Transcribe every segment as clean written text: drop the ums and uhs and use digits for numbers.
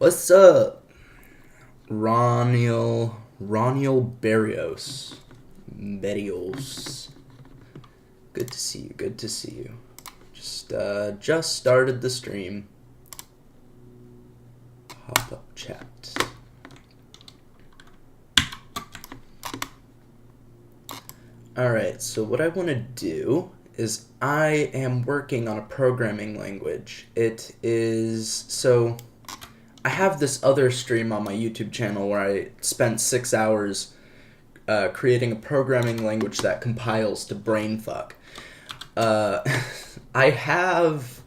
What's up, Barrios? Berrios. Good to see you. Good to see you. Just started the stream. Pop up chat. Alright, so what I want to do is I am working on a programming language. I have this other stream on my YouTube channel where I spent 6 hours creating a programming language that compiles to Brainfuck. I have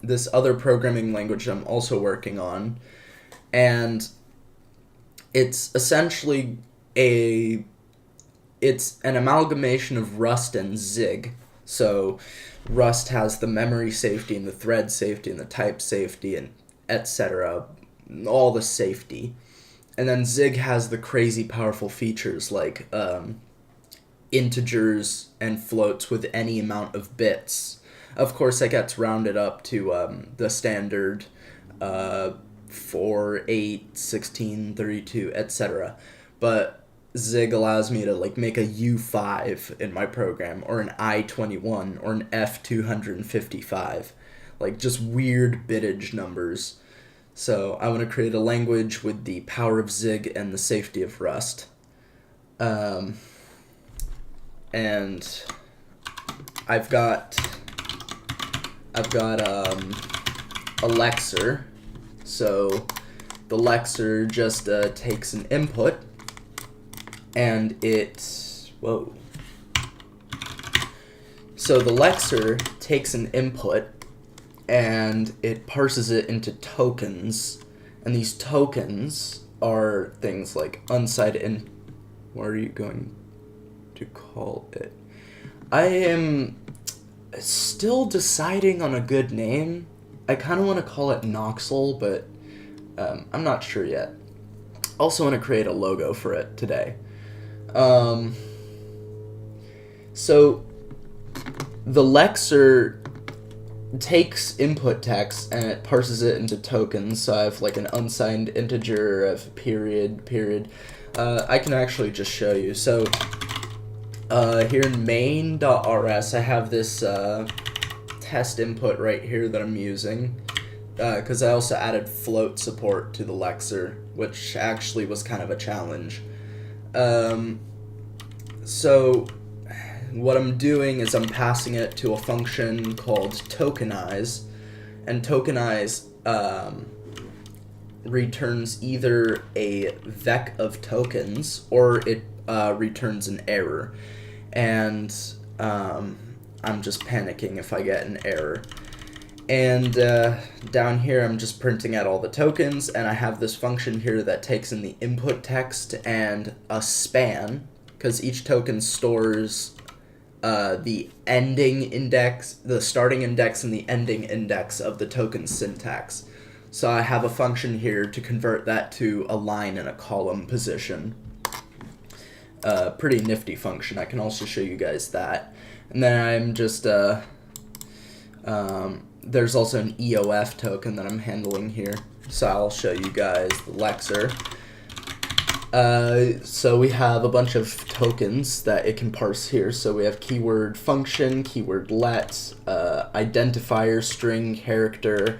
this other programming language I'm also working on, and it's essentially it's an amalgamation of Rust and Zig. So Rust has the memory safety and the thread safety and the type safety and etc. All the safety. And then Zig has the crazy powerful features like integers and floats with any amount of bits. Of course, that gets rounded up to the standard 4, 8, 16, 32, etc. But Zig allows me to make a U5 in my program, or an I21, or an F255. Just weird bittage numbers. So I want to create a language with the power of Zig and the safety of Rust. And I've got a lexer. So the lexer just takes an input, and So the lexer takes an input and it parses it into tokens, and these tokens are things like unsigned what are you going to call it? I am still deciding on a good name. I kind of want to call it Noxel, but I'm not sure yet. Also want to create a logo for it today. So the lexer takes input text and it parses it into tokens. So I have an unsigned integer, I have period. I can actually just show you. So here in main.rs, I have this test input right here that I'm using, because I also added float support to the lexer, which actually was kind of a challenge. So what I'm doing is I'm passing it to a function called tokenize, and tokenize returns either a vec of tokens or it returns an error. And I'm just panicking if I get an error. And down here I'm just printing out all the tokens, and I have this function here that takes in the input text and a span, because each token stores the ending index, the starting index, and the ending index of the token syntax. So I have a function here to convert that to a line and a column position. Pretty nifty function. I can also show you guys that. And then I'm just there's also an EOF token that I'm handling here, so I'll show you guys the lexer. So we have a bunch of tokens that it can parse here. So we have keyword function, keyword let, identifier, string, character,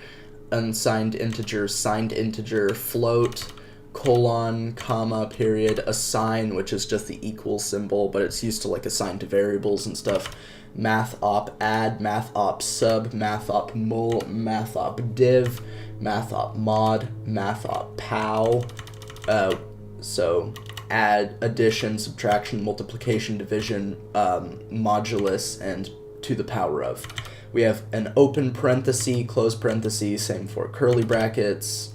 unsigned integer, signed integer, float, colon, comma, period, assign, which is just the equal symbol, but it's used to assign to variables and stuff, math op add, math op sub, math op mul, math op div, math op mod, math op pow. So add, addition, subtraction, multiplication, division, modulus, and to the power of. We have an open parenthesis, close parenthesis, same for curly brackets.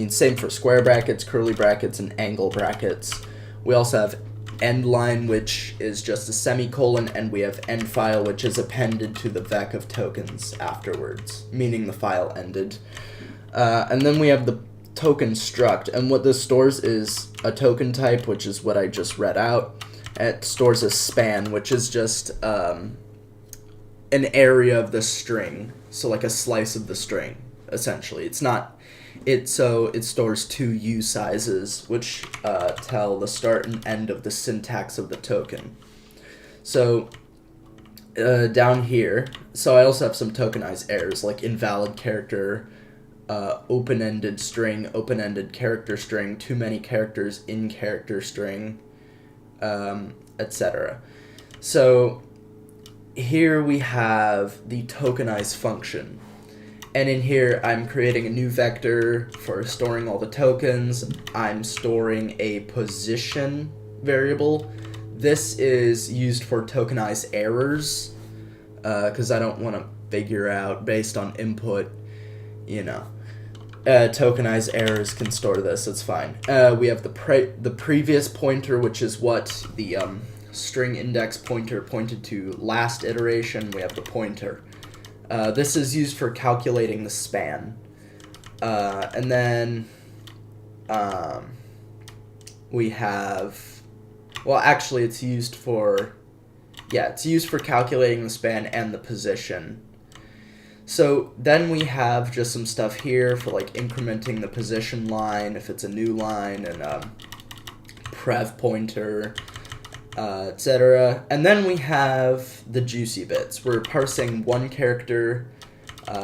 Same for square brackets, curly brackets, and angle brackets. We also have end line, which is just a semicolon, and we have end file, which is appended to the vec of tokens afterwards, meaning the file ended. And then we have the token struct, and what this stores is a token type, which is what I just read out. It stores a span, which is just an area of the string, so a slice of the string. essentially. It's not, so it stores 2 U sizes, which tell the start and end of the syntax of the token. So down here, so I also have some tokenized errors, like invalid character, open-ended string, open-ended character string, too many characters in character string, etc. So here we have the tokenized function. And in here, I'm creating a new vector for storing all the tokens. I'm storing a position variable. This is used for tokenized errors, because I don't want to figure out based on input, tokenized errors can store this. It's fine. We have the previous pointer, which is what the string index pointer pointed to last iteration. We have the pointer. This is used for calculating the span. And then we have, well, actually it's used for calculating the span and the position. So then we have just some stuff here for like incrementing the position line if it's a new line, and prev pointer, etc. And then we have the juicy bits. We're parsing one character,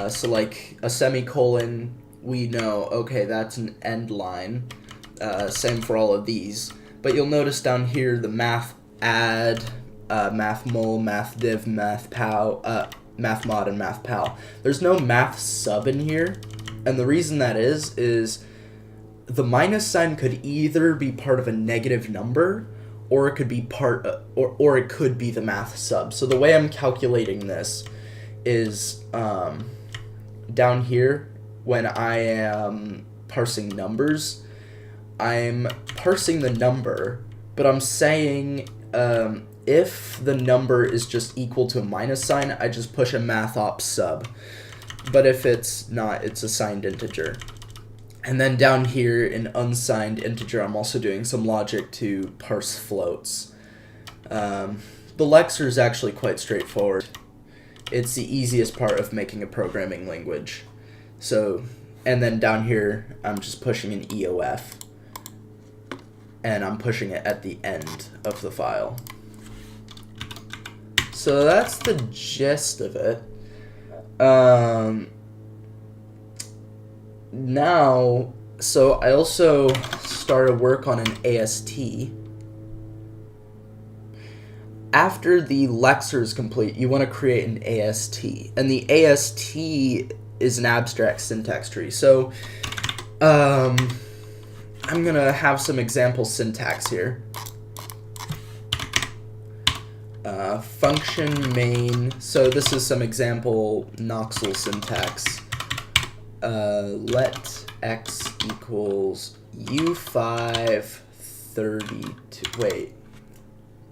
so like a semicolon, we know, okay, that's an end line. Same for all of these. But you'll notice down here the math add, math mul, math div, math pow, math mod, and math pal. There's no math sub in here, and the reason that is the minus sign could either be part of a negative number, or it could be or it could be the math sub. So the way I'm calculating this is down here when I am parsing numbers, I'm parsing the number, but I'm saying if the number is just equal to a minus sign, I just push a math op sub. But if it's not, it's a signed integer. And then down here in unsigned integer, I'm also doing some logic to parse floats. The lexer is actually quite straightforward. It's the easiest part of making a programming language. So, and then down here, I'm just pushing an EOF. And I'm pushing it at the end of the file. So that's the gist of it. Now, so I also started work on an AST. After the lexer is complete, you want to create an AST. And the AST is an abstract syntax tree. So, I'm going to have some example syntax here. Function main. So this is some example Noxel syntax. Let x equals u5 32. Wait,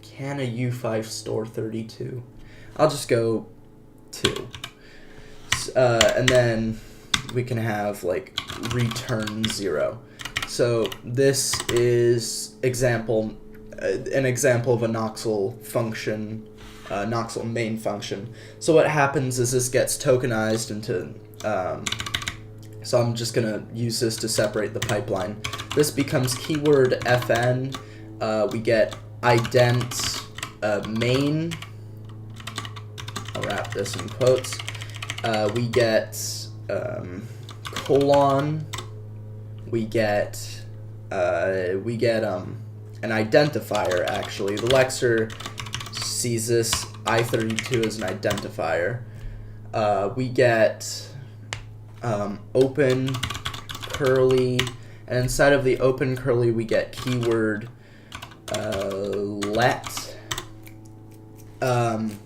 can a u5 store 32? I'll just go 2. And then we can have like return 0. So this is an example of a Noxel function, Noxel main function. So what happens is this gets tokenized into, so I'm just gonna use this to separate the pipeline. This becomes keyword fn, we get ident main, I'll wrap this in quotes, we get colon, we get an identifier. Actually, the lexer sees this I32 as an identifier. We get open curly, and inside of the open curly we get keyword let. And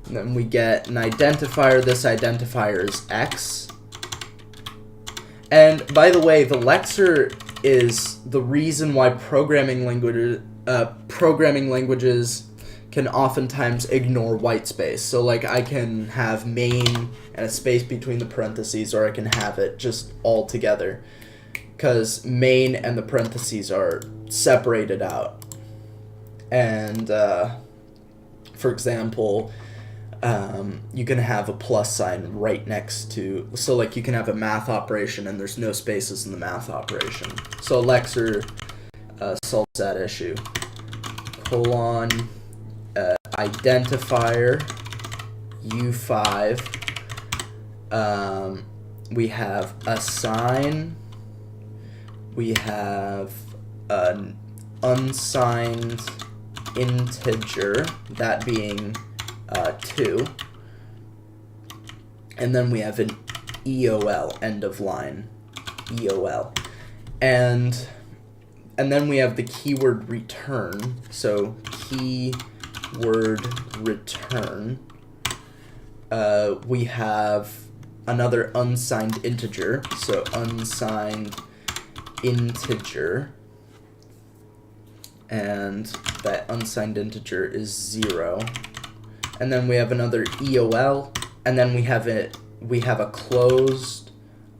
then we get an identifier. This identifier is x. And by the way, the lexer is the reason why programming languages can oftentimes ignore white space. So like I can have main and a space between the parentheses, or I can have it just all together, because main and the parentheses are separated out. And for example, you can have a plus sign right next to, so like you can have a math operation and there's no spaces in the math operation. So Lexer solves that issue. Colon, identifier, U5, we have assign, we have an unsigned integer, that being 2, and then we have an EOL, end of line, EOL, and then we have the keyword return, so keyword return, we have another unsigned integer, so unsigned integer, and that unsigned integer is 0. And then we have another EOL, and then we have a closed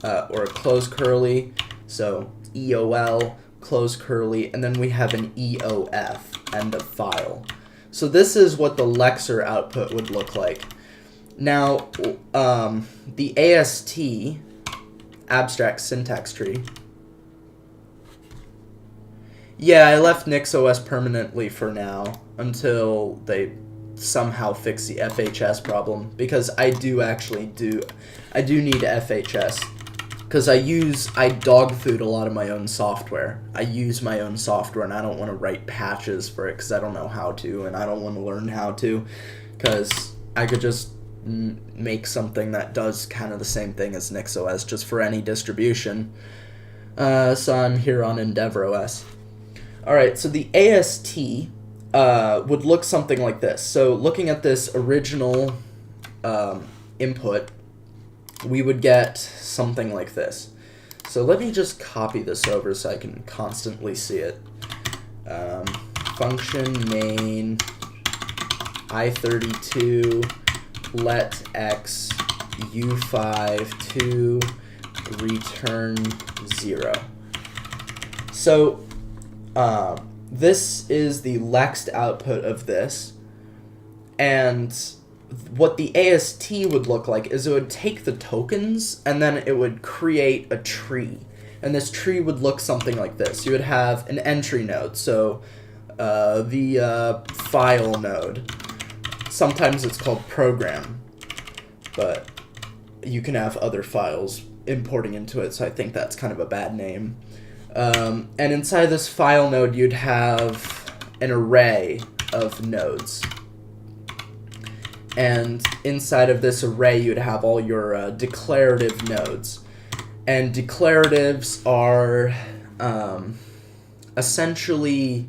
or a closed curly, so EOL, close curly, and then we have an EOF, end of file. So this is what the Lexer output would look like. Now, the AST, abstract syntax tree, yeah, I left NixOS permanently for now until they somehow fix the FHS problem, because I do need FHS, because I dog food a lot of my own software. I use my own software, and I don't want to write patches for it because I don't know how to, and I don't want to learn how to, because I could just make something that does kind of the same thing as NixOS, just for any distribution. So I'm here on EndeavourOS. Alright, so the AST would look something like this. So looking at this original input, we would get something like this. So let me just copy this over so I can constantly see it. Function main I32 let x u5 to return 0. So this is the Lext output of this, and what the AST would look like is it would take the tokens and then it would create a tree, and this tree would look something like this. You would have an entry node, so the file node. Sometimes it's called program, but you can have other files importing into it, so I think that's kind of a bad name. And inside this file node, you'd have an array of nodes. And inside of this array, you'd have all your declarative nodes. And declaratives are essentially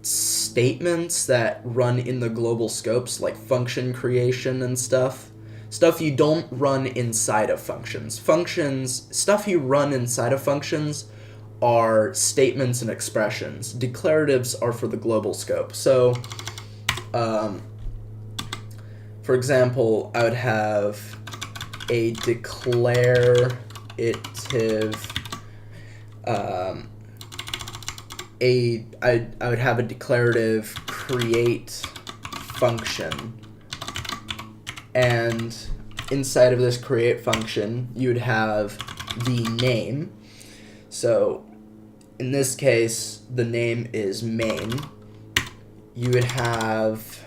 statements that run in the global scopes, like function creation and stuff. Stuff you don't run inside of functions. Stuff you run inside of functions are statements and expressions. Declaratives are for the global scope. So, for example, I would have a declarative, I would have a declarative create function. And inside of this create function, you would have the name. So in this case, the name is main. You would have,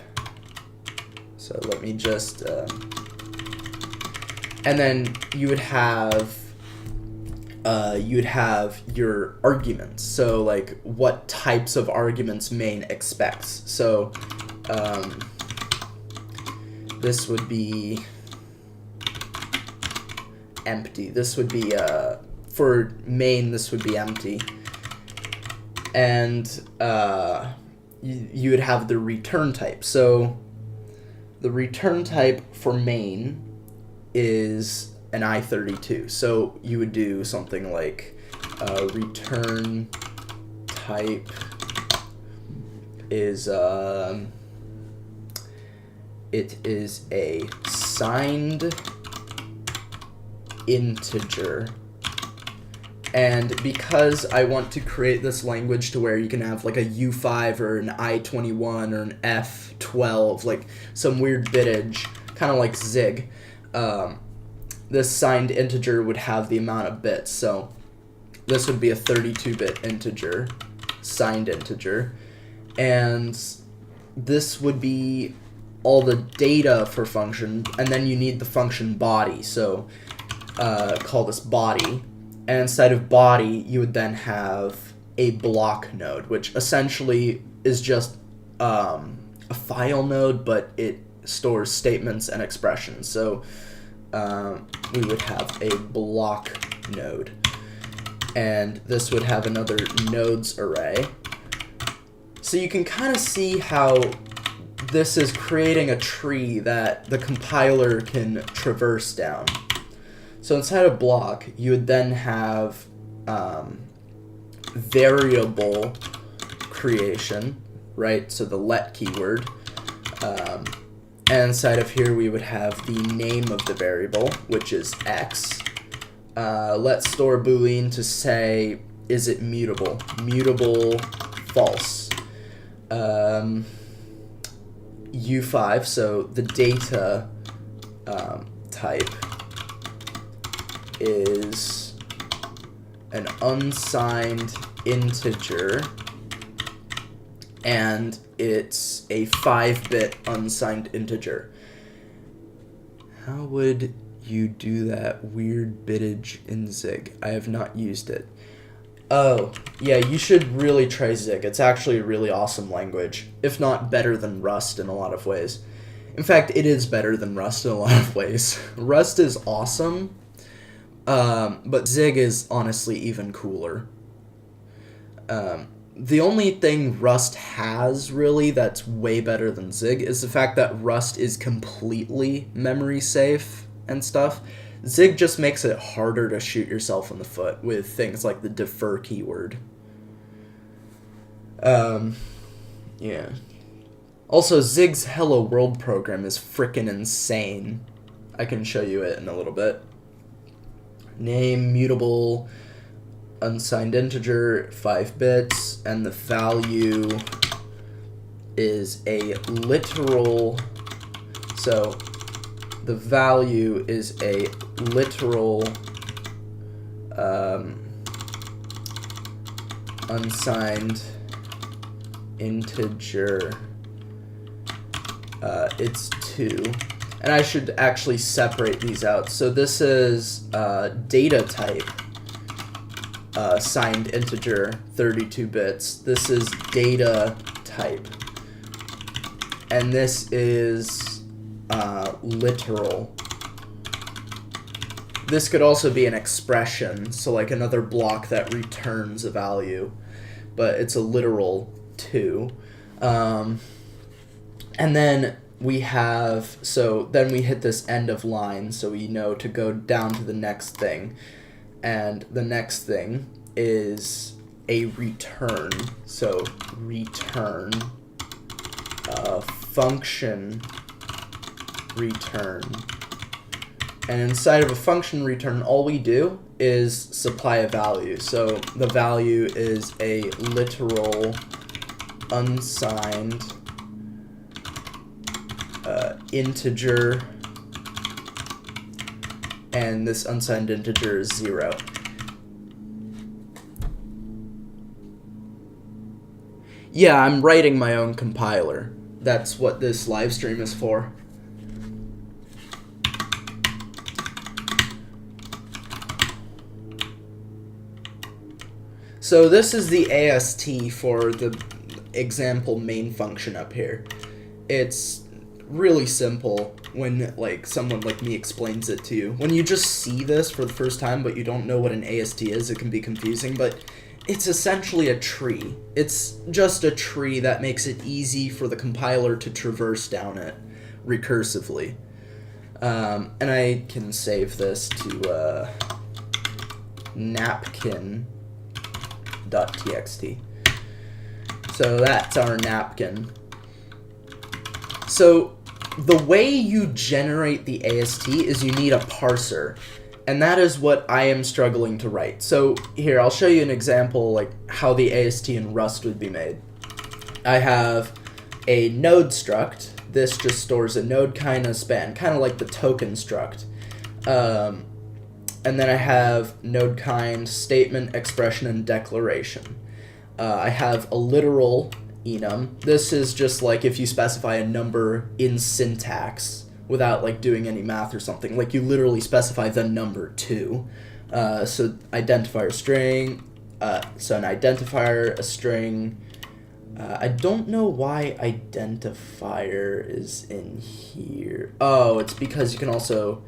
so let me just, and then you would have your arguments. So like what types of arguments main expects. So this would be empty. This would be, for main, this would be empty. And you would have the return type. So the return type for main is an I32. So you would do something like return type is it is a signed integer. And because I want to create this language to where you can have like a U5 or an I21 or an F 12, like some weird bitage, kind of like Zig. This signed integer would have the amount of bits. So this would be a 32-bit integer, signed integer. And this would be all the data for function, and then you need the function body. So call this body. And inside of body, you would then have a block node, which essentially is just a file node, but it stores statements and expressions. So we would have a block node. And this would have another nodes array. So you can kind of see how this is creating a tree that the compiler can traverse down. So inside of block, you would then have variable creation, right? So the let keyword. And inside of here, we would have the name of the variable, which is x. Let's store boolean to say, is it mutable? Mutable false. U5, so the data type is an unsigned integer, and it's a 5-bit unsigned integer. How would you do that weird bitage in Zig? I have not used it. Oh, yeah, you should really try Zig. It's actually a really awesome language, if not better than Rust in a lot of ways. In fact, it is better than Rust in a lot of ways. Rust is awesome, but Zig is honestly even cooler. The only thing Rust has, really, that's way better than Zig is the fact that Rust is completely memory safe and stuff. Zig just makes it harder to shoot yourself in the foot with things like the defer keyword. Yeah. Also, Zig's Hello World program is frickin' insane. I can show you it in a little bit. Name, mutable, unsigned integer, 5 bits, and the value is a literal, so the value is a literal unsigned integer. It's 2. And I should actually separate these out. So this is data type, signed integer, 32 bits. This is data type. And this is literal. This could also be an expression, so like another block that returns a value, but it's a literal 2. And then we have, so then we hit this end of line, so we know to go down to the next thing. And the next thing is a return. So return, function return. And inside of a function return, all we do is supply a value. So the value is a literal unsigned integer, and this unsigned integer is 0. Yeah, I'm writing my own compiler. That's what this live stream is for. So this is the AST for the example main function up here. It's really simple when like someone like me explains it to you. When you just see this for the first time but you don't know what an AST is, it can be confusing, but it's essentially a tree. It's just a tree that makes it easy for the compiler to traverse down it recursively. And I can save this to napkin.txt. So that's our napkin. So the way you generate the AST is you need a parser, and that is what I am struggling to write. So here, I'll show you an example like how the AST in Rust would be made. I have a node struct. This just stores a node kind of span, kind of like the token struct. And then I have node kind, statement, expression, and declaration. I have a literal enum. This is just like if you specify a number in syntax without like doing any math or something. Like you literally specify the number 2. So identifier string. So an identifier, a string. I don't know why identifier is in here. Oh, it's because you can also...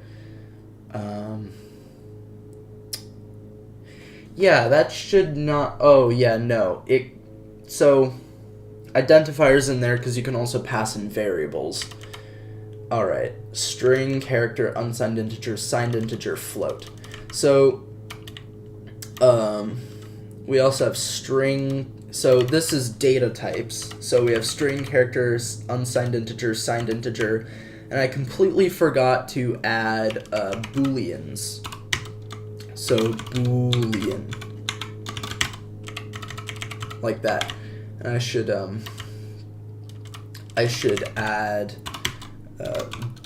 yeah, that should not... Oh, yeah, no. So, identifiers in there because you can also pass in variables. Alright. String, character, unsigned integer, signed integer, float. So, we also have string... So, this is data types. So, we have string, characters, unsigned integer, signed integer. And I completely forgot to add booleans. So boolean, like that. And I should add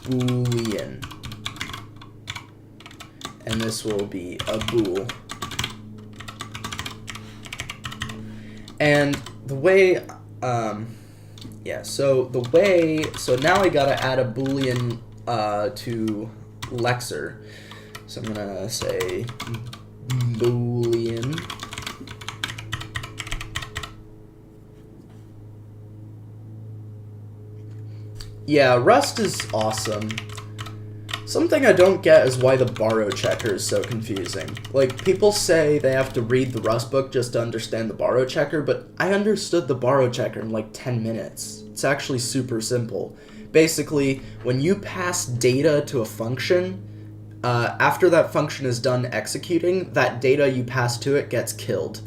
boolean, and this will be a bool. And the way, so now I gotta add a boolean to lexer. So I'm gonna say boolean yeah, Rust is awesome. Something I don't get is why the borrow checker is so confusing. Like, people say they have to read the Rust book just to understand the borrow checker, but I understood the borrow checker in like 10 minutes. It's actually super simple. Basically, when you pass data to a function, after that function is done executing, that data you pass to it gets killed.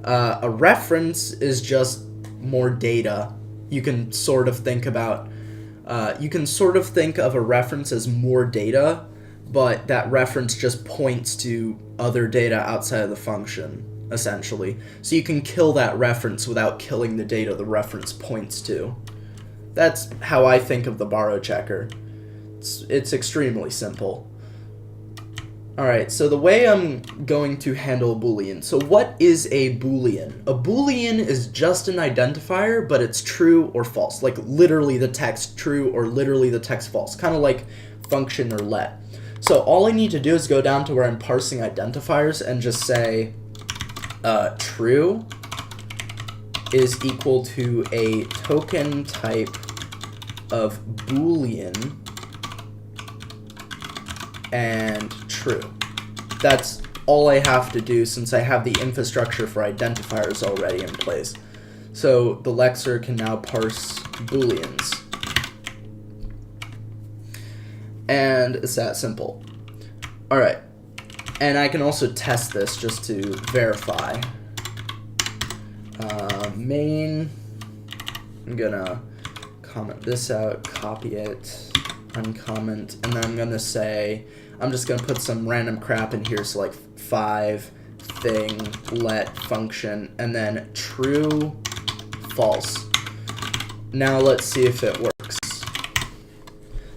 A reference is just more data. You can sort of think of a reference as more data, but that reference just points to other data outside of the function, essentially. So you can kill that reference without killing the data the reference points to. That's how I think of the borrow checker. It's extremely simple. Alright, so the way I'm going to handle a boolean. So what is a boolean? A boolean is just an identifier, but it's true or false. Like literally the text true or literally the text false. Kind of like function or let. So all I need to do is go down to where I'm parsing identifiers and just say true is equal to a token type of boolean and true. That's all I have to do since I have the infrastructure for identifiers already in place. So the lexer can now parse booleans. And it's that simple. Alright. And I can also test this just to verify. Main. I'm gonna comment this out, copy it, uncomment, and then I'm gonna say, I'm just gonna put some random crap in here, so like 5 thing let function, and then true, false. Now let's see if it works.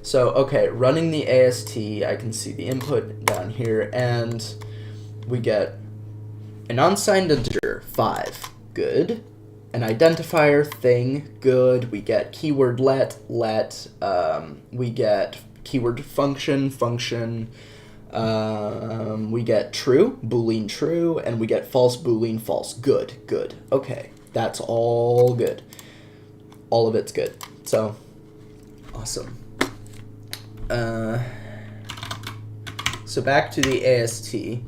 So okay, running the AST, I can see the input down here, and we get an unsigned integer 5, good. An identifier thing, good. We get keyword let, we get keyword function, we get true, boolean true, and we get false, boolean false, good. Okay, that's all good. All of it's good. So, awesome. So back to the AST.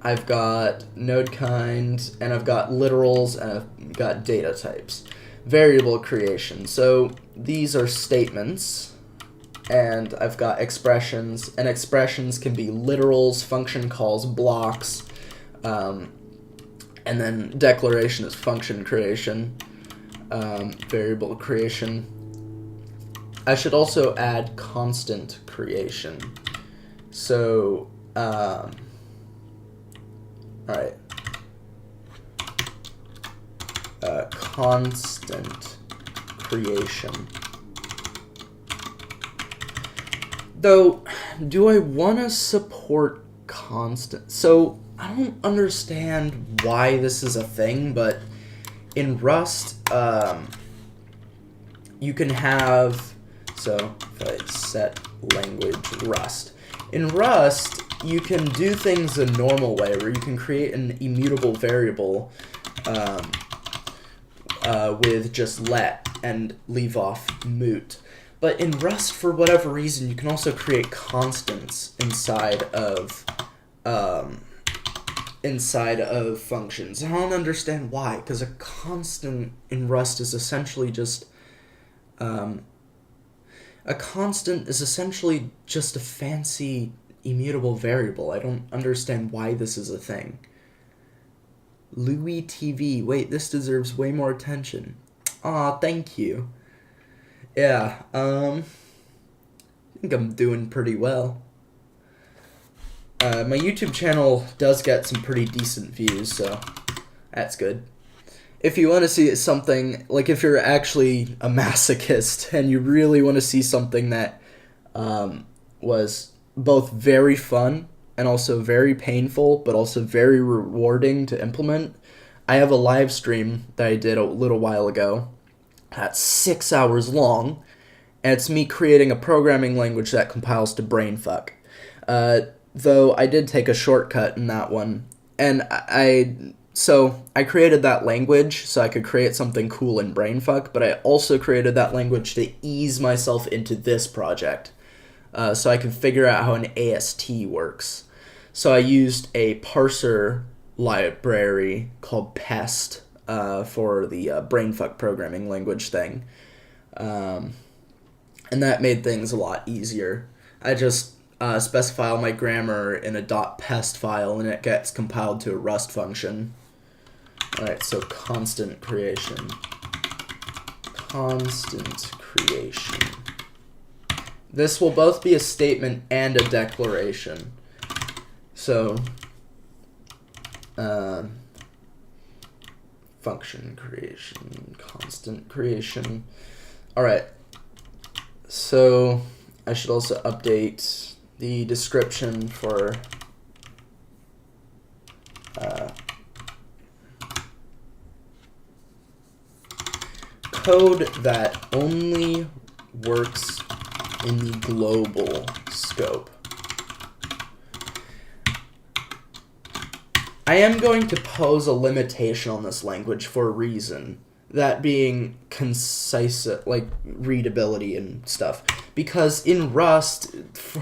I've got node kind, and I've got literals, and I've got data types. Variable creation. So these are statements, and I've got expressions, and expressions can be literals, function calls, blocks, and then declaration is function creation, variable creation. I should also add constant creation. So, alright. constant creation. Though, do I want to support constant? So, I don't understand why this is a thing, but in Rust, you can have, so if I set language Rust. In Rust, you can do things the normal way, where you can create an immutable variable with just let and leave off moot. But in Rust, for whatever reason, you can also create constants inside of functions. I don't understand why, because a constant in Rust is essentially just a fancy immutable variable. I don't understand why this is a thing. Louis TV. Wait, this deserves way more attention. Aw, thank you. Yeah, I think I'm doing pretty well. My YouTube channel does get some pretty decent views, so that's good. If you want to see something, like if you're actually a masochist and you really want to see something that was both very fun and also very painful, but also very rewarding to implement, I have a live stream that I did a little while ago that's 6 hours long, and it's me creating a programming language that compiles to Brainfuck. Though I did take a shortcut in that one, and I created that language so I could create something cool in Brainfuck, but I also created that language to ease myself into this project, so I could figure out how an AST works. So I used a parser library called PEST for the Brainfuck programming language thing, and that made things a lot easier. I just specify all my grammar in a .pest file, and it gets compiled to a Rust function. Alright, so constant creation. Constant creation. This will both be a statement and a declaration. So, function creation, constant creation. Alright, so I should also update the description for code that only works in the global scope. I am going to pose a limitation on this language for a reason, that being concise, like readability and stuff. Because in Rust,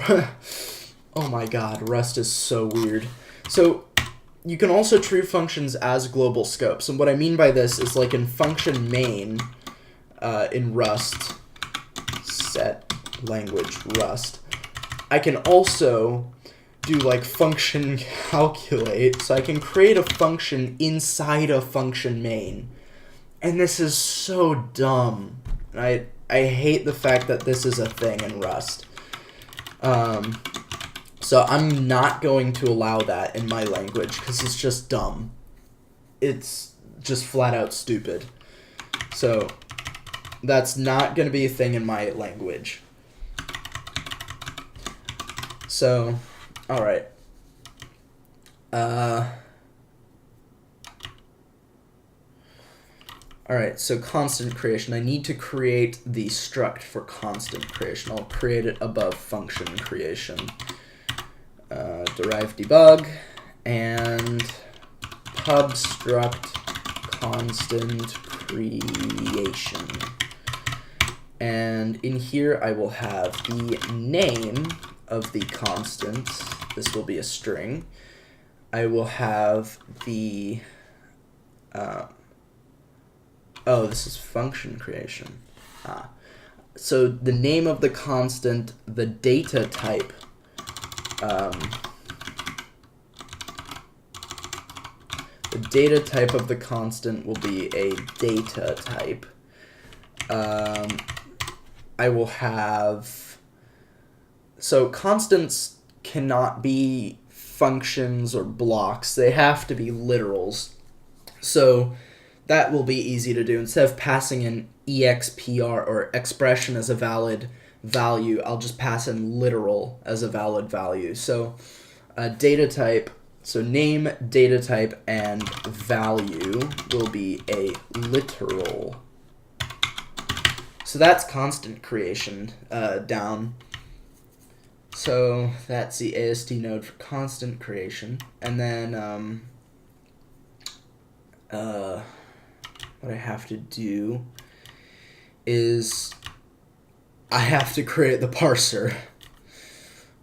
oh my god, Rust is so weird. So you can also treat functions as global scopes. And what I mean by this is, like in function main in Rust, set language Rust, I can also do like function calculate. So I can create a function inside a function main. And this is so dumb. I hate the fact that this is a thing in Rust. So I'm not going to allow that in my language because it's just dumb. It's just flat out stupid. So that's not going to be a thing in my language. So, alright. Alright, so constant creation. I need to create the struct for constant creation. I'll create it above function creation. Derive debug, and pub struct constant creation. And in here I will have the name of the constant. This will be a string. I will have the oh, this is function creation. So the name of the constant, the data type, the data type of the constant will be a data type. I will have, so constants cannot be functions or blocks. They have to be literals. So that will be easy to do. Instead of passing an expr or expression as a valid value, I'll just pass in literal as a valid value. So data type, so name, data type, and value will be a literal. So that's constant creation down. So that's the AST node for constant creation. And then what I have to do is I have to create the parser.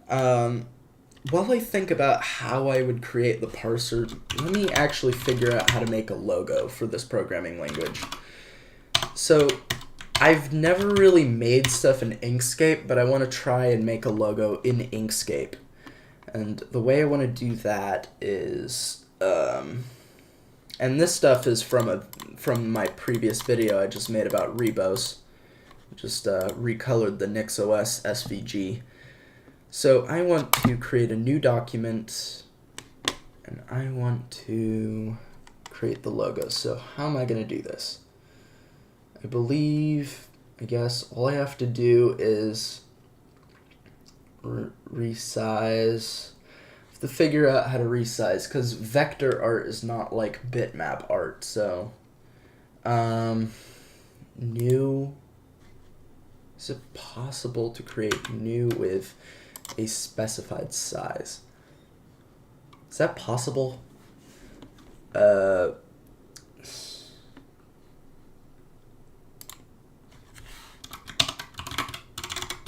While I think about how I would create the parser, let me actually figure out how to make a logo for this programming language. So I've never really made stuff in Inkscape, but I want to try and make a logo in Inkscape. And the way I want to do that is, and this stuff is from my previous video I just made about Rebos. Just recolored the NixOS SVG. So I want to create a new document, and I want to create the logo. So how am I going to do this? I guess all I have to do is resize. I have to figure out how to resize, because vector art is not like bitmap art. So new. Is it possible to create new with a specified size? Is that possible?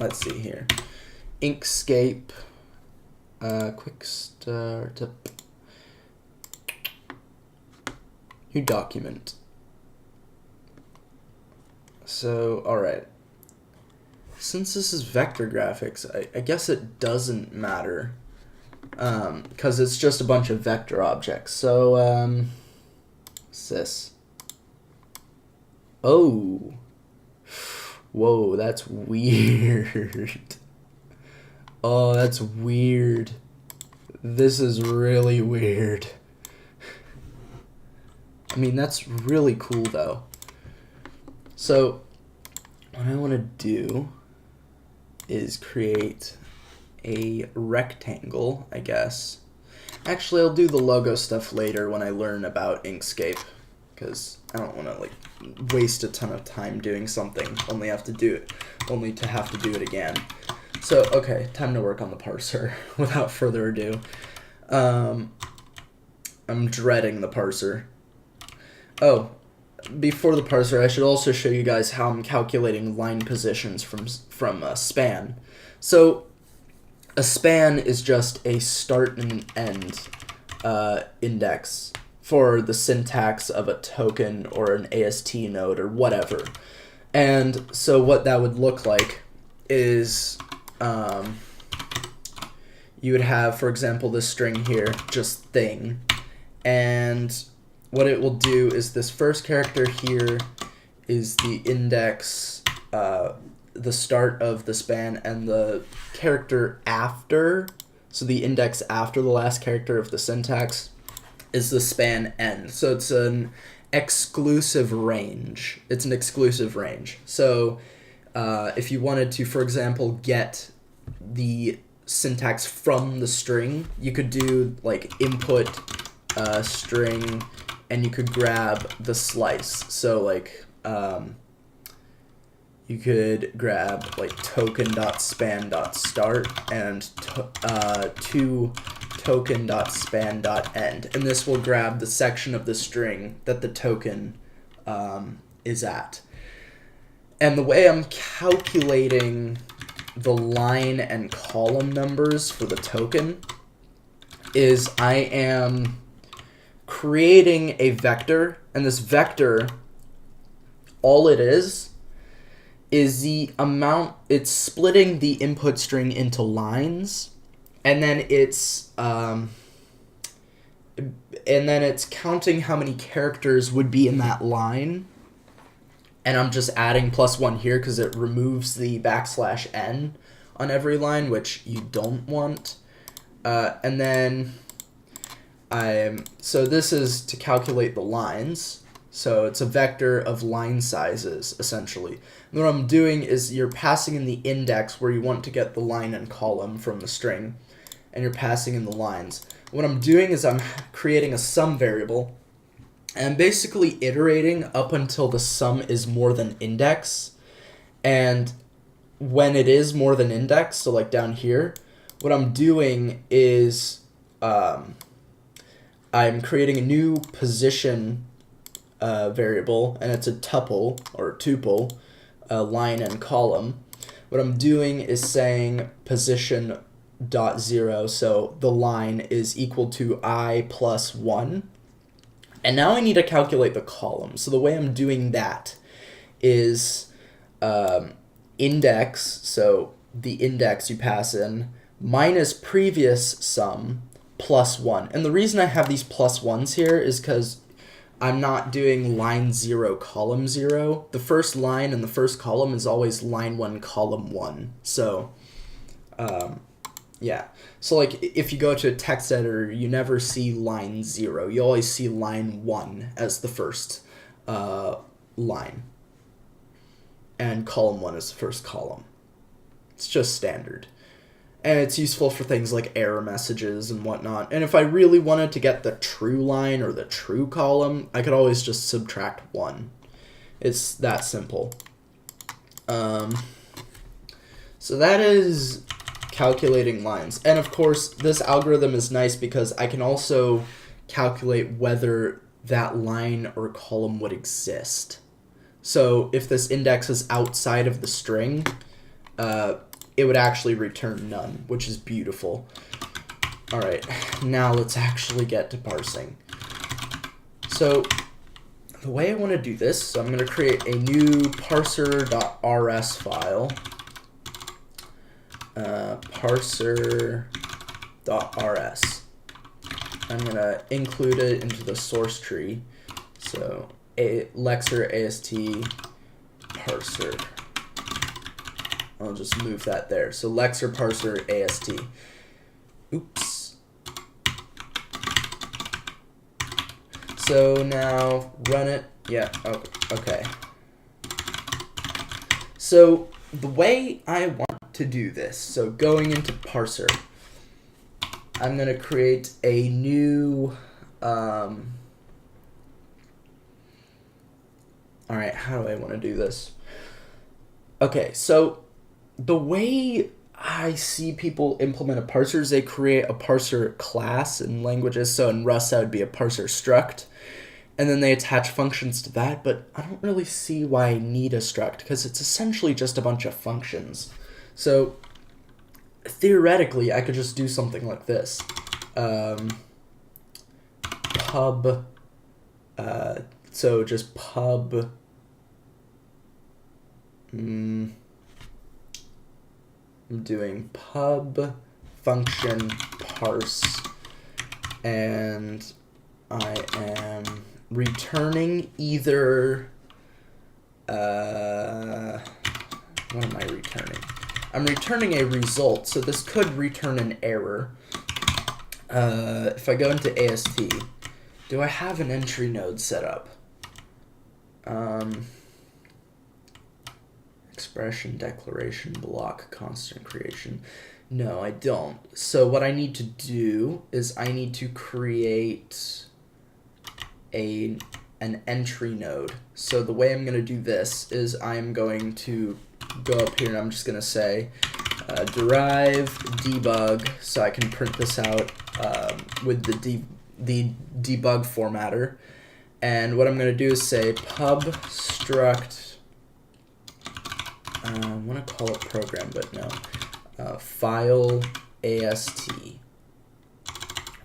Let's see here. Inkscape, quick startup, new document. So, alright. Since this is vector graphics, I guess it doesn't matter, because it's just a bunch of vector objects. So, what's this? Oh. Whoa, that's weird. Oh, that's weird. This is really weird. I mean, that's really cool, though. So, what I want to do is create a rectangle, I guess. Actually, I'll do the logo stuff later when I learn about Inkscape, because I don't want to like waste a ton of time doing something only to have to do it again. So okay, time to work on the parser. Without further ado, I'm dreading the parser. Oh, before the parser, I should also show you guys how I'm calculating line positions from a span. So a span is just a start and end index for the syntax of a token or an AST node or whatever. And so what that would look like is you would have, for example, this string here, just thing, and what it will do is this first character here is the index, the start of the span, and the character after, so the index after the last character of the syntax is the span end. So it's an exclusive range. It's an exclusive range. So if you wanted to, for example, get the syntax from the string, you could do like input string, and you could grab the slice. So like you could grab like token.span.start and to token.span.end, and this will grab the section of the string that the token is at. And the way I'm calculating the line and column numbers for the token is I am creating a vector, and this vector, all it is the amount, it's splitting the input string into lines, and then it's counting how many characters would be in that line, and I'm just adding +1 here because it removes the \n on every line, which you don't want. And then so this is to calculate the lines. So it's a vector of line sizes, essentially. And what I'm doing is you're passing in the index where you want to get the line and column from the string, and you're passing in the lines. What I'm doing is I'm creating a sum variable, and I'm basically iterating up until the sum is more than index. And when it is more than index, so like down here, what I'm doing is I'm creating a new position variable, and it's a tuple or tuple, line and column. What I'm doing is saying position dot 0, so the line is equal to I plus 1. And now I need to calculate the column. So the way I'm doing that is index, so the index you pass in, minus previous sum plus 1. And the reason I have these plus 1s here is because I'm not doing line 0, column 0. The first line and the first column is always line 1, column 1. So, yeah. So, like, if you go to a text editor, you never see line 0. You always see line 1 as the first line. And column 1 is the first column. It's just standard. And it's useful for things like error messages and whatnot. And if I really wanted to get the true line or the true column, I could always just subtract 1. It's that simple. So that is calculating lines. And of course, this algorithm is nice because I can also calculate whether that line or column would exist. So if this index is outside of the string, it would actually return none, which is beautiful. All right, now let's actually get to parsing. So the way I want to do this, so I'm going to create a new parser.rs file. Parser.rs. I'm going to include it into the source tree. So Lexer AST parser. I'll just move that there. So Lexer parser AST. Oops. So now run it. Yeah, oh, okay. So the way I want to do this, so going into parser, I'm going to create a new, all right, how do I want to do this? Okay, so the way I see people implement a parser is they create a parser class in languages. So in Rust, that would be a parser struct. And then they attach functions to that. But I don't really see why I need a struct because it's essentially just a bunch of functions. So theoretically, I could just do something like this. Pub. So just pub. I'm doing pub function parse, and I am returning either, what am I returning? I'm returning a result, so this could return an error. If I go into AST, do I have an entry node set up? Expression, declaration, block, constant creation. No, I don't. So what I need to do is I need to create an entry node. So the way I'm going to do this is I'm going to go up here and I'm just going to say derive debug, so I can print this out with the debug formatter. And what I'm going to do is say pub struct, I want to call it program, but no, file AST,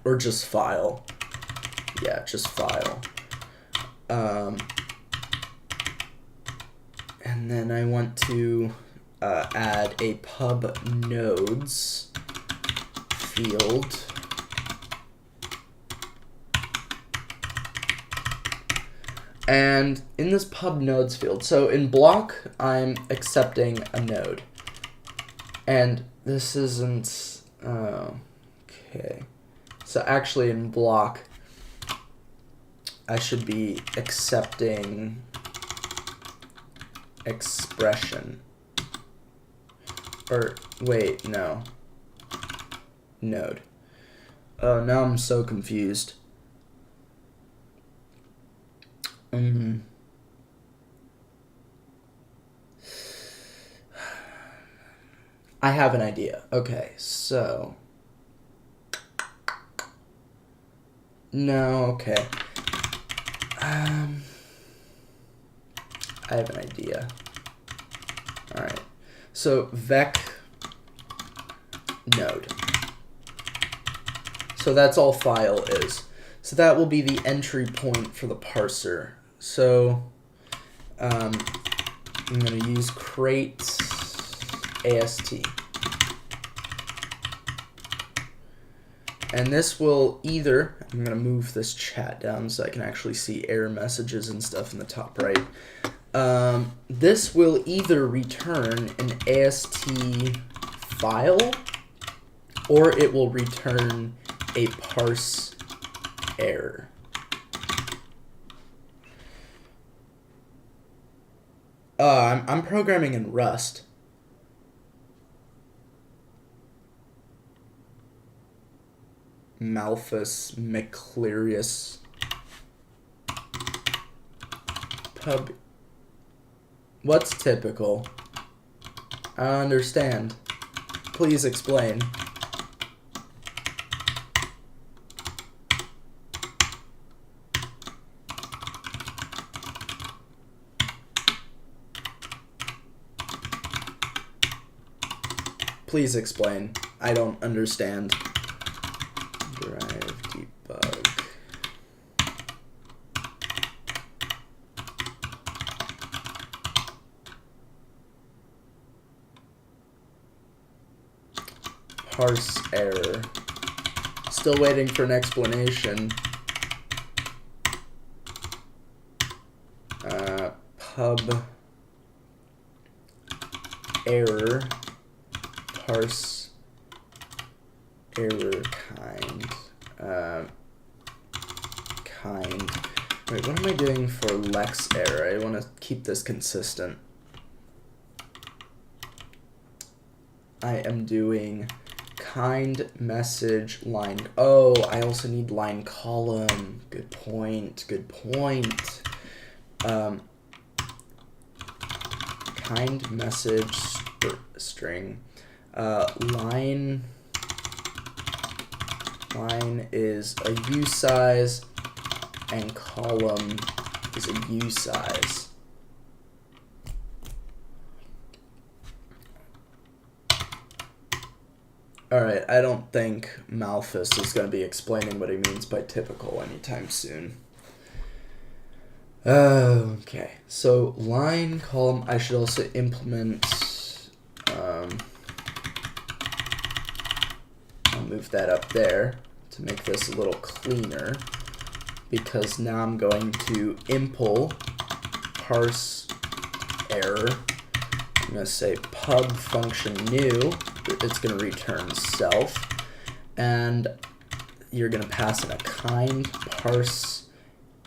or just file. Yeah, just file. And then I want to add a pub nodes field. And in this pub nodes field, so in block, I'm accepting a node. And this isn't, okay. So actually in block, I should be accepting expression. Or, wait, no. Node. Oh, now I'm so confused. I have an idea. Okay, so... No, okay. I have an idea. Alright. So, vec node. So that's all file is. So that will be the entry point for the parser. So I'm going to use crate AST. And this will either, I'm going to move this chat down so I can actually see error messages and stuff in the top right. This will either return an AST file or it will return a parse error. I'm programming in Rust. Malthus McClerius pub. What's typical? I don't understand. Please explain. Please explain. I don't understand. Drive debug. Parse error. Still waiting for an explanation. Pub error. Parse error kind. Wait, what am I doing for lex error? I want to keep this consistent. I am doing kind message line. Oh, I also need line column. Good point. Good point. Kind message string. Line is a U size and column is a U size. Alright, I don't think Malthus is going to be explaining what he means by typical anytime soon. Okay, so line, column, I should also implement, I'll move that up there to make this a little cleaner, because now I'm going to impl parse error. I'm going to say pub function new, it's going to return self, and you're going to pass in a kind parse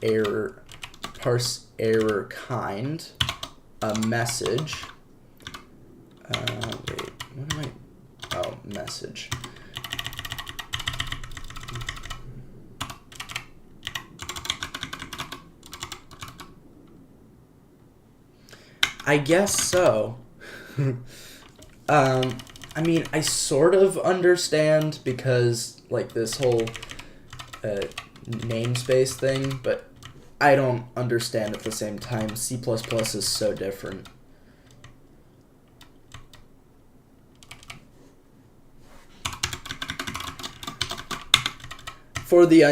error kind, a message. Wait, what am I? Oh, message. I guess so. I mean, I sort of understand because, like, this whole namespace thing, but I don't understand at the same time. C++ is so different. For the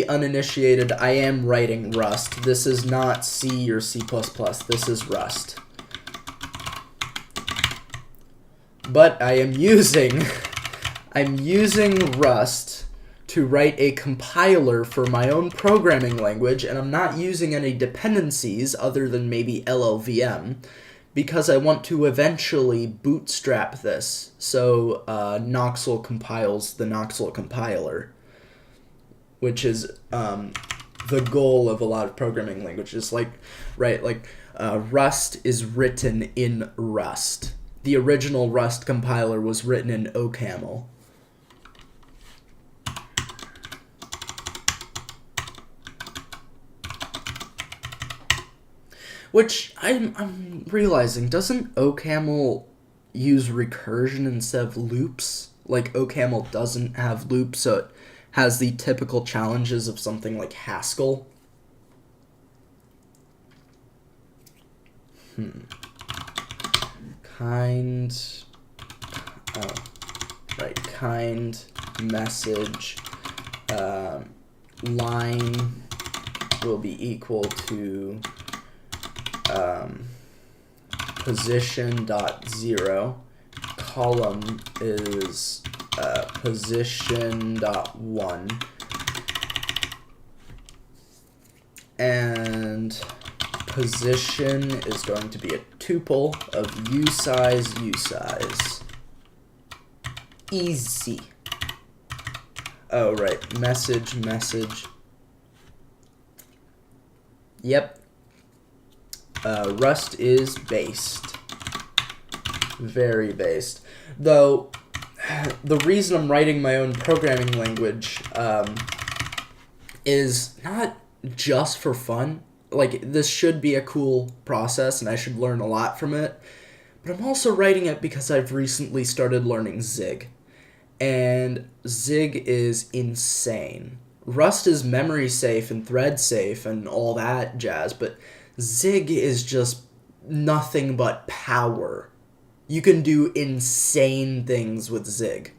uninitiated, I am writing Rust. This is not C or C++. This is Rust. But I'm using Rust to write a compiler for my own programming language, and I'm not using any dependencies other than maybe LLVM, because I want to eventually bootstrap this. So Noxel compiles the Noxel compiler, which is the goal of a lot of programming languages. Like, right, like Rust is written in Rust. The original Rust compiler was written in OCaml. Which I'm realizing, doesn't OCaml use recursion instead of loops? Like, OCaml doesn't have loops, so it has the typical challenges of something like Haskell. Kind message line will be equal to position.0, column is position.1, and position is going to be a tuple of usize. Easy. Oh, right. Message. Yep. Rust is based. Very based. Though, the reason I'm writing my own programming language is not just for fun. Like, this should be a cool process, and I should learn a lot from it. But I'm also writing it because I've recently started learning Zig. And Zig is insane. Rust is memory safe and thread safe and all that jazz, but Zig is just nothing but power. You can do insane things with Zig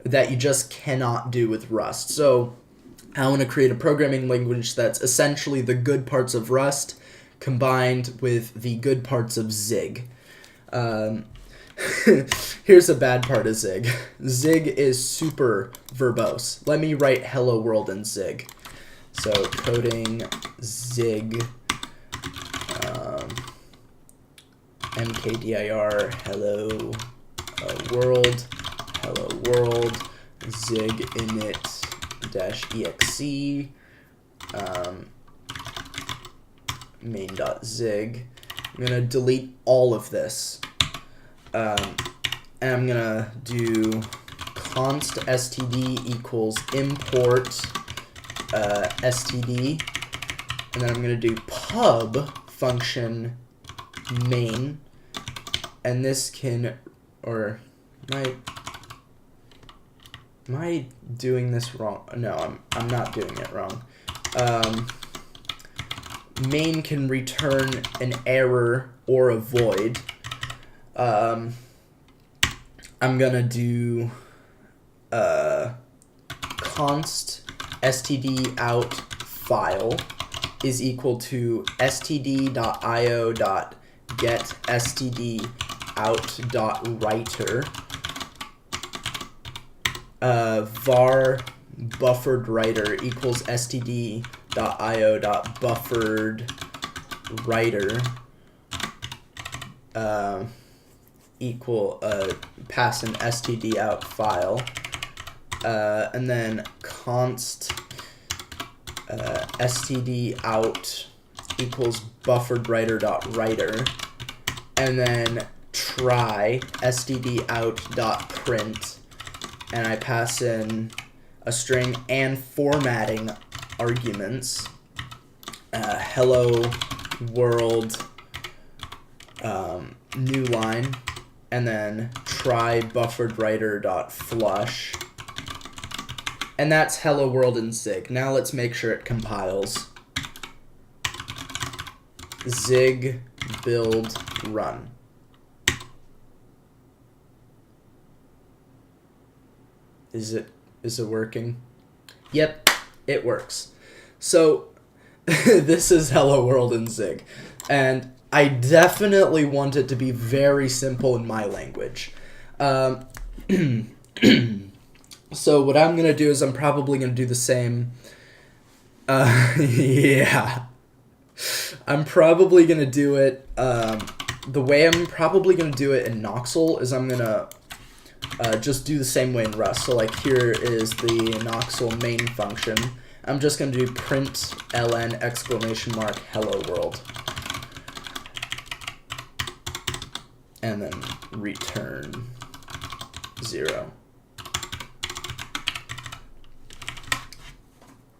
that you just cannot do with Rust. So I want to create a programming language that's essentially the good parts of Rust combined with the good parts of Zig. Here's a bad part of Zig. Zig is super verbose. Let me write hello world in Zig. So coding Zig mkdir hello world Zig init -exe main.zig. I'm gonna delete all of this. And I'm gonna do const std equals import std, and then I'm gonna do pub function main, and this can, or am I doing this wrong? No, I'm not doing it wrong. Main can return an error or a void. I'm gonna do const std out file is equal to std.io.get std out.writer var buffered writer equals std.io.buffered writer equal pass an std out file, and then const std out equals buffered writer.writer, and then try std out.print, and I pass in a string and formatting arguments, hello world new line, and then try buffered writer.flush, and that's hello world in Zig. Now let's make sure it compiles. Zig build run. Is it working? Yep, it works. So this is hello world in Zig, and I definitely want it to be very simple in my language. So what I'm going to do is I'm probably going to do the same. Yeah. I'm probably going to do it. The way I'm probably going to do it in Noxel is I'm going to just do the same way in Rust. So like here is the Noxel main function. I'm just going to do print ln exclamation mark hello world. And then return 0.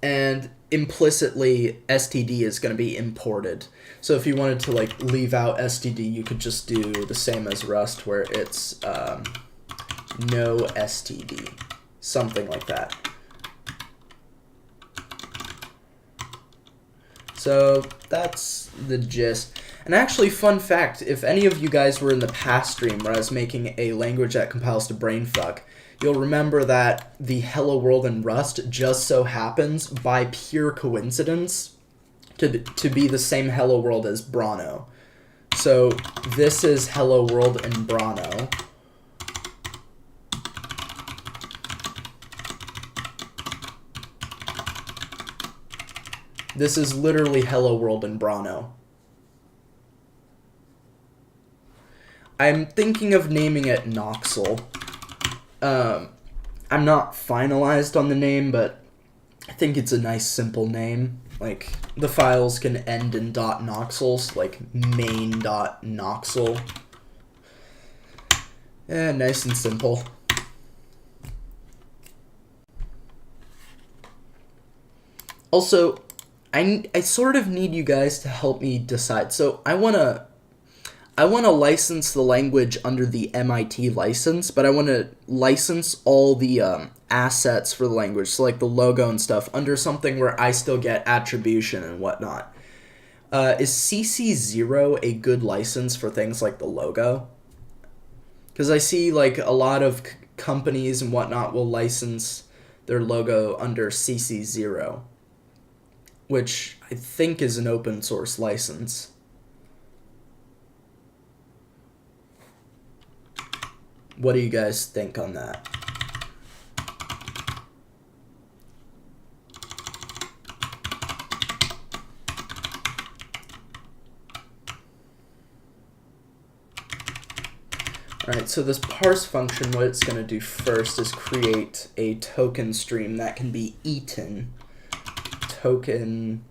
And implicitly, std is going to be imported. So if you wanted to like leave out std, you could just do the same as Rust, where it's no std, something like that. So that's the gist. And actually, fun fact, if any of you guys were in the past stream where I was making a language that compiles to Brainfuck, you'll remember that the hello world in Rust just so happens, by pure coincidence, to be the same hello world as Brano. So this is hello world in Brano. This is literally hello world in Brano. I'm thinking of naming it Noxel. I'm not finalized on the name, but I think it's a nice simple name. Like, the files can end in .noxels, like main.noxel. Nice and simple. Also, I sort of need you guys to help me decide. So I want to license the language under the MIT license, but I want to license all the assets for the language, so like the logo and stuff, under something where I still get attribution and whatnot. Is CC0 a good license for things like the logo? Because I see like a lot of companies and whatnot will license their logo under CC0, which I think is an open source license. What do you guys think on that? Alright, so this parse function, what it's going to do first is create a token stream that can be eaten. Token,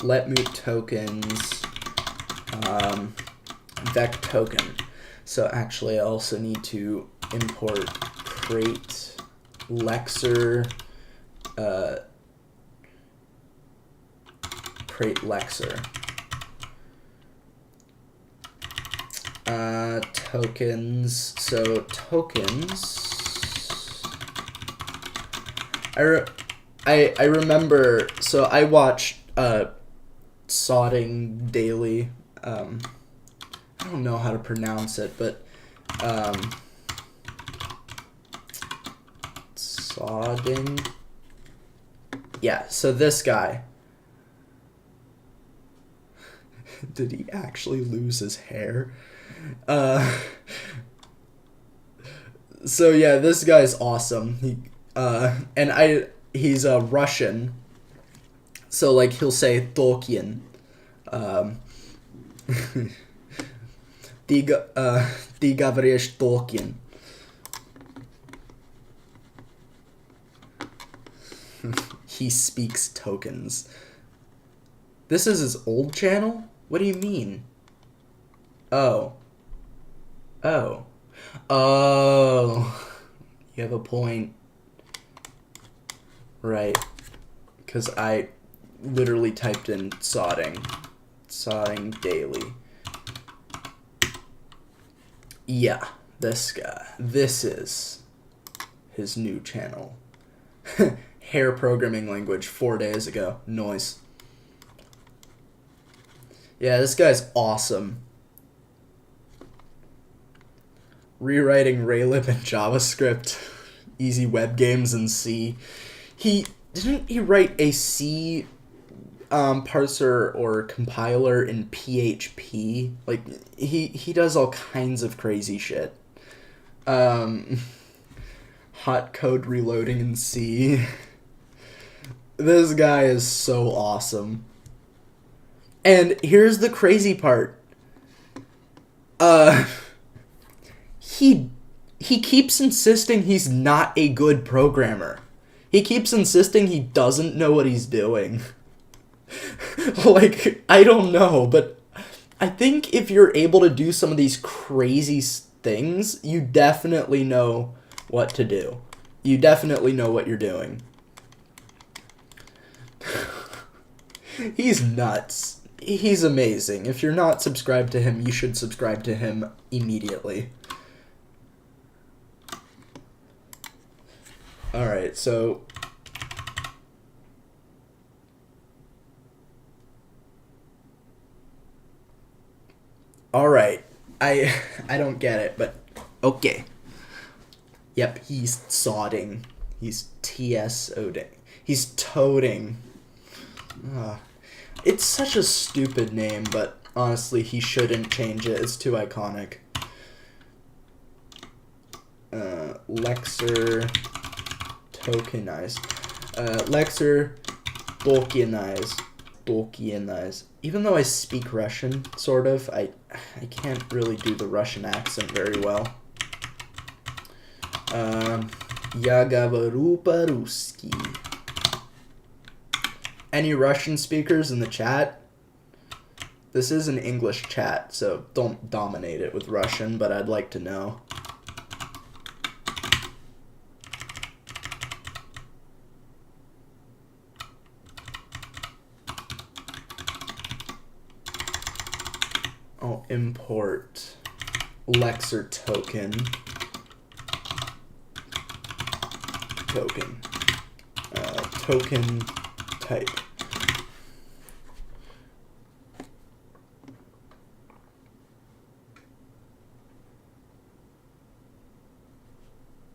let move tokens, vec token. So actually I also need to import crate lexer, tokens. So tokens. I remember. So I watched Sodding Daily. I don't know how to pronounce it, but Sodding. Yeah. So this guy. Did he actually lose his hair? So yeah, this guy's awesome. He's Russian. So like he'll say Tolkien. Ty говоришь Tolkien. He speaks tokens. This is his old channel? What do you mean? Oh. You have a point. Right. Because I literally typed in Sodding Daily. Yeah, this guy. This is his new channel. Hair programming language 4 days ago. Noise. Yeah, this guy's awesome. Rewriting Raylib in JavaScript. Easy web games in C. Didn't he write a C parser or compiler in PHP? Like he does all kinds of crazy shit. Hot code reloading in C. This guy is so awesome. And here's the crazy part. he keeps insisting he's not a good programmer. He keeps insisting he doesn't know what he's doing. Like, I don't know, but I think if you're able to do some of these crazy things, you definitely know what to do. You definitely know what you're doing. He's nuts. He's amazing. If you're not subscribed to him, you should subscribe to him immediately. Alright, so... Alright. I don't get it, but okay. Yep, he's sodding. He's TSO'ing. He's toading. It's such a stupid name, but honestly, he shouldn't change it. It's too iconic. Lexer tokenize. Lexer Tolkienize. Even though I speak Russian, sort of, I can't really do the Russian accent very well. Я говорю по-русски. Any Russian speakers in the chat? This is an English chat, so don't dominate it with Russian, but I'd like to know. Oh, import Lexer token. Token type.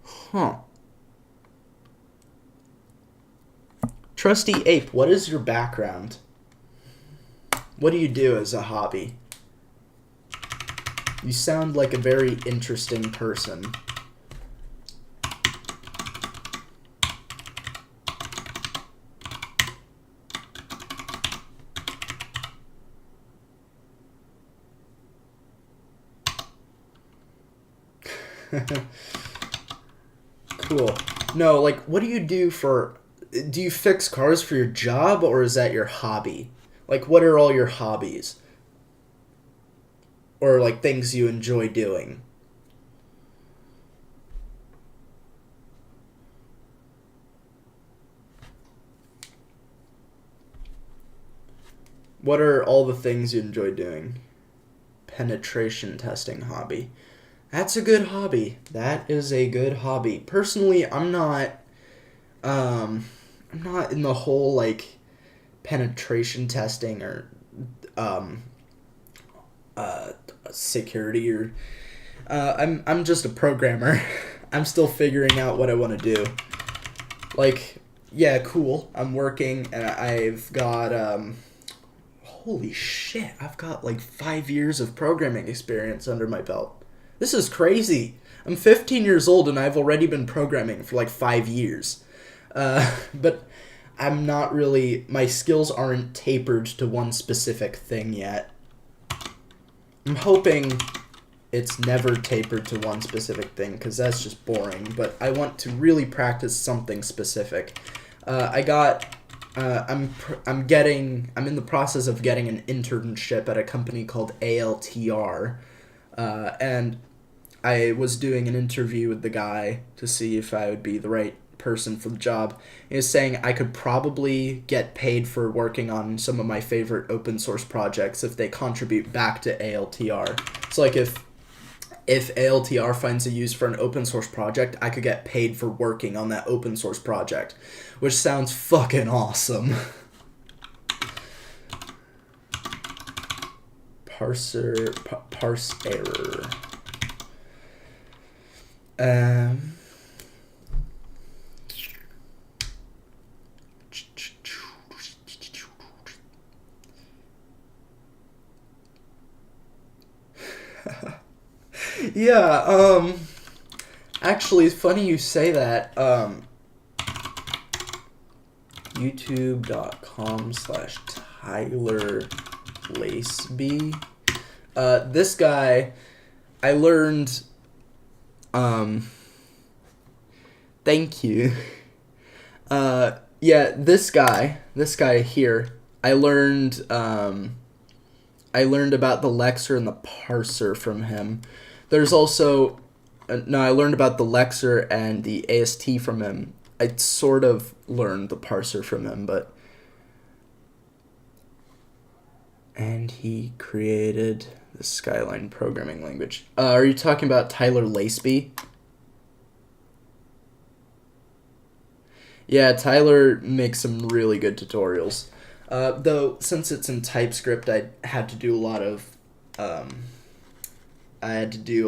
Huh. Trusty Ape, what is your background? What do you do as a hobby? You sound like a very interesting person. Cool. No, like, what do you do for... Do you fix cars for your job, or is that your hobby? Like, what are all your hobbies? Or, like, things you enjoy doing? What are all the things you enjoy doing? Penetration testing hobby. That's a good hobby. That is a good hobby. Personally, I'm not in the whole, like, penetration testing or, security or, I'm just a programmer. I'm still figuring out what I want to do. Like, yeah, cool. I'm working and I've got, holy shit, I've got like 5 years of programming experience under my belt. This is crazy. I'm 15 years old and I've already been programming for like 5 years. But I'm not really, my skills aren't tapered to one specific thing yet. I'm hoping it's never tapered to one specific thing because that's just boring, but I want to really practice something specific. I'm in the process of getting an internship at a company called ALTR, and I was doing an interview with the guy to see if I would be the right person for the job. He was saying I could probably get paid for working on some of my favorite open source projects if they contribute back to ALTR. So like if ALTR finds a use for an open source project, I could get paid for working on that open source project, which sounds fucking awesome. Parse error. Yeah, actually, it's funny you say that. YouTube.com/Tyler Laceby. This guy, I learned Thank you. Yeah, this guy here, I learned about the lexer and the parser from him. There's also, I learned about the lexer and the AST from him. I sort of learned the parser from him, and he created the Skyline programming language. Are you talking about Tyler Laceby? Yeah, Tyler makes some really good tutorials. Though, since it's in TypeScript, I had to do a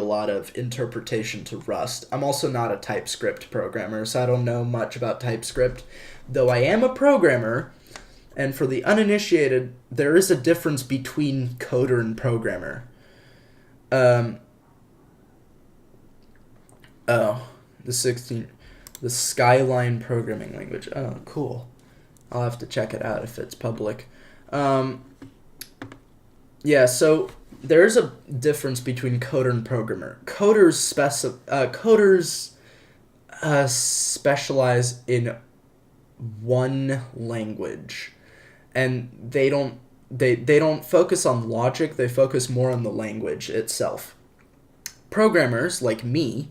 lot of interpretation to Rust. I'm also not a TypeScript programmer, so I don't know much about TypeScript. Though I am a programmer, and for the uninitiated, there is a difference between coder and programmer. The Skyline programming language. Oh, cool. I'll have to check it out if it's public. Yeah, so there's a difference between coder and programmer. Coders specialize in one language, and they don't focus on logic. They focus more on the language itself. Programmers like me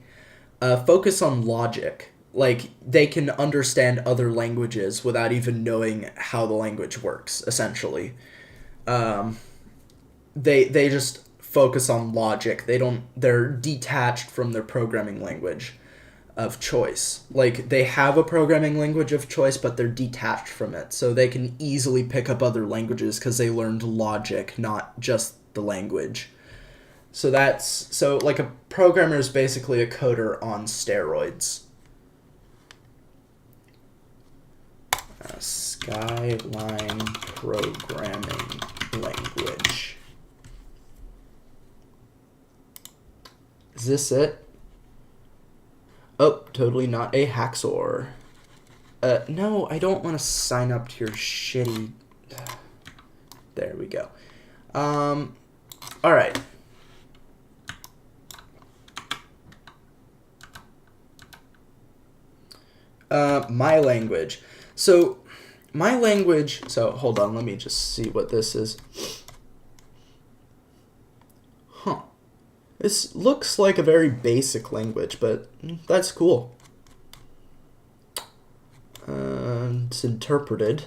focus on logic. Like, they can understand other languages without even knowing how the language works, essentially. They just focus on logic. They're detached from their programming language of choice. Like, they have a programming language of choice, but they're detached from it. So they can easily pick up other languages because they learned logic, not just the language. So like, a programmer is basically a coder on steroids. Skyline programming language. Is this it? Oh, totally not a hacksaw. No, I don't want to sign up to your shitty... There we go. Alright. My language. So hold on, let me just see what this is. Huh. This looks like a very basic language, but that's cool. It's interpreted.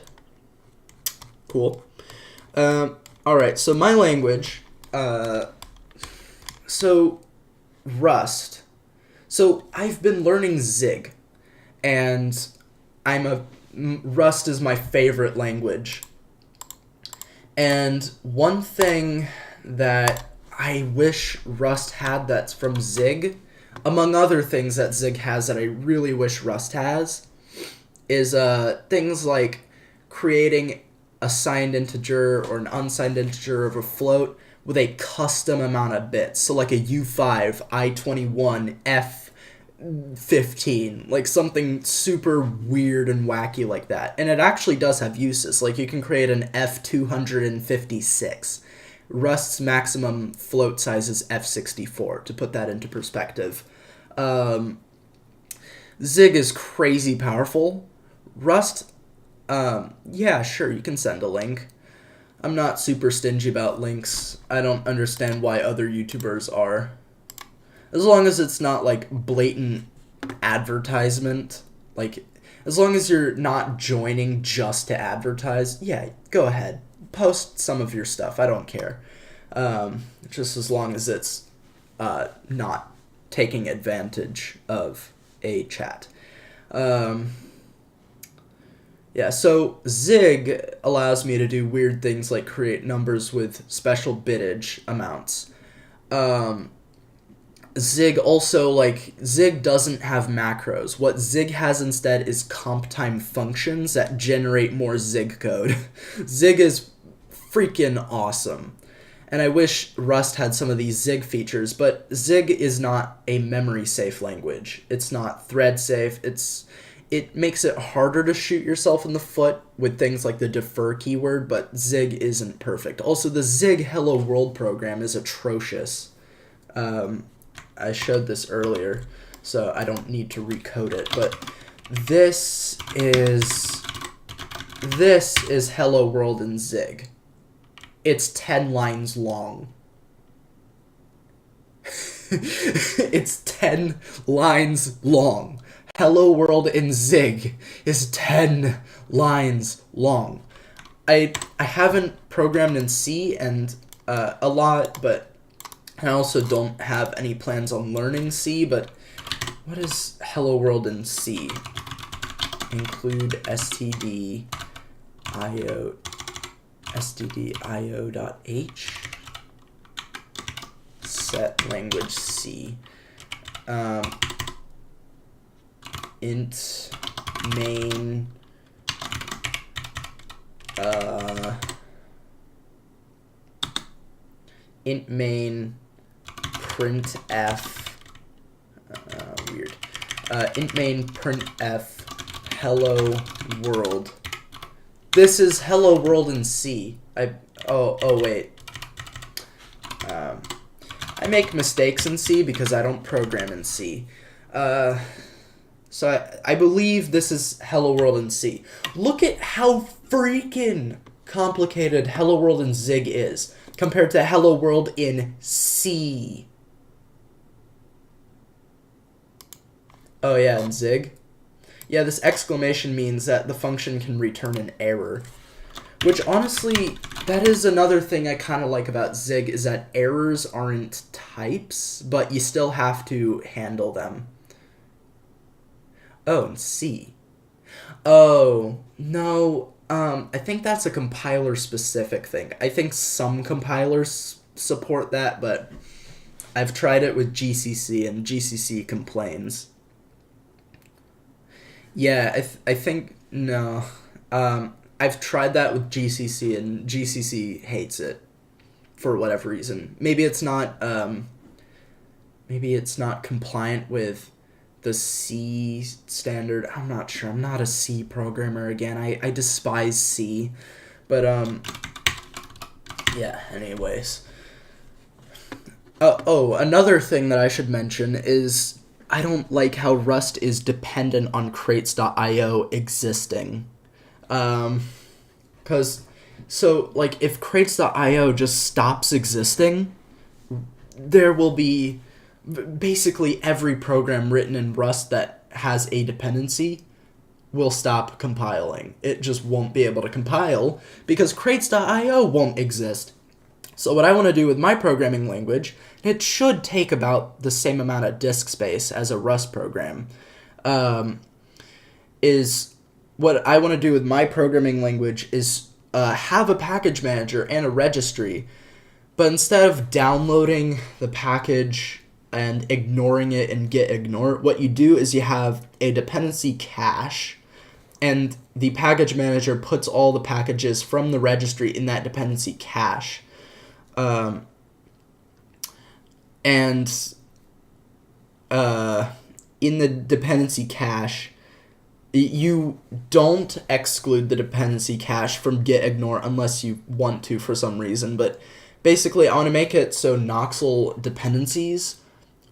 Cool. Alright, so my language, so Rust. So I've been learning Zig, and Rust is my favorite language. And one thing that I wish Rust had that's from Zig, among other things that Zig has that I really wish Rust has, is things like creating a signed integer or an unsigned integer of a float with a custom amount of bits. So like a U5, I21, F15, like something super weird and wacky like that. And it actually does have uses. Like, you can create an F256. Rust's maximum float size is F64, to put that into perspective. Zig is crazy powerful. Rust, yeah, sure, you can send a link. I'm not super stingy about links. I don't understand why other YouTubers are. As long as it's not, like, blatant advertisement. Like, as long as you're not joining just to advertise, yeah, go ahead. Post some of your stuff. I don't care. Just as long as it's not taking advantage of a chat. Yeah, so Zig allows me to do weird things like create numbers with special bitage amounts. Zig doesn't have macros. What Zig has instead is comp time functions that generate more Zig code. Zig is freaking awesome. And I wish Rust had some of these Zig features, but Zig is not a memory safe language. It's not thread safe. It makes it harder to shoot yourself in the foot with things like the defer keyword, but Zig isn't perfect. Also, the Zig Hello World program is atrocious. I showed this earlier, so I don't need to recode it, but this is Hello World in Zig. It's 10 lines long. It's 10 lines long. Hello World in Zig is 10 lines long. I haven't programmed in C and a lot, but I also don't have any plans on learning C, but what is Hello World in C? Include stdio.h. Set language C. Int main int main printf weird int main printf hello world. This is Hello World in C. Wait. I make mistakes in C because I don't program in C. So I believe this is Hello World in C. Look at how freaking complicated Hello World in Zig is compared to Hello World in C. Oh yeah, in Zig. Yeah, this exclamation means that the function can return an error. Which, honestly, that is another thing I kind of like about Zig, is that errors aren't types, but you still have to handle them. Oh, and C. Oh, no, I think that's a compiler-specific thing. I think some compilers support that, but I've tried it with GCC, and GCC complains. Yeah, I think, no. I've tried that with GCC, and GCC hates it for whatever reason. Maybe it's not compliant with the C standard. I'm not sure. I'm not a C programmer again. I despise C. But yeah, anyways. Another thing that I should mention is I don't like how Rust is dependent on crates.io existing. Because, so, like, if crates.io just stops existing, there will be basically every program written in Rust that has a dependency will stop compiling. It just won't be able to compile because crates.io won't exist. So what I want to do with my programming language, it should take about the same amount of disk space as a Rust program, is what I want to do with my programming language is have a package manager and a registry, but instead of downloading the package and ignoring it in git ignore, what you do is you have a dependency cache, and the package manager puts all the packages from the registry in that dependency cache. In the dependency cache, you don't exclude the dependency cache from git ignore unless you want to for some reason, but basically I want to make it so Noxel dependencies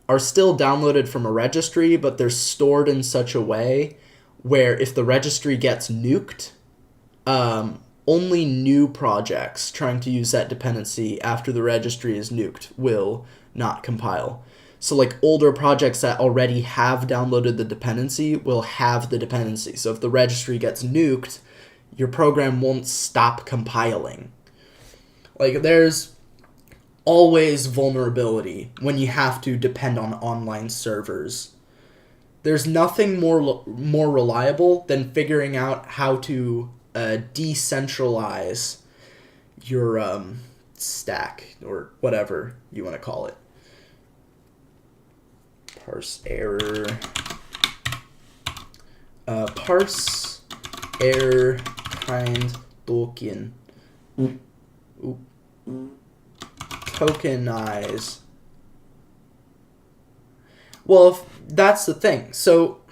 are still downloaded from a registry, but they're stored in such a way where if the registry gets nuked, only new projects trying to use that dependency after the registry is nuked will not compile. So like older projects that already have downloaded the dependency will have the dependency. So if the registry gets nuked, your program won't stop compiling. Like there's always vulnerability when you have to depend on online servers. There's nothing more reliable than figuring out how to decentralize your stack or whatever you want to call it. Parse error. Parse error kind token. Tokenize. Well, that's the thing. So,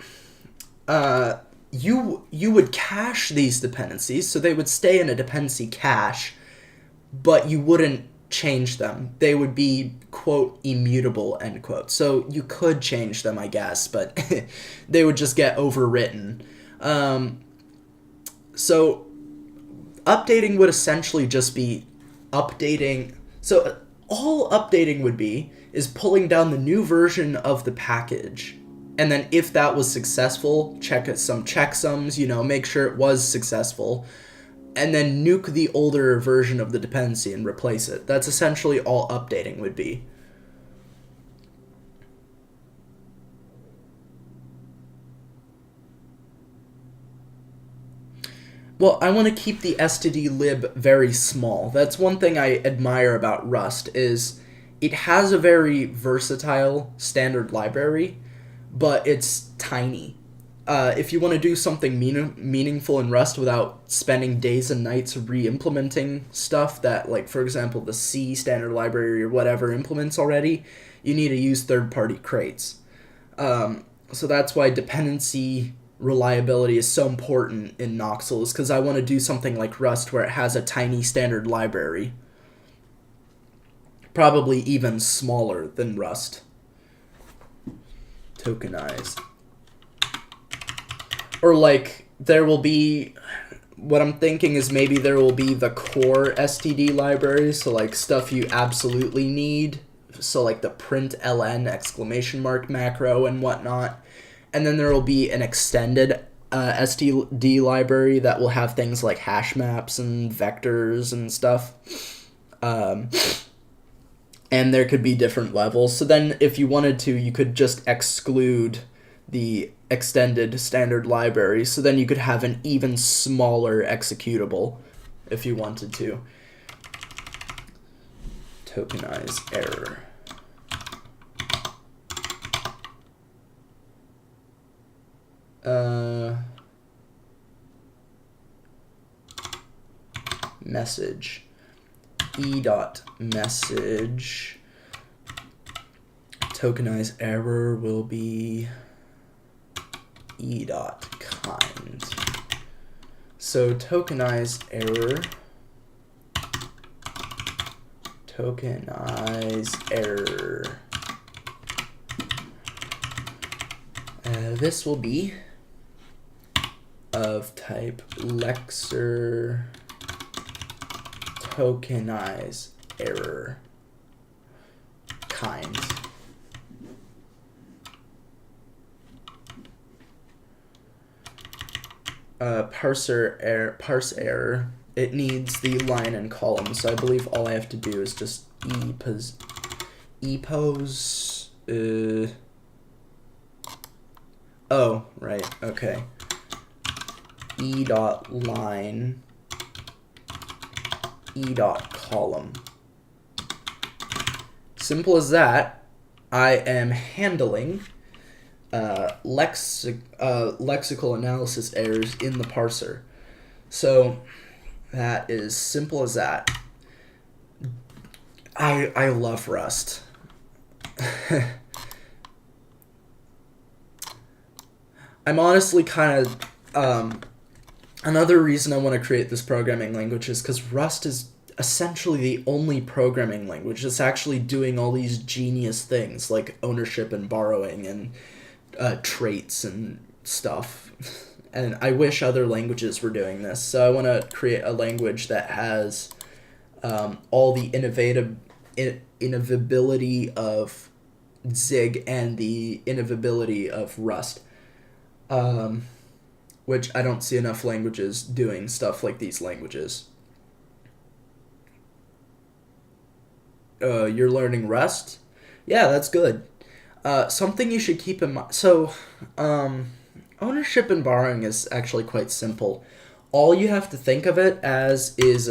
you would cache these dependencies, so they would stay in a dependency cache, but you wouldn't change them. They would be, quote, immutable, end quote. So you could change them, I guess, but they would just get overwritten. So updating would essentially just be updating. So all updating would be is pulling down the new version of the package. And then if that was successful, check some checksums, make sure it was successful. And then nuke the older version of the dependency and replace it. That's essentially all updating would be. Well, I want to keep the std_lib very small. That's one thing I admire about Rust, is it has a very versatile standard library, but it's tiny. If you want to do something meaningful in Rust without spending days and nights re-implementing stuff that, like, for example, the C standard library or whatever implements already, you need to use third-party crates. So that's why dependency reliability is so important in Noxel, is because I want to do something like Rust where it has a tiny standard library. Probably even smaller than Rust. Tokenize. Or, like, there will be... What I'm thinking is maybe there will be the core STD library, so, like, stuff you absolutely need. So, like, the println ! Macro and whatnot. And then there will be an extended STD library that will have things like hash maps and vectors and stuff. And there could be different levels. So then if you wanted to, you could just exclude the extended standard library. So then you could have an even smaller executable if you wanted to. Tokenize error. Message. E.message. Tokenize error will be E.kind. So tokenize error. Tokenize error. This will be of type lexer tokenize error kind. Parse error. It needs the line and column, so I believe all I have to do is just epose. Oh, right. Okay. E.line. E.column. Simple as that. I am handling lexical analysis errors in the parser. So that is simple as that. I love Rust. I'm honestly kind of another reason I want to create this programming language is because Rust is essentially the only programming language that's actually doing all these genius things like ownership and borrowing and traits and stuff. And I wish other languages were doing this. So I want to create a language that has all the innovability of Zig and the innovability of Rust. Which I don't see enough languages doing stuff like these languages. You're learning Rust? Yeah, that's good. Something you should keep in mind. So, ownership and borrowing is actually quite simple. All you have to think of it as is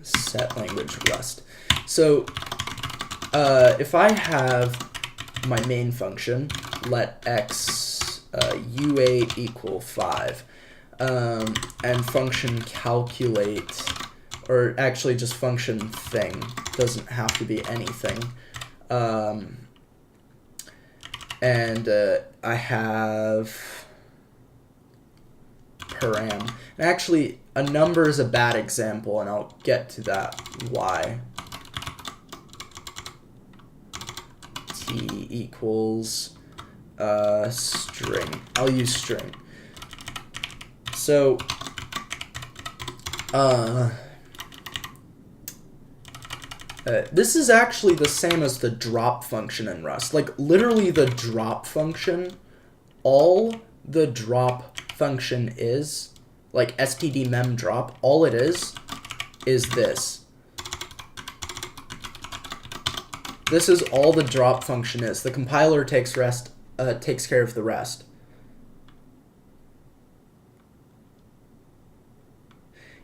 set language Rust. So, if I have my main function, let x u8 equal 5, and function calculate, or actually just function thing, doesn't have to be anything, and I have param. And actually, a number is a bad example, and I'll get to that why. T equals string. I'll use string. So this is actually the same as the drop function in Rust. Like, literally the drop function, all the drop function is, like std drop, all it is this. This is all the drop function is. The compiler takes care of the rest.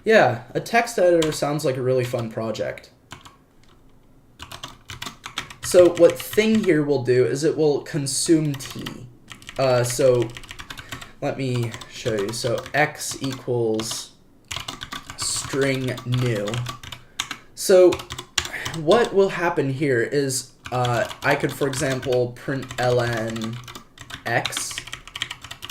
Yeah, a text editor sounds like a really fun project. So what thing here will do is it will consume t. So let me show you. So x equals string new. So what will happen here is I could, for example, print ln x,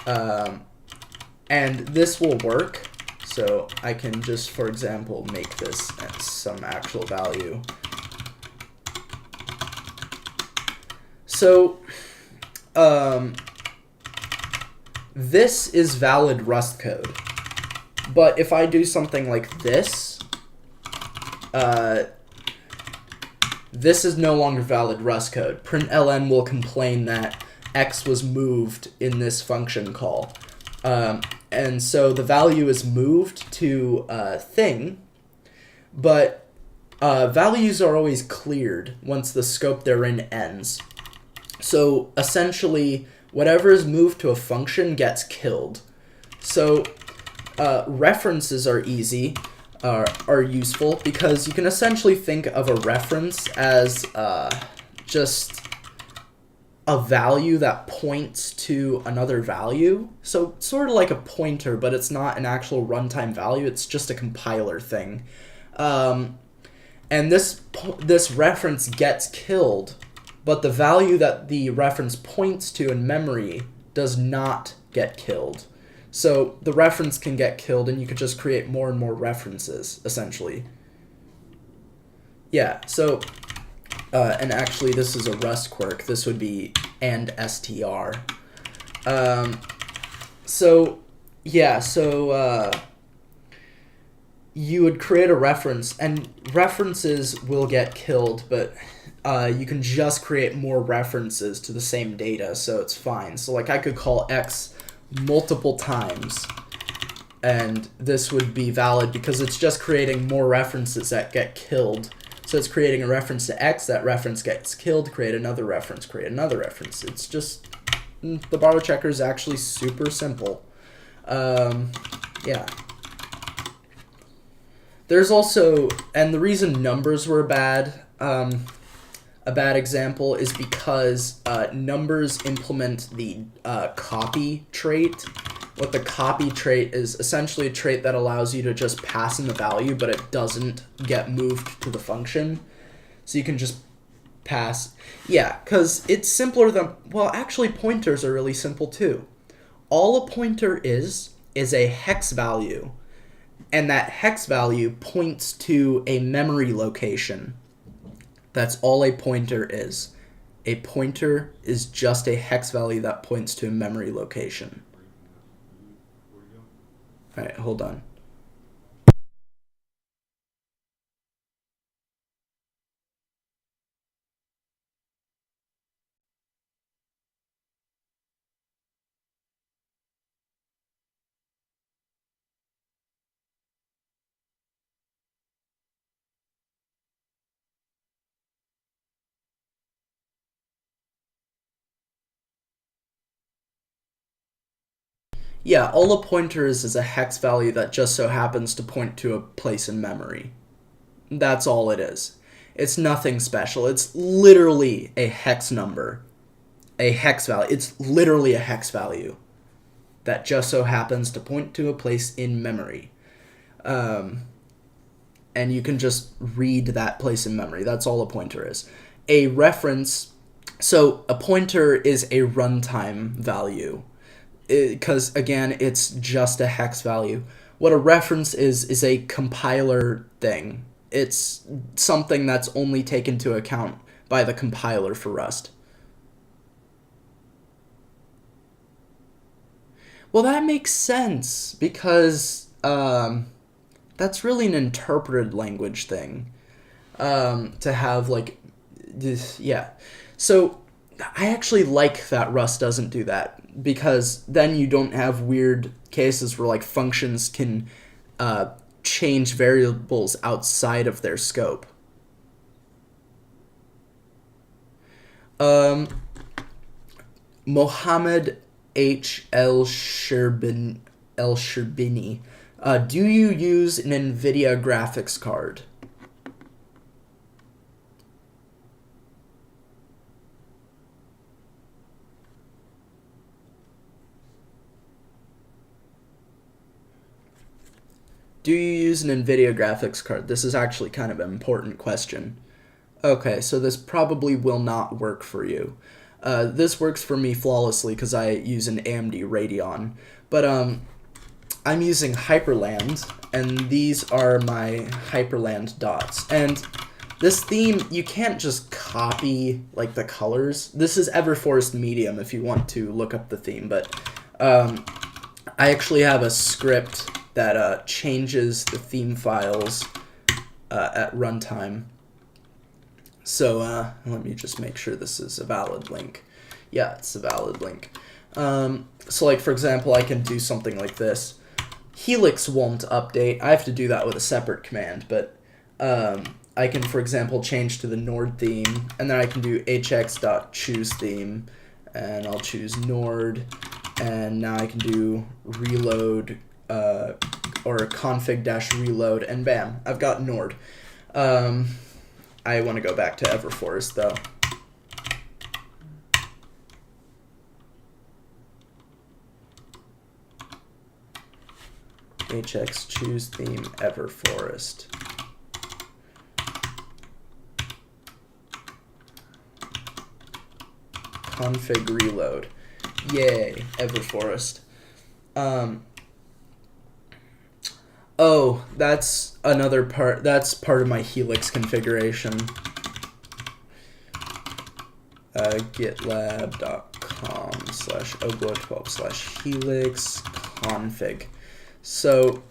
and this will work. So I can just, for example, make this some actual value. So this is valid Rust code. But if I do something like this, this is no longer valid Rust code. Println will complain that x was moved in this function call. And so the value is moved to thing, but values are always cleared once the scope they're in ends. So essentially, whatever is moved to a function gets killed. So references are easy, are useful, because you can essentially think of a reference as just a value that points to another value. So sort of like a pointer, but it's not an actual runtime value. It's just a compiler thing. And this reference gets killed, but the value that the reference points to in memory does not get killed. So the reference can get killed, and you could just create more and more references, essentially. Yeah, so and actually, this is a Rust quirk. This would be and str. You would create a reference, and references will get killed, but you can just create more references to the same data, so it's fine. So like I could call x multiple times, and this would be valid because it's just creating more references that get killed. So it's creating a reference to x, that reference gets killed, create another reference, create another reference. It's just, the borrow checker is actually super simple. Yeah. There's also, and the reason numbers were bad, a bad example is because numbers implement the copy trait. What the copy trait is essentially a trait that allows you to just pass in the value, but it doesn't get moved to the function. So you can just pass. Yeah, because it's simpler than, well, actually pointers are really simple too. All a pointer is a hex value, and that hex value points to a memory location. That's all a pointer is. A pointer is just a hex value that points to a memory location. All right, hold on. Yeah, all a pointer is a hex value that just so happens to point to a place in memory. That's all it is. It's nothing special. It's literally a hex number. A hex value. It's literally a hex value that just so happens to point to a place in memory. And you can just read that place in memory. That's all a pointer is. A reference, so a pointer is a runtime value, because again, it's just a hex value. What a reference is a compiler thing. It's something that's only taken into account by the compiler for Rust. Well, that makes sense because that's really an interpreted language thing. To have like this, yeah. So I actually like that Rust doesn't do that, because then you don't have weird cases where like functions can change variables outside of their scope. Mohammed H. El Sherbini. Do you use an NVIDIA graphics card? Do you use an NVIDIA graphics card? This is actually kind of an important question. Okay, so this probably will not work for you. This works for me flawlessly because I use an AMD Radeon. But I'm using Hyperland, and these are my Hyperland dots. And this theme, you can't just copy like the colors. This is Everforest Medium if you want to look up the theme, but I actually have a script that changes the theme files at runtime. So let me just make sure this is a valid link. Yeah, it's a valid link. So like, for example, I can do something like this. Helix won't update. I have to do that with a separate command, but I can, for example, change to the Nord theme, and then I can do hx.chooseTheme, and I'll choose Nord, and now I can do reload or config-reload, and bam, I've got Nord. I want to go back to Everforest, though. hx choose theme Everforest. Config reload. Yay, Everforest. Oh, that's another part. That's part of my Helix configuration. gitlab.com/oglo12/helix config. So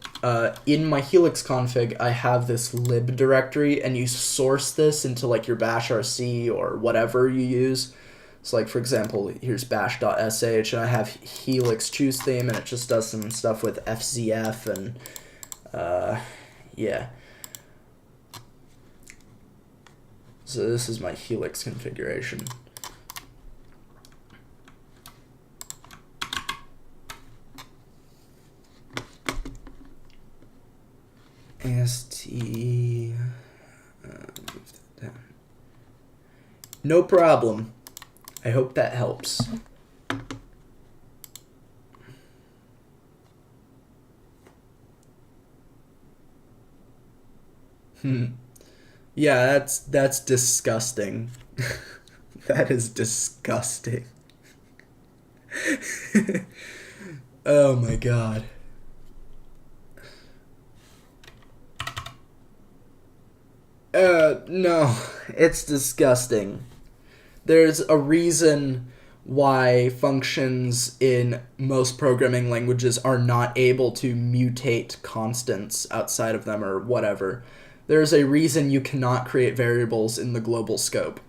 in my Helix config, I have this lib directory, and you source this into like your bashrc or whatever you use. So like, for example, here's bash.sh, and I have Helix choose theme, and it just does some stuff with FZF and yeah. So this is my Helix configuration. AST, move that down. No problem. I hope that helps. Yeah, that's disgusting. That is disgusting. Oh my god. No, it's disgusting. There's a reason why functions in most programming languages are not able to mutate constants outside of them or whatever. There's a reason you cannot create variables in the global scope.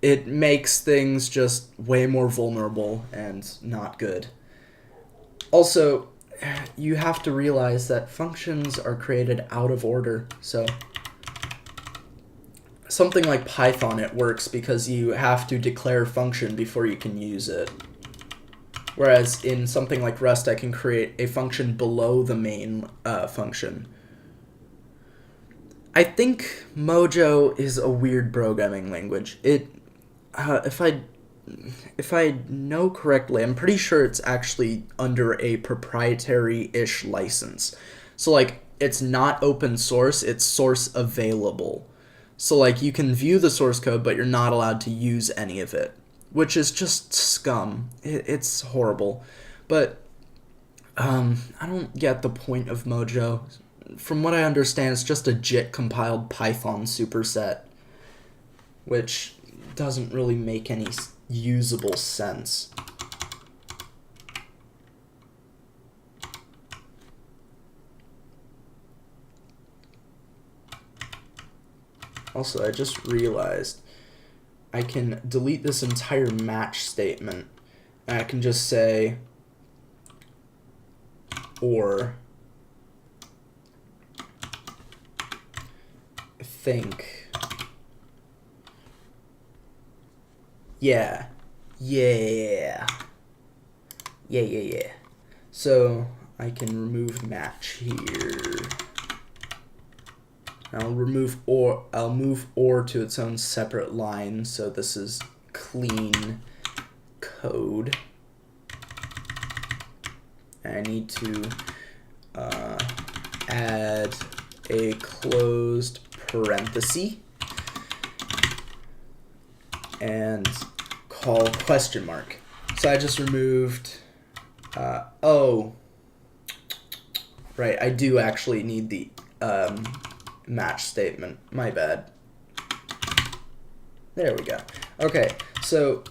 It makes things just way more vulnerable and not good. Also, you have to realize that functions are created out of order, so something like Python, it works because you have to declare a function before you can use it. Whereas in something like Rust, I can create a function below the main function. I think Mojo is a weird programming language. If I know correctly, I'm pretty sure it's actually under a proprietary-ish license. So like, it's not open source, it's source available. So like, you can view the source code, but you're not allowed to use any of it, which is just scum. It's horrible. But I don't get the point of Mojo. From what I understand, it's just a JIT compiled Python superset, which doesn't really make any usable sense. Also, I just realized I can delete this entire match statement, and I can just say or think. Yeah. So I can remove match here. I'll move or to its own separate line, so this is clean code. I need to add a closed parenthesis and call question mark. So I just removed, oh, right, I do actually need the match statement. My bad. There we go. Okay, so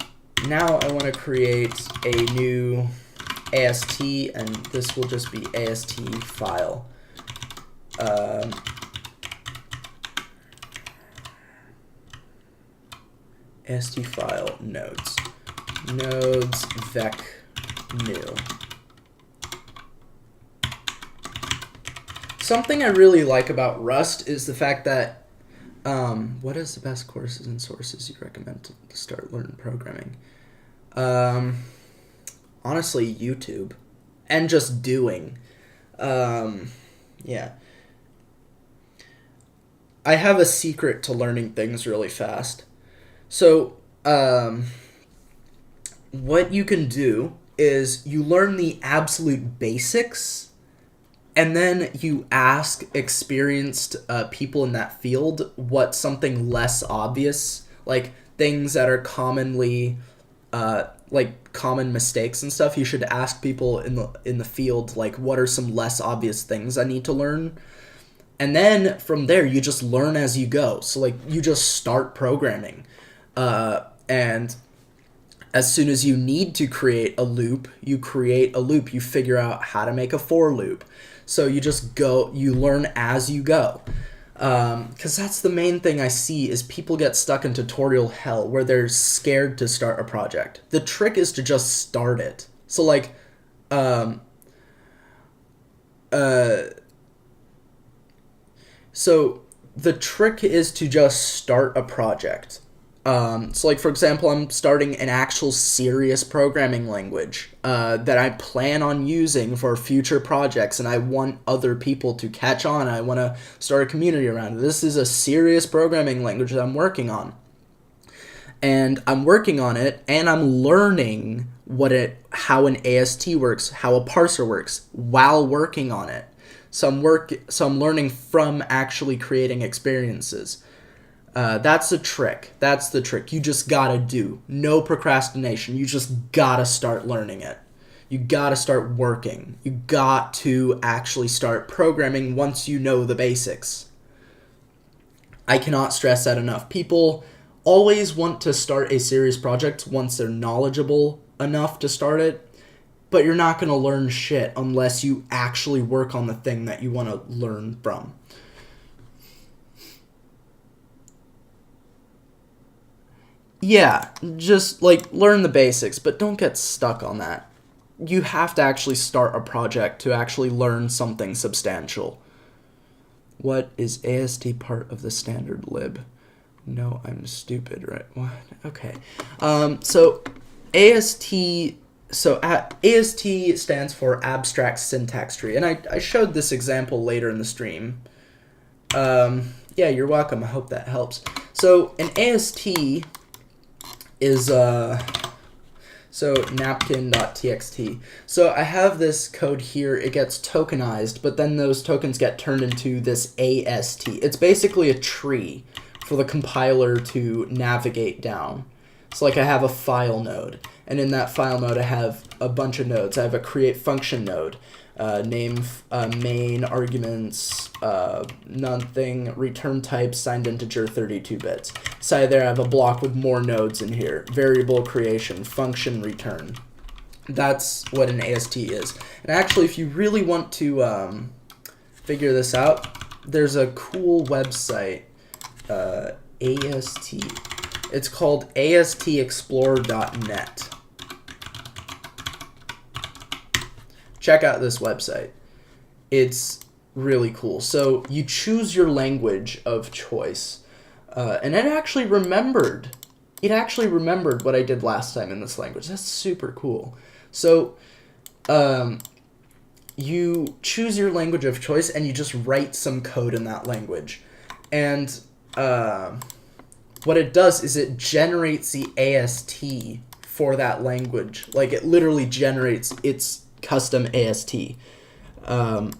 now I want to create a new AST, and this will just be AST file. AST file nodes vec new. Something I really like about Rust is the fact that what is the best courses and sources you recommend to start learning programming? Honestly, YouTube and just doing. Yeah. I have a secret to learning things really fast. So, what you can do is you learn the absolute basics, and then you ask experienced people in that field what something less obvious, like things that are commonly, like common mistakes and stuff. You should ask people in the field, like, what are some less obvious things I need to learn? And then from there, you just learn as you go. So, like, you just start programming. And as soon as you need to create a loop, you create a loop. You figure out how to make a for loop. So you just go, you learn as you go. Because that's the main thing I see is people get stuck in tutorial hell where they're scared to start a project. The trick is to just start it. So, like, so the trick is to just start a project. So, like, for example, I'm starting an actual serious programming language that I plan on using for future projects, and I want other people to catch on. I want to start a community around it. This is a serious programming language that I'm working on. And I'm working on it, and I'm learning how an AST works, how a parser works, while working on it. So I'm learning from actually creating experiences. That's the trick. That's the trick. You just gotta do. No procrastination. You just gotta start learning it. You gotta start working. You got to actually start programming once you know the basics. I cannot stress that enough. People always want to start a serious project once they're knowledgeable enough to start it, but you're not gonna learn shit unless you actually work on the thing that you want to learn from. Yeah, just, like, learn the basics, but don't get stuck on that. You have to actually start a project to actually learn something substantial. What is AST part of the standard lib? No, I'm stupid, right? What? Okay. So AST stands for Abstract Syntax Tree, and I showed this example later in the stream. Yeah, you're welcome. I hope that helps. So an AST is so napkin.txt. So I have this code here. It gets tokenized, but then those tokens get turned into this AST. It's basically a tree for the compiler to navigate down. So like I have a file node, and in that file node I have a bunch of nodes. I have a create function node, name, main, arguments, nothing, return type, signed integer, 32 bits. So there I have a block with more nodes in here. Variable creation, function return. That's what an AST is. And actually, if you really want to figure this out, there's a cool website, AST. It's called astexplorer.net. Check out this website. It's really cool. So you choose your language of choice. And it actually remembered what I did last time in this language. That's super cool. So you choose your language of choice and you just write some code in that language. And what it does is it generates the AST for that language. Like it literally generates its custom AST. And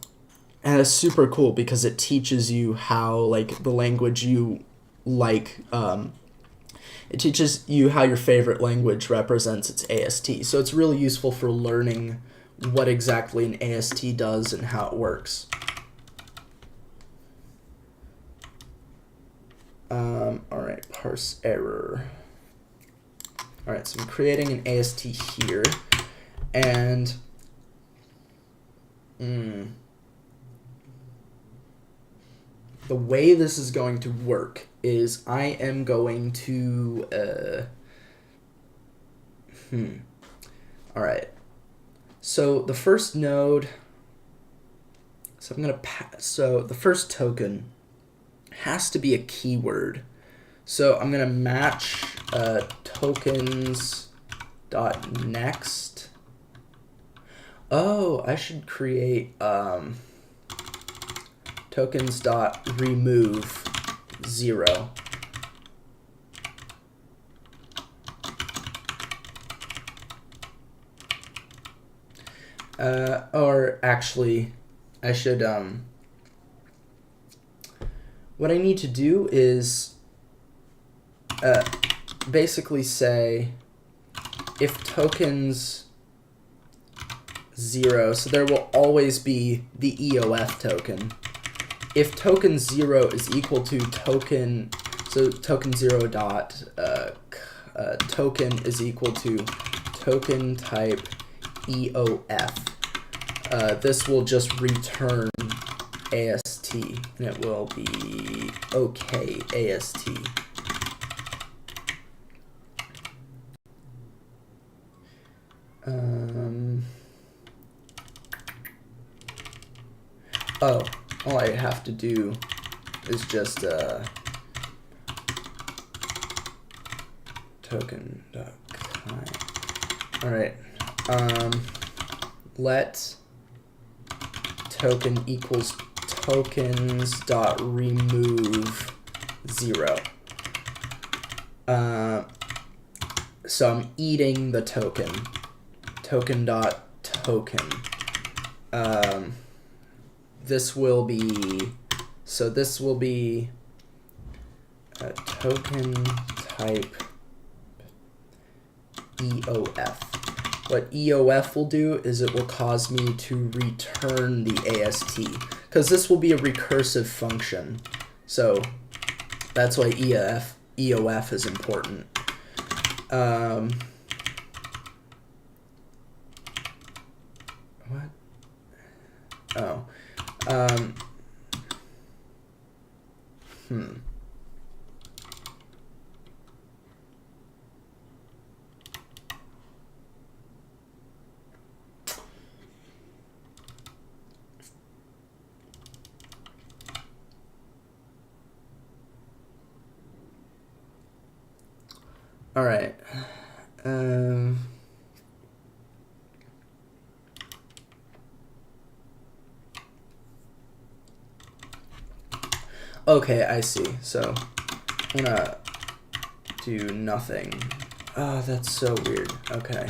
it's super cool because it teaches you how like the language you like, it teaches you how your favorite language represents its AST. So it's really useful for learning what exactly an AST does and how it works. All right, parse error. All right, so I'm creating an AST here, and the way this is going to work is I am going to, all right. So the first node, so the first token has to be a keyword. So I'm going to match tokens.next. Oh, I should create tokens.remove 0. Or actually, I should, what I need to do is basically say if tokens 0, so there will always be the EOF token. If token 0 is equal to token, so token 0 dot token is equal to token type EOF. This will just return AST, and it will be OK AST. Oh, all I have to do is just token.kind. All right. Let token equals tokens.remove 0. So I'm eating the token. Token.token. This will be, so this will be a token type EOF. What EOF will do is it will cause me to return the AST, because this will be a recursive function. So that's why EOF is important. What? Oh. All right. Okay, I see. So I'm gonna do nothing. Oh, that's so weird. Okay.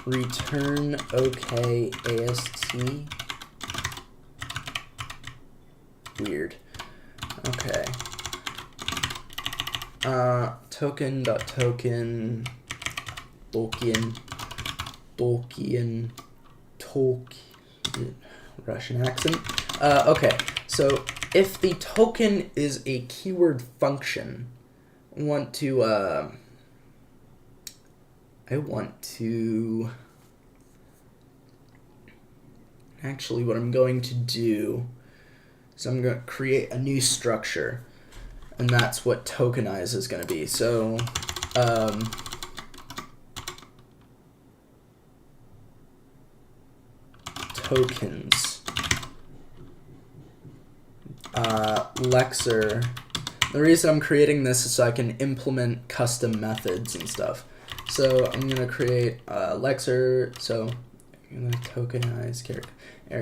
Return OK AST. Weird. Okay. token.token Tolkien Russian accent. Okay, so if the token is a keyword function, I want to actually what I'm going to do is I'm going to create a new structure, and that's what tokenize is going to be. So tokens Lexer. The reason I'm creating this is so I can implement custom methods and stuff. So I'm going to create Lexer, so I'm going to tokenize character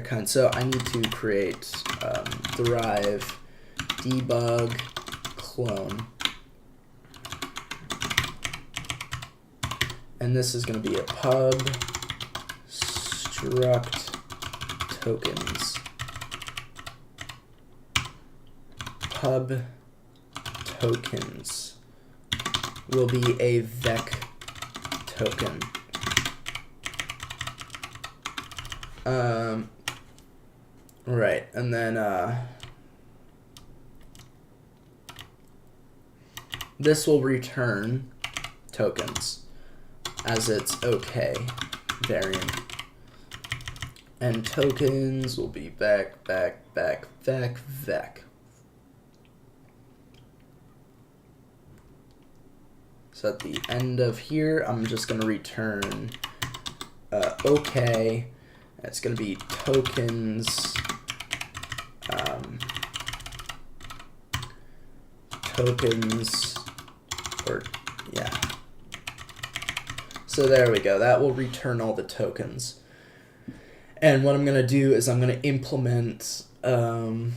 kind. So I need to create derive debug clone, and this is going to be a pub struct tokens. Pub tokens will be a vec token. Right, and then this will return tokens as its OK variant. And tokens will be vec. So at the end of here, I'm just going to return OK. It's going to be tokens or yeah. So there we go. That will return all the tokens. And what I'm going to do is I'm going to implement I'm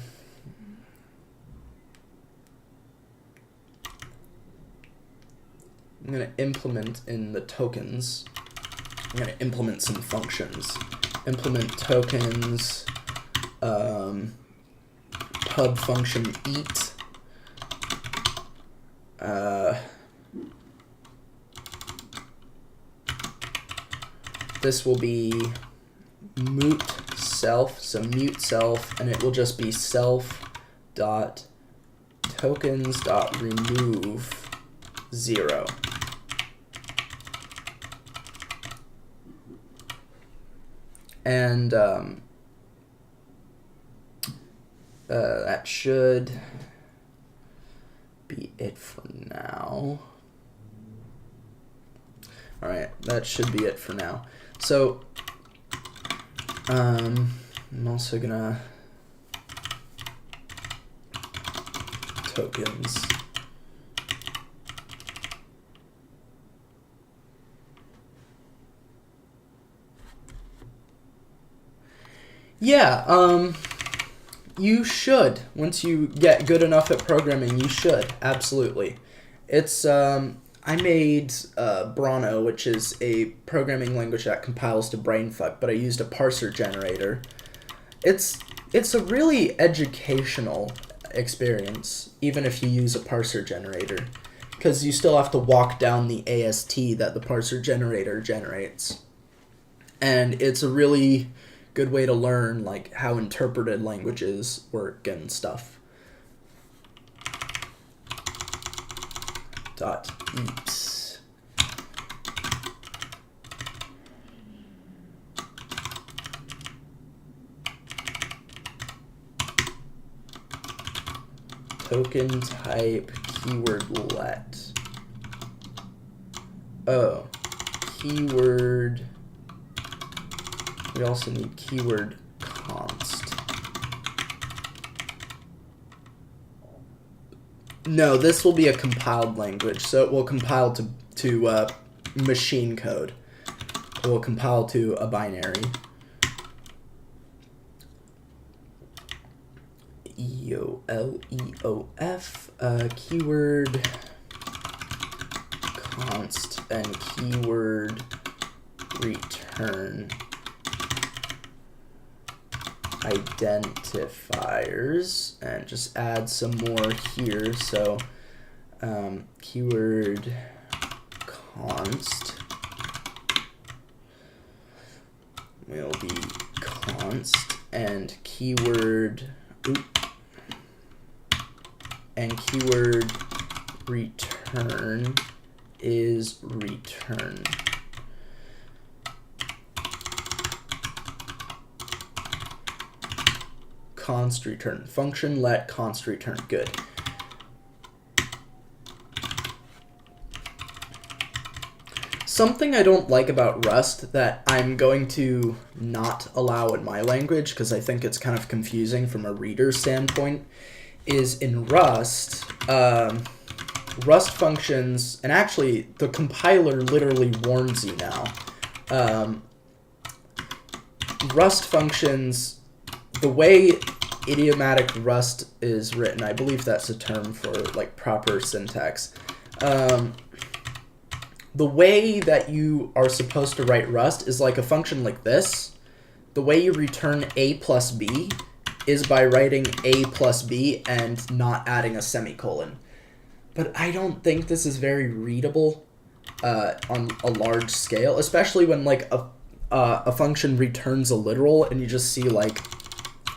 going to implement in the tokens. I'm going to implement some functions. Implement tokens, pub function eat. This will be mute self, so mute self, and it will just be self dot tokens dot remove 0. And that should be it for now. All right, that should be it for now. So I'm also gonna tokens. Yeah, you should. Once you get good enough at programming, you should. Absolutely. It's, I made Brano, which is a programming language that compiles to Brainfuck, but I used a parser generator. It's a really educational experience, even if you use a parser generator, because you still have to walk down the AST that the parser generator generates. And it's a really good way to learn like how interpreted languages work and stuff. Dot eat. Token type keyword let. Oh, keyword. We also need keyword const. No, this will be a compiled language, so it will compile to machine code. It will compile to a binary. EOLEOF, keyword const and keyword return identifiers, and just add some more here. So keyword const will be const, and keyword return is return. Const return. Function let const return. Good. Something I don't like about Rust that I'm going to not allow in my language, because I think it's kind of confusing from a reader standpoint, is in Rust, Rust functions, and actually the compiler literally warns you now, Rust functions, the way idiomatic Rust is written, I believe that's a term for like proper syntax, the way that you are supposed to write Rust is like a function like this. The way you return a plus b is by writing a plus b and not adding a semicolon. But I don't think this is very readable on a large scale, especially when like a function returns a literal and you just see like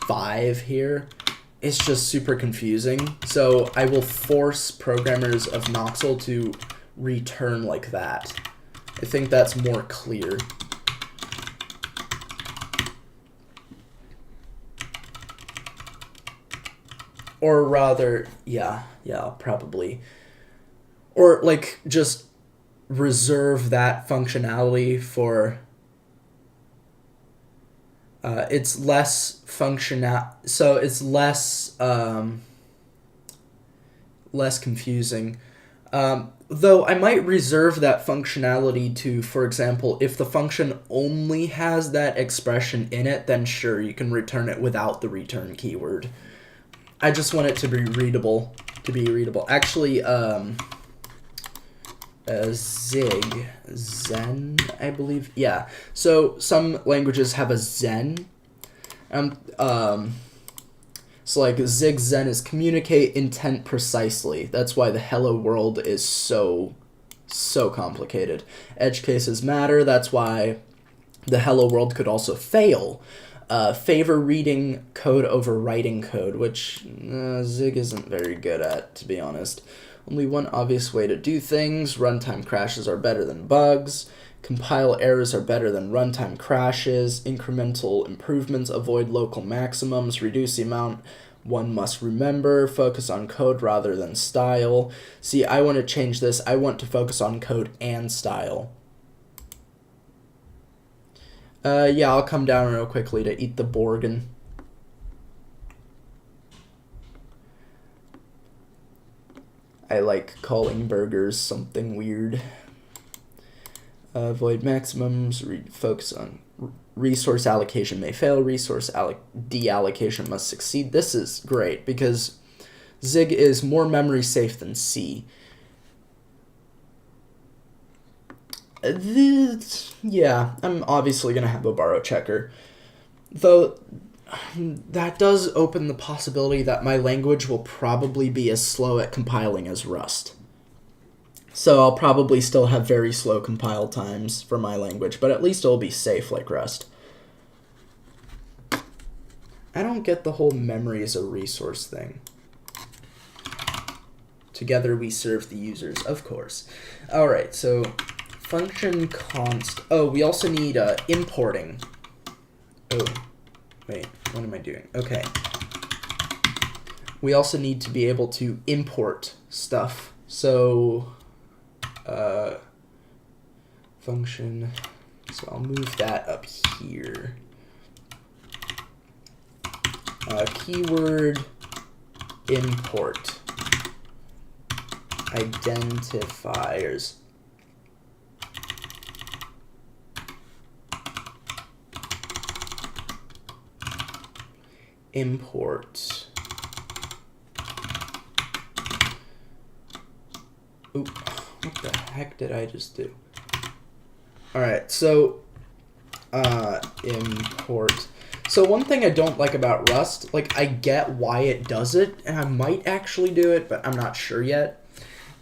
5 here. It's just super confusing. So I will force programmers of Noxel to return like that. I think that's more clear. Or rather, yeah, probably. Or like just reserve that functionality for it's less so it's less less confusing. Though I might reserve that functionality to, for example, if the function only has that expression in it, then sure, you can return it without the return keyword. I just want it to be readable. Actually, Zen, I believe. Yeah. So some languages have a Zen. So like Zig Zen is communicate intent precisely. That's why the hello world is so complicated. Edge cases matter. That's why the hello world could also fail. Favor reading code over writing code, which Zig isn't very good at, to be honest. Only one obvious way to do things. Runtime crashes are better than bugs. Compile errors are better than runtime crashes. Incremental improvements avoid local maximums. Reduce the amount one must remember. Focus on code rather than style. See, I want to change this. I want to focus on code and style. Yeah, I'll come down real quickly to eat the Borgen. I like calling burgers something weird. Avoid maximums, focus on resource allocation may fail, resource deallocation must succeed. This is great because Zig is more memory safe than C. Yeah, I'm obviously going to have a borrow checker. Though that does open the possibility that my language will probably be as slow at compiling as Rust. So I'll probably still have very slow compile times for my language, but at least it'll be safe like Rust. I don't get the whole memory as a resource thing. Together we serve the users, of course. All right, so function const. Oh, we also need importing. Oh, wait, what am I doing? Okay. We also need to be able to import stuff. So function, so I'll move that up here. Keyword import identifiers. Import. Oop. What the heck did I just do? Alright, so import. So one thing I don't like about Rust, like I get why it does it, and I might actually do it, but I'm not sure yet,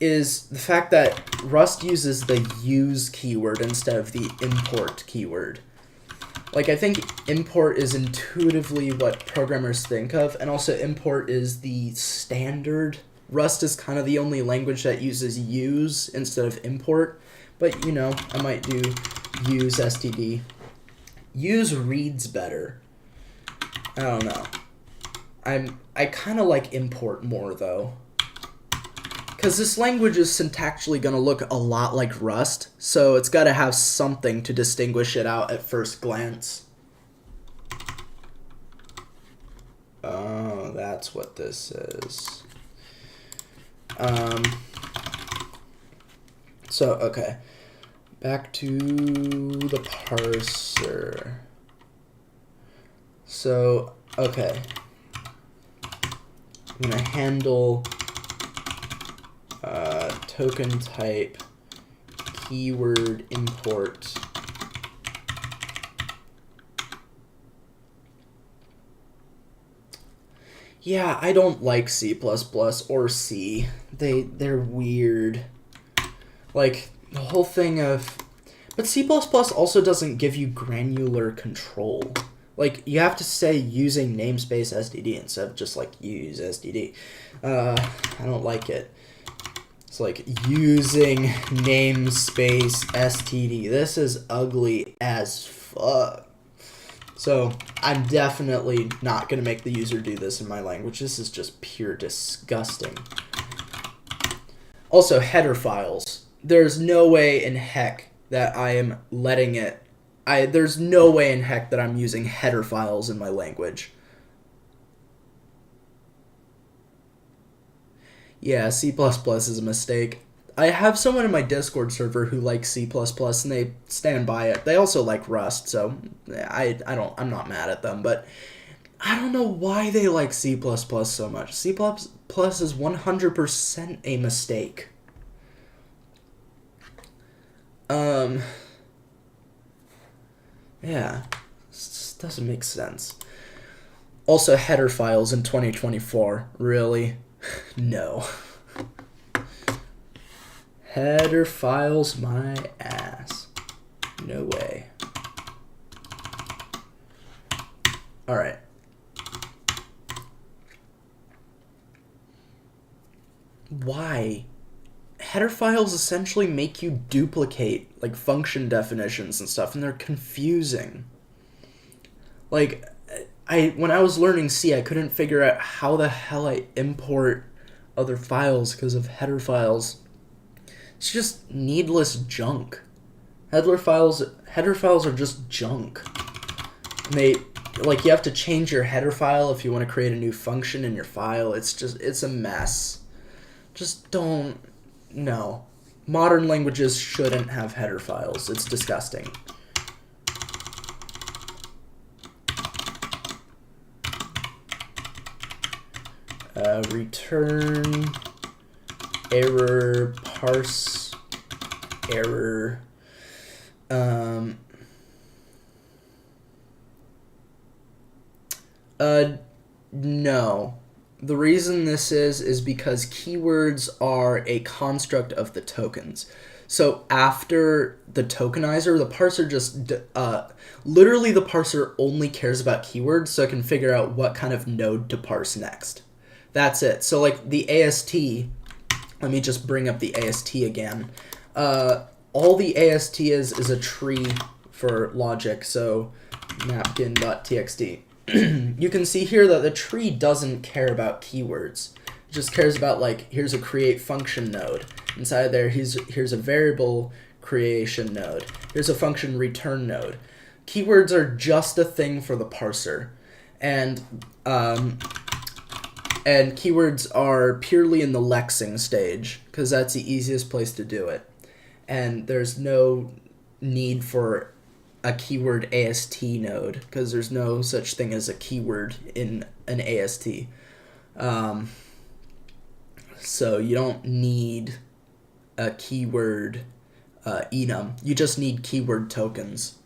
is the fact that Rust uses the use keyword instead of the import keyword. Like, I think import is intuitively what programmers think of, and also import is the standard. Rust is kind of the only language that uses use instead of import, but, you know, I might do use std. Use reads better. I don't know. I kind of like import more, though. Because this language is syntactically going to look a lot like Rust, so it's got to have something to distinguish it out at first glance. Oh, that's what this is. So, okay. Back to the parser. So, okay. I'm going to handle token type keyword import. Yeah, I don't like C++ or C. They're weird. Like, the whole thing of... But C++ also doesn't give you granular control. Like, you have to say using namespace std instead of just, like, use std. I don't like it. It's like using namespace std. This is ugly as fuck. So I'm definitely not going to make the user do this in my language. This is just pure disgusting. Also, header files. There's no way in heck that I am letting it... There's no way in heck that I'm using header files in my language. Yeah, C++ is a mistake. I have someone in my Discord server who likes C++ and they stand by it. They also like Rust, so I'm not mad at them, but I don't know why they like C++ so much. C++ is 100% a mistake. Yeah, this just doesn't make sense. Also, header files in 2024, really? No. Header files my ass. No way. Alright. Why? Header files essentially make you duplicate, like, function definitions and stuff, and they're confusing. Like, when I was learning C, I couldn't figure out how the hell I import other files because of header files. It's just needless junk. Header files are just junk. And you have to change your header file if you want to create a new function in your file. It's a mess. Just don't. No. Modern languages shouldn't have header files. It's disgusting. Return error parse error. No. The reason this is because keywords are a construct of the tokens. So after the tokenizer, the parser just, literally the parser only cares about keywords so it can figure out what kind of node to parse next. That's it. So like the AST, let me just bring up the AST again. All the AST is a tree for logic, so napkin.txt. You can see here that the tree doesn't care about keywords. It just cares about, like, here's a create function node. Inside there, here's a variable creation node. Here's a function return node. Keywords are just a thing for the parser. And keywords are purely in the lexing stage, because that's the easiest place to do it. And there's no need for a keyword AST node, because there's no such thing as a keyword in an AST. So you don't need a keyword enum. You just need keyword tokens.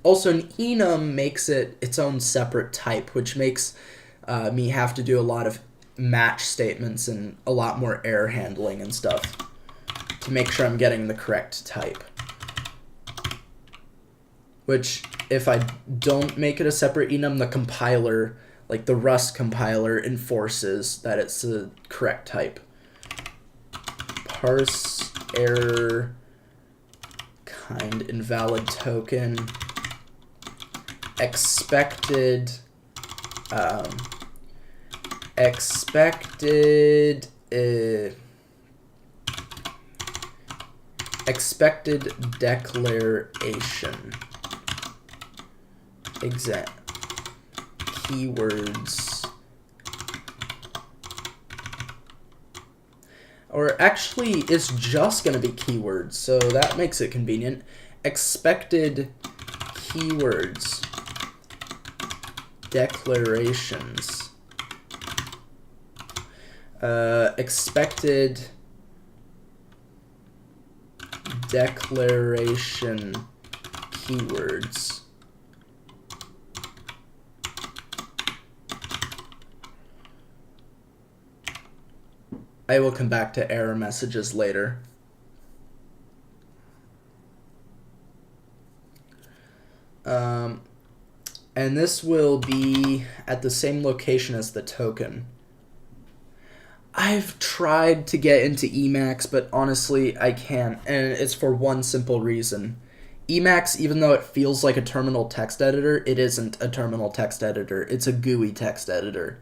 Also, an enum makes it its own separate type, which makes me have to do a lot of match statements and a lot more error handling and stuff to make sure I'm getting the correct type. Which, if I don't make it a separate enum, the compiler, like the Rust compiler, enforces that it's the correct type. Parse error kind invalid token expected expected declaration keywords, or actually it's just going to be keywords, so that makes it convenient. Expected keywords declarations, expected declaration keywords. I will come back to error messages later. And this will be at the same location as the token. I've tried to get into Emacs, but honestly, I can't, and it's for one simple reason. Emacs, even though it feels like a terminal text editor, it isn't a terminal text editor. It's a GUI text editor.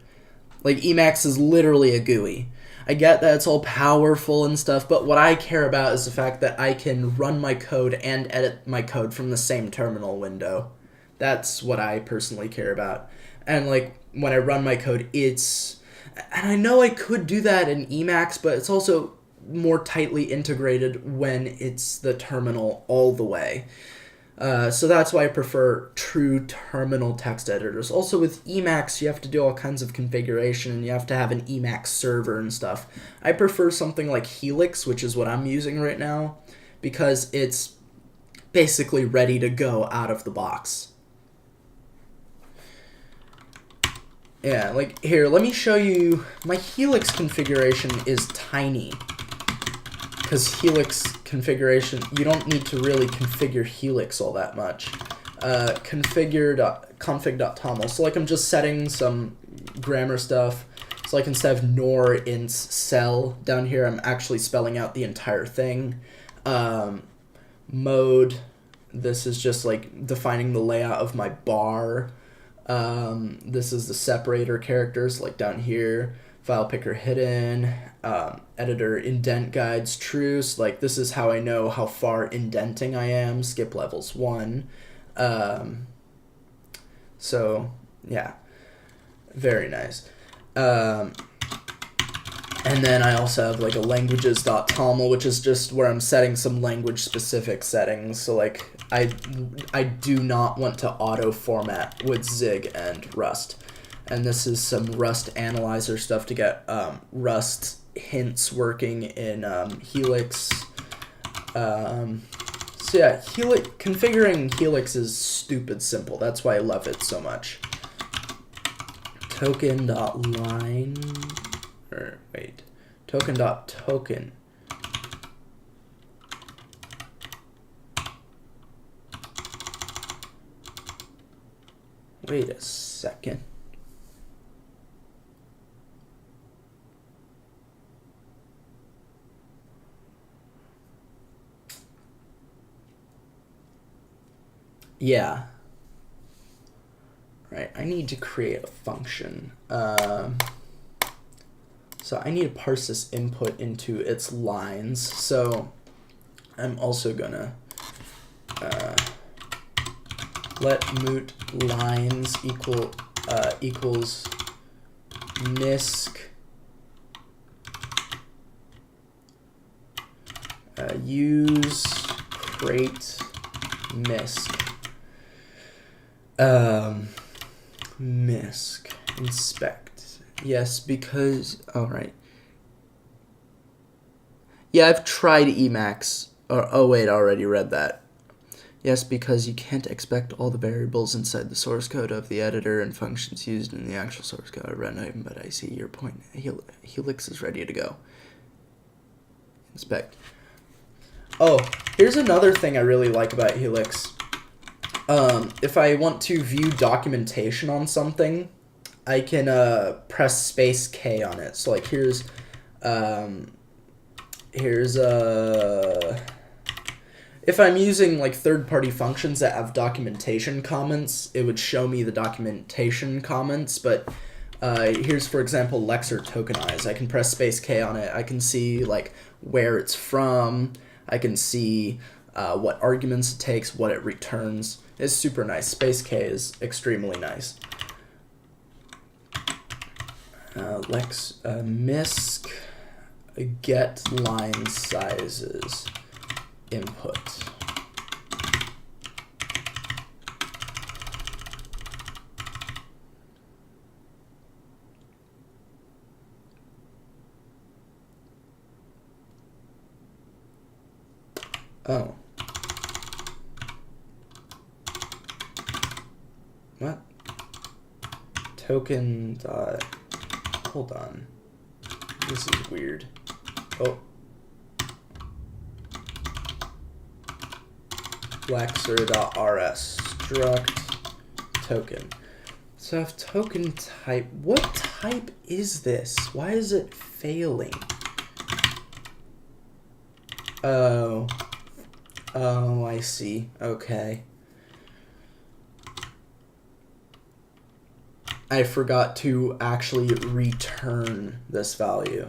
Like, Emacs is literally a GUI. I get that it's all powerful and stuff, but what I care about is the fact that I can run my code and edit my code from the same terminal window. That's what I personally care about. And, like, when I run my code, it's... And I know I could do that in Emacs, but it's also more tightly integrated when it's the terminal all the way. So that's why I prefer true terminal text editors. Also with Emacs, you have to do all kinds of configuration, and you have to have an Emacs server and stuff. I prefer something like Helix, which is what I'm using right now, because it's basically ready to go out of the box. Yeah, like, here, let me show you. My Helix configuration is tiny. Because Helix configuration, you don't need to really configure Helix all that much. Config.toml. So, like, I'm just setting some grammar stuff. So, like, instead of nor int cell down here, I'm actually spelling out the entire thing. Mode, this is just, like, defining the layout of my bar. This is the separator characters, like down here, file picker hidden, editor indent guides true, so like this is how I know how far indenting I am, skip levels 1, so yeah, very nice. And then I also have like a languages.toml, which is just where I'm setting some language specific settings. So like I do not want to auto format with Zig and Rust. And this is some Rust analyzer stuff to get Rust hints working in Helix. So yeah, configuring Helix is stupid simple. That's why I love it so much. Token.line. Or wait, token.token. Wait a second. Yeah. Right, I need to create a function. So I need to parse this input into its lines. So I'm also gonna let moot lines equals misc use crate misc misc inspect. Yes, because, all right. Yeah, I've tried Emacs. Oh wait, I already read that. Yes, because you can't expect all the variables inside the source code of the editor and functions used in the actual source code of Random, but I see your point. Helix is ready to go. Inspect. Oh, here's another thing I really like about Helix. If I want to view documentation on something, I can press space K on it. So like here's if I'm using like third-party functions that have documentation comments, it would show me the documentation comments. But here's, for example, Lexer tokenize. I can press space K on it. I can see like where it's from. I can see what arguments it takes, what it returns. It's super nice. Space K is extremely nice. Misc get line sizes input. Oh. What? Token dot. Hold on. This is weird. Oh. Lexer.rs struct token. So I have token type. What type is this? Why is it failing? Oh. Oh, I see. Okay. I forgot to actually return this value.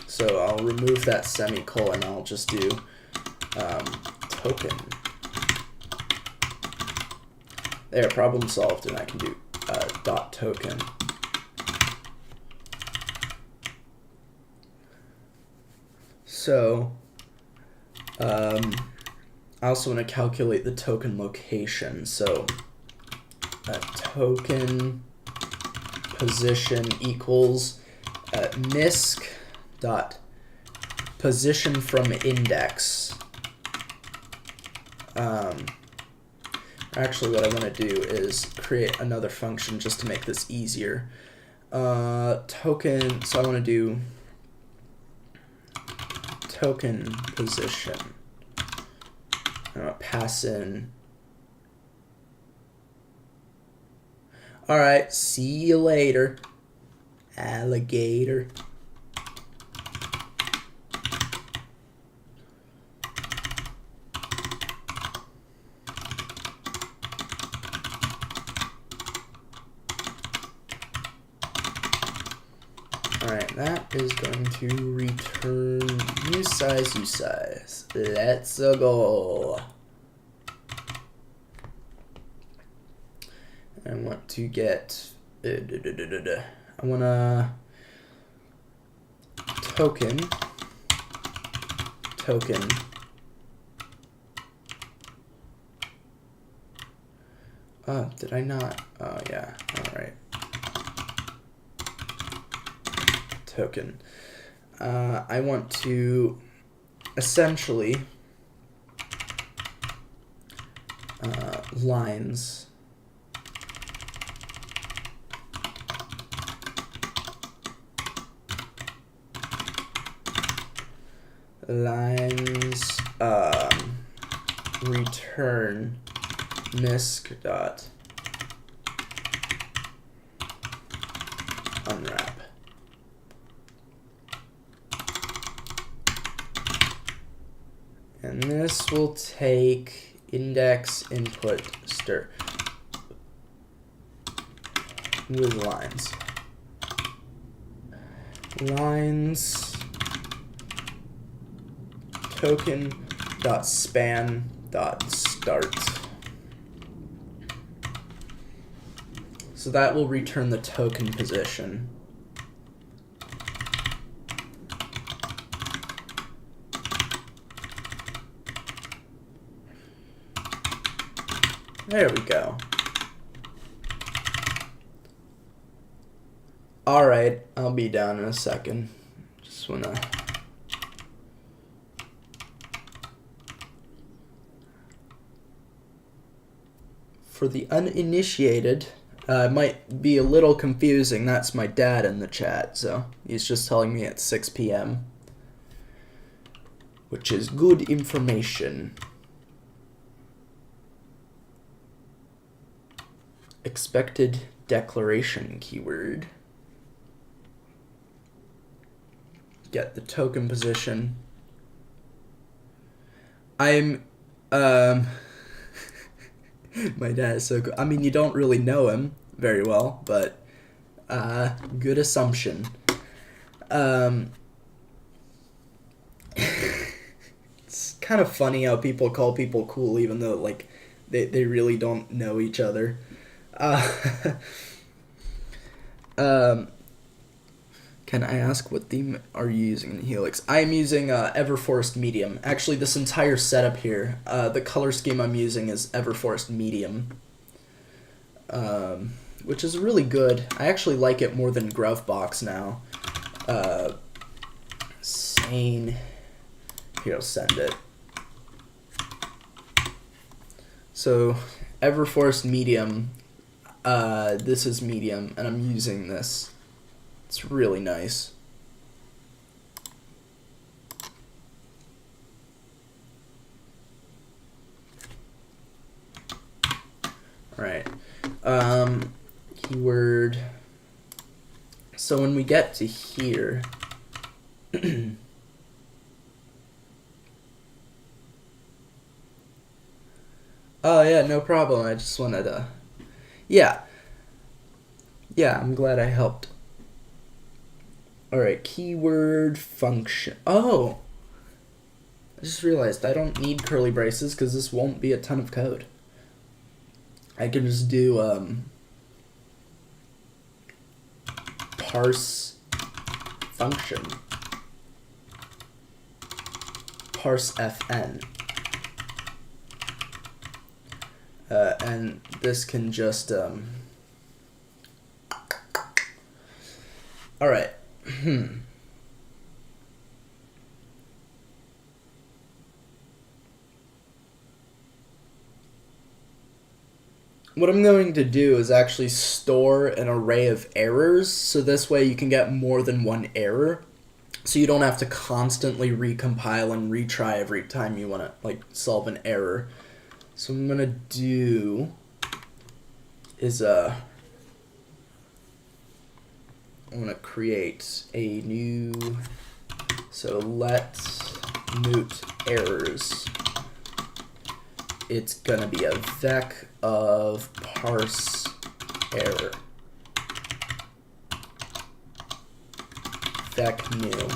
So I'll remove that semicolon. I'll just do token. There, problem solved, and I can do dot token. So I also want to calculate the token location. So token position equals misc dot position from index. Actually, what I want to do is create another function just to make this easier. Token, so I want to do token position. I'm going to pass in. Alright, see you later, alligator. Alright, that is going to return usize. Let's go. I want to get, I want to token, oh, did I not? Oh, yeah, all right. Token. I want to essentially lines return misc dot unwrap. And this will take index input stir with lines. Lines token dot span dot start. So that will return the token position. There we go. Alright, I'll be down in a second. Just wanna... For the uninitiated, it might be a little confusing. That's my dad in the chat, so he's just telling me at 6 p.m., which is good information. Expected declaration keyword. Get the token position. I'm, my dad is so good. I mean, you don't really know him very well, but, good assumption. It's kind of funny how people call people cool even though, like, they really don't know each other. Can I ask what theme are you using in Helix? I am using Everforest Medium. Actually, this entire setup here, the color scheme I'm using is Everforest Medium, which is really good. I actually like it more than Gruvbox now. Sane. Here, I'll send it. So, Everforest Medium. This is Medium, and I'm using this. It's really nice. Alright. Keyword. So when we get to here, oh yeah, no problem. I just wanted to, yeah, I'm glad I helped. Alright, keyword function. Oh! I just realized I don't need curly braces because this won't be a ton of code. I can just do parse function. Parse fn. And this can just alright. What I'm going to do is actually store an array of errors, so this way you can get more than one error, so you don't have to constantly recompile and retry every time you want to like solve an error. So what I'm gonna do is I'm gonna create a new, so let moot errors. It's gonna be a vec of parse error. Vec new.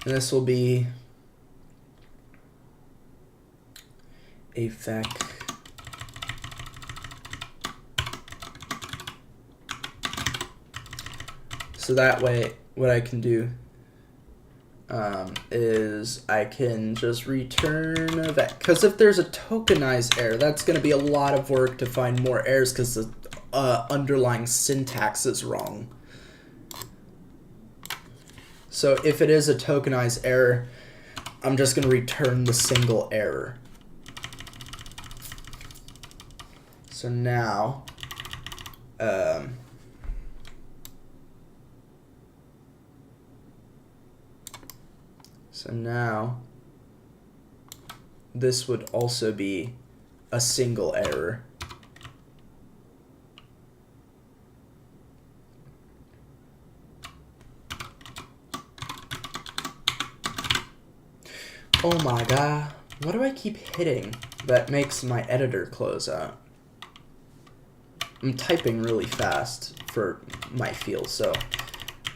And this will be a vec so that way what I can do is I can just return a vec, because if there's a tokenized error, that's going to be a lot of work to find more errors because the underlying syntax is wrong. So if it is a tokenized error, I'm just going to return the single error. So now, this would also be a single error. Oh my god, what do I keep hitting that makes my editor close out? I'm typing really fast for my field, so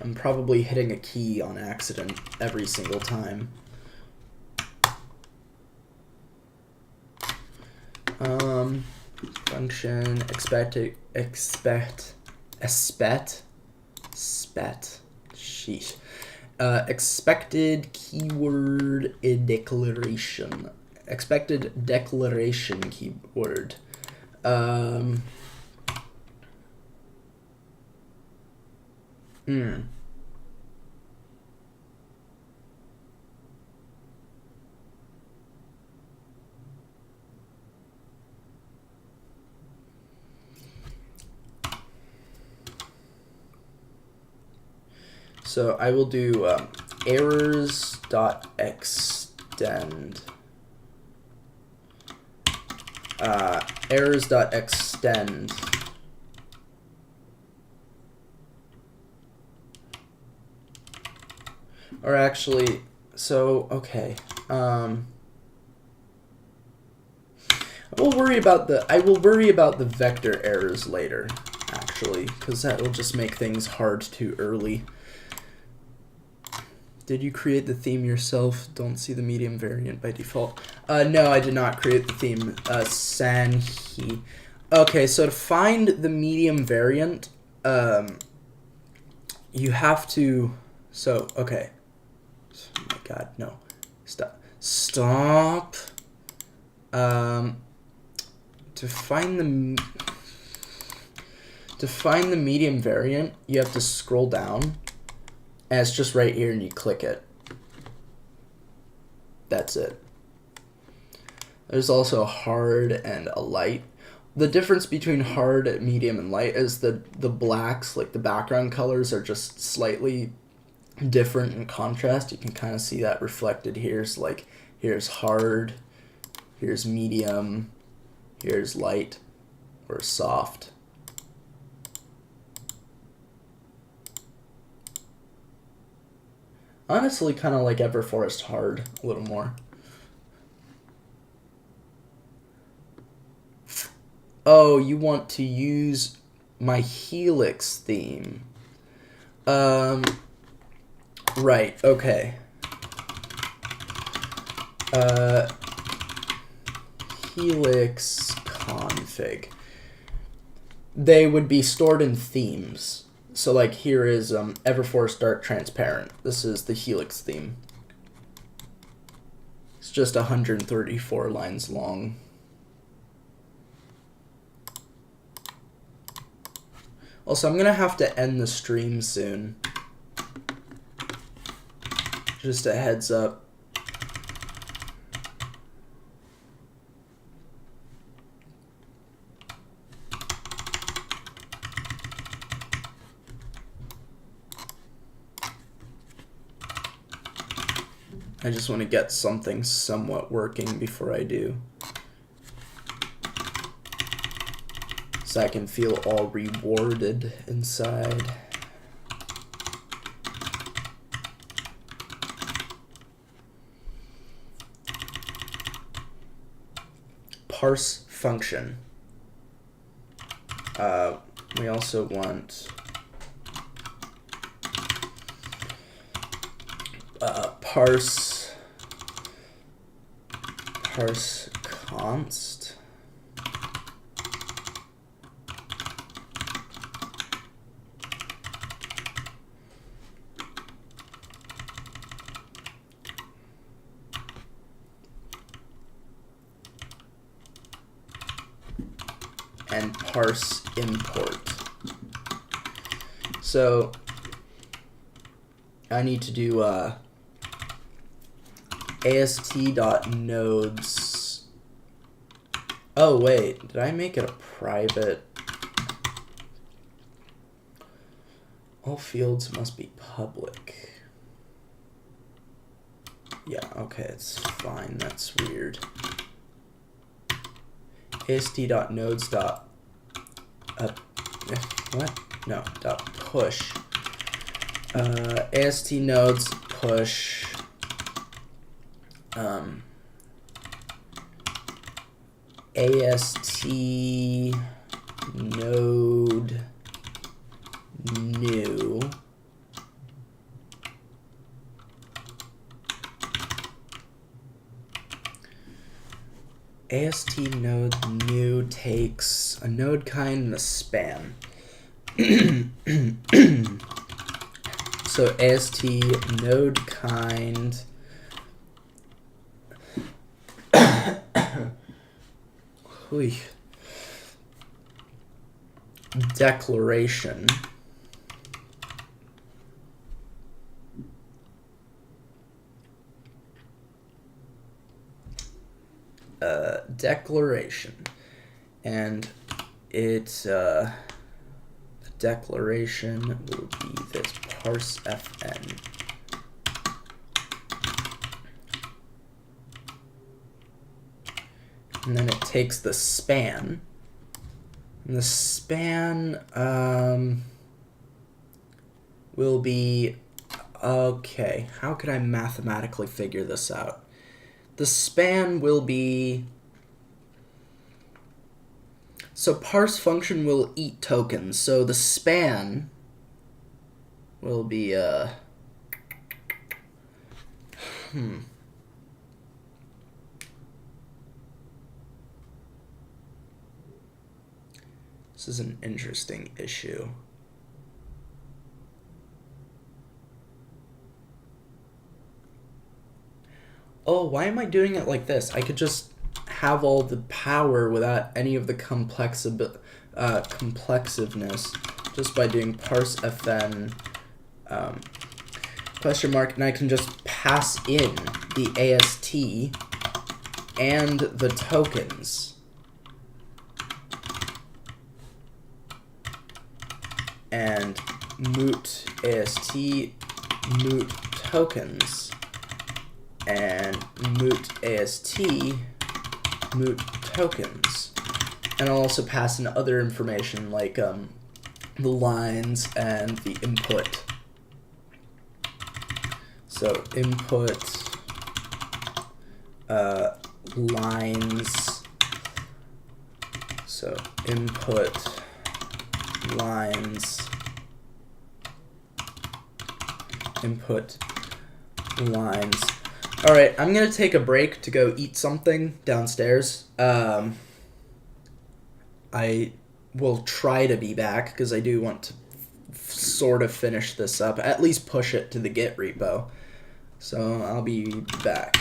I'm probably hitting a key on accident every single time. Function expect sheesh. Expected keyword declaration. Expected declaration keyword. So I will do errors.extend. Errors.extend. Or actually, so, okay. I will worry about the vector errors later, actually, because that will just make things hard too early. Did you create the theme yourself? Don't see the medium variant by default. No, I did not create the theme. Sanhi. Okay, so to find the medium variant, you have to. So okay. Oh my God, no! Stop! Stop! To find the medium variant, you have to scroll down. And it's just right here, and you click it. That's it. There's also a hard and a light. The difference between hard, medium, and light is the blacks, like the background colors, are just slightly different in contrast. You can kind of see that reflected here. So like, here's hard, here's medium, here's light, or soft. Honestly, kind of like Everforest hard, a little more. Oh, you want to use my Helix theme. Right, okay. Helix config. They would be stored in themes. So like here is Everforest Dark Transparent. This is the Helix theme. It's just 134 lines long. Also, I'm going to have to end the stream soon. Just a heads up. I just want to get something somewhat working before I do. So I can feel all rewarded inside. Parse function. We also want parse const. And parse import. So I need to do ast.nodes. Oh wait, did I make it a private? All fields must be public. Yeah, okay, it's fine. That's weird. ast.nodes. What? No, dot push. ast nodes push. ast node new. ast node new takes a node kind and a span. So ast node kind declaration declaration, and it's the declaration will be this parse fn. And then it takes the span. And the span will be, okay, how could I mathematically figure this out? The span will be, so parse function will eat tokens, so the span will be, This is an interesting issue. Oh, why am I doing it like this? I could just have all the power without any of the complexiveness just by doing parse fn question mark, and I can just pass in the AST and the tokens. And moot AST, moot tokens, and moot AST, moot tokens. And I'll also pass in other information like the lines and the input. So input lines, so input lines, input lines. All right, I'm gonna take a break to go eat something downstairs. I will try to be back because I do want to sort of finish this up, at least push it to the Git repo. So I'll be back.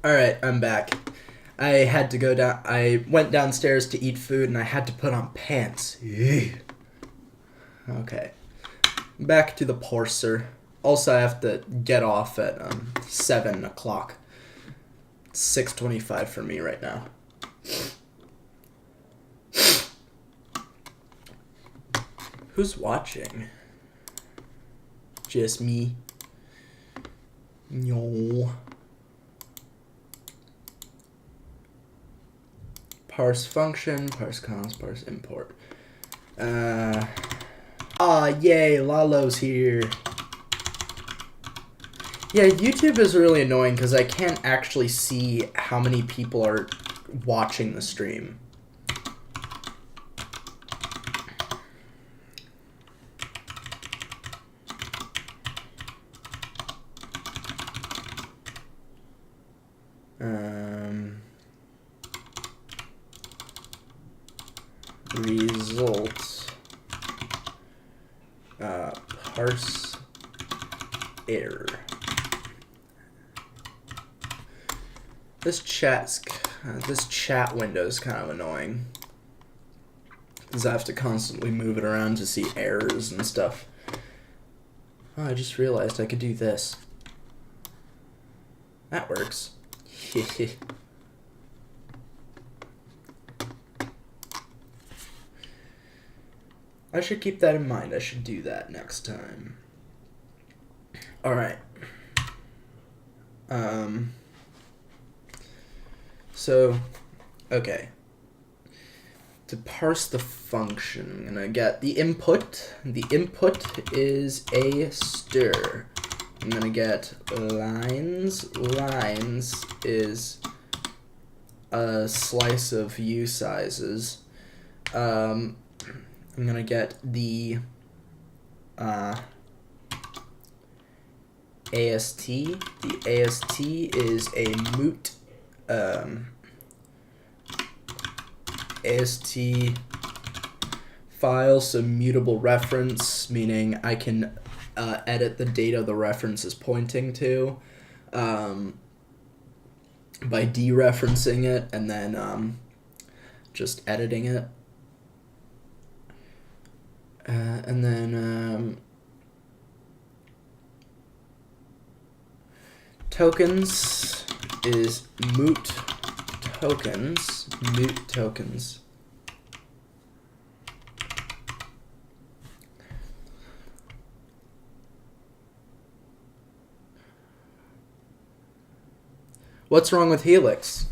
Alright, I'm back. I had to go down. I went downstairs to eat food and I had to put on pants. Okay. Back to the parser. Also, I have to get off at 7 o'clock. It's 6:25 for me right now. Who's watching? Just me. No. Parse function, parse const, parse import. Yay, Lalo's here. Yeah, YouTube is really annoying because I can't actually see how many people are watching the stream. Result parse error. This chat window is kind of annoying because I have to constantly move it around to see errors and stuff. Oh, I just realized I could do this. That works. I should keep that in mind. I should do that next time. Alright. So, okay. To parse the function, I'm gonna get the input. The input is a stir. I'm gonna get lines. Lines is a slice of U sizes. I'm gonna get the AST. The AST is a moot AST file, so mutable reference, meaning I can edit the data the reference is pointing to by dereferencing it and then just editing it. And then tokens is moot tokens. Moot tokens. What's wrong with Helix?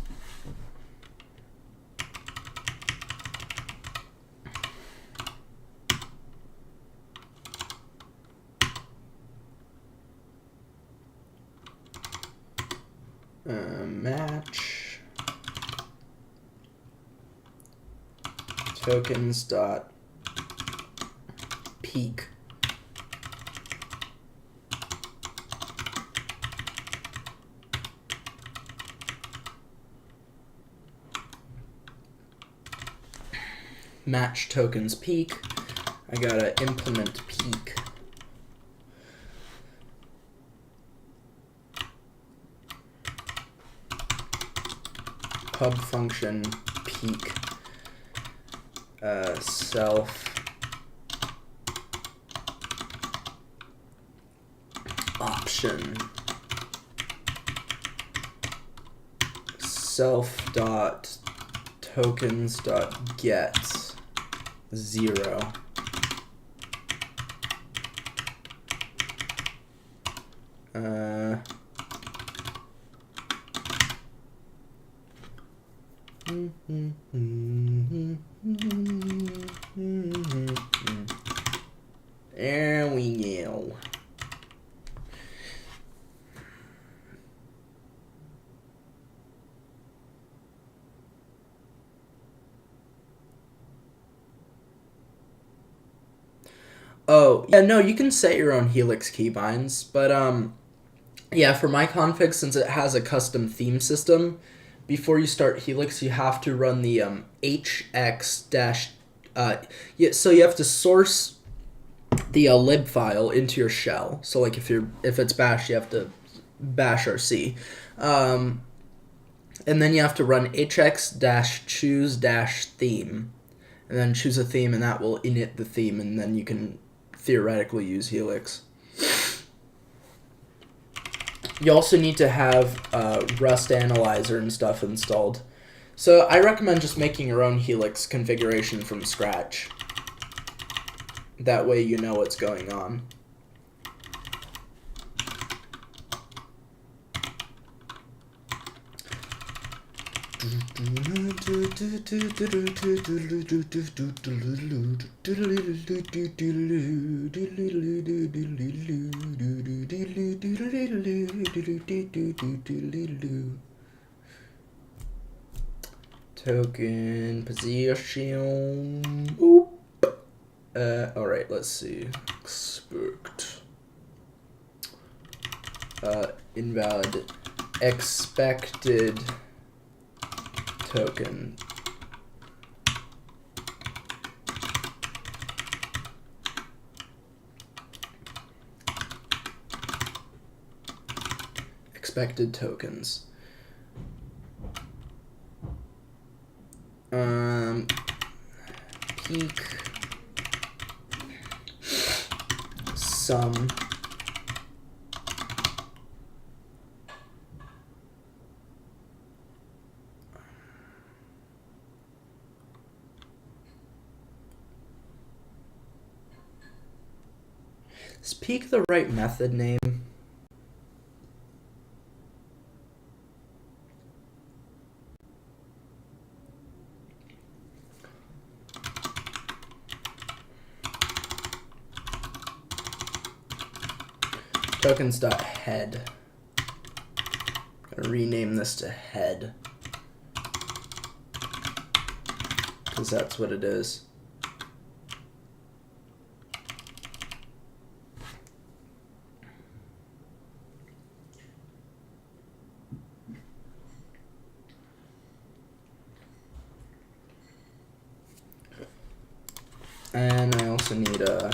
Match tokens dot peak. Match tokens peak. I gotta implement peak. Pub function peak self option self dot tokens dot get 0. There we go. Oh, yeah, no, you can set your own Helix keybinds, but yeah, for my config, since it has a custom theme system, before you start Helix, you have to run the hx dash. So you have to source the lib file into your shell. So like if it's bash, you have to bash rc, And then you have to run hx-choose-theme. And then choose a theme, and that will init the theme, and then you can theoretically use Helix. You also need to have Rust Analyzer and stuff installed. So I recommend just making your own Helix configuration from scratch. That way you know what's going on. Token position. Oop. Alright, let's see. Expect. Invalid. Expected token. Expected tokens. Peak sum Is peak the right method name? Tokens.head. Gotta rename this to head, because that's what it is. And I also need a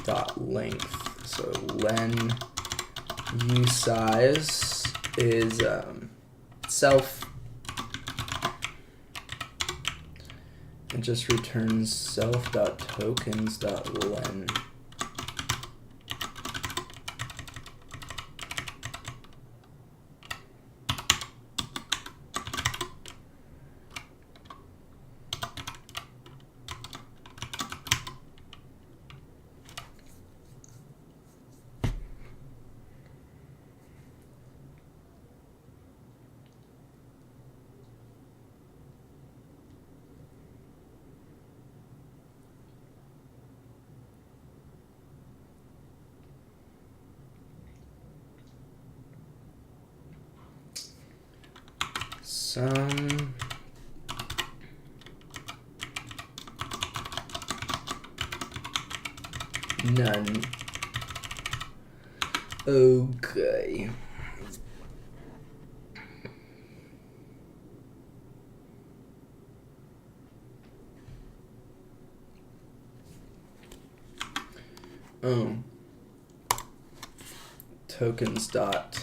dot length. So len usize is self. It just returns self.tokens.len. Some none. Okay. Tokens dot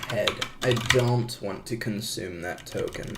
head. I don't want to consume that token.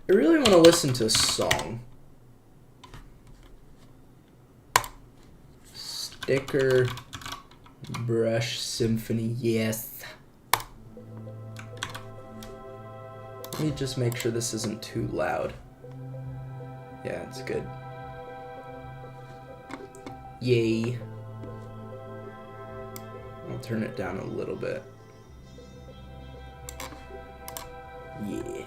I really want to listen to a song. Sticker brush symphony, yes. Let me just make sure this isn't too loud. Yeah, it's good. Yay. I'll turn it down a little bit. Yeah.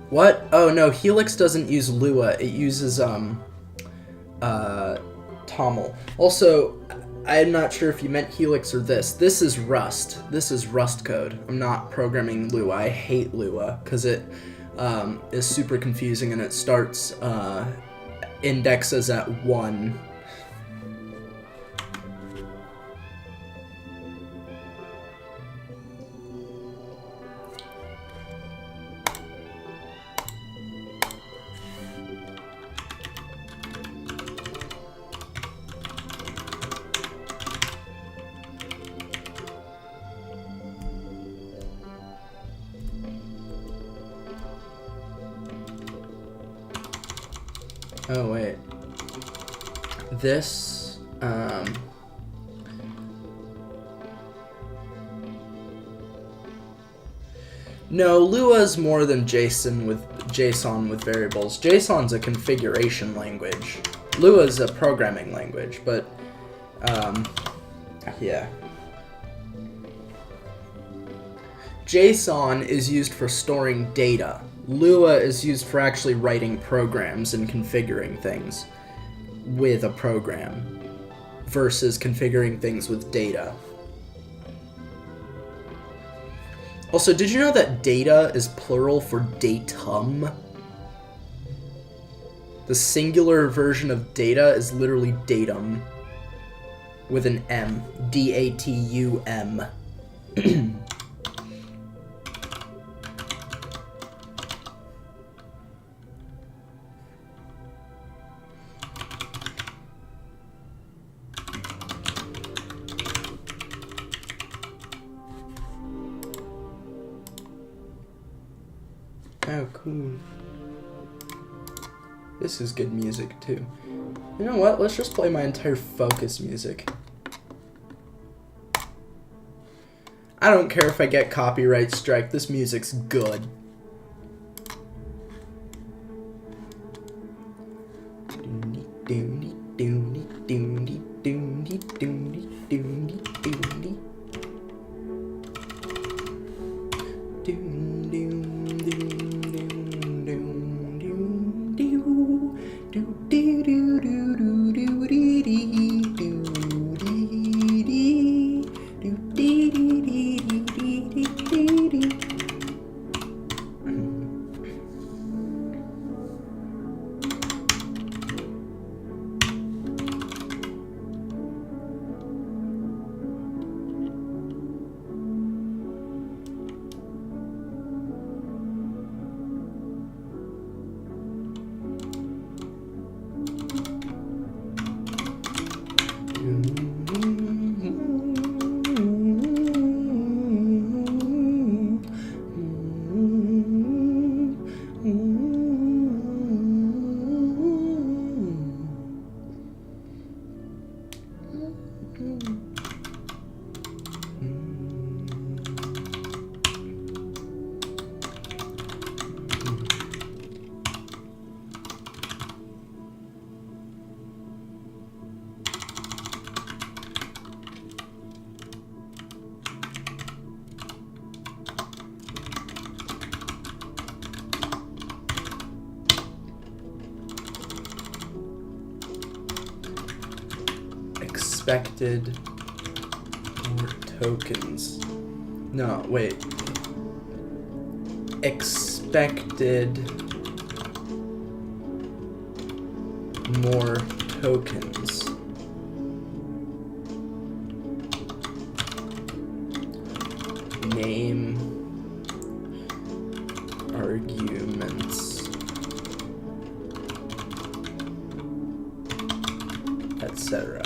What? Oh no, Helix doesn't use Lua. It uses Tommel. Also, I'm not sure if you meant Helix or this. This is Rust. This is Rust code. I'm not programming Lua. I hate Lua because it is super confusing and it starts indexes at 1. Oh wait, this no, Lua's more than JSON with variables. JSON's a configuration language. Lua's a programming language, but yeah. JSON is used for storing data. Lua is used for actually writing programs and configuring things with a program versus configuring things with data. Also, did you know that data is plural for datum? The singular version of data is literally datum with an M. D-A-T-U-M. Oh, cool. This is good music, too. You know what? Let's just play my entire Focus music. I don't care if I get copyright strike. This music's good. Expected more tokens. No, wait. Expected more tokens. Name arguments, etc.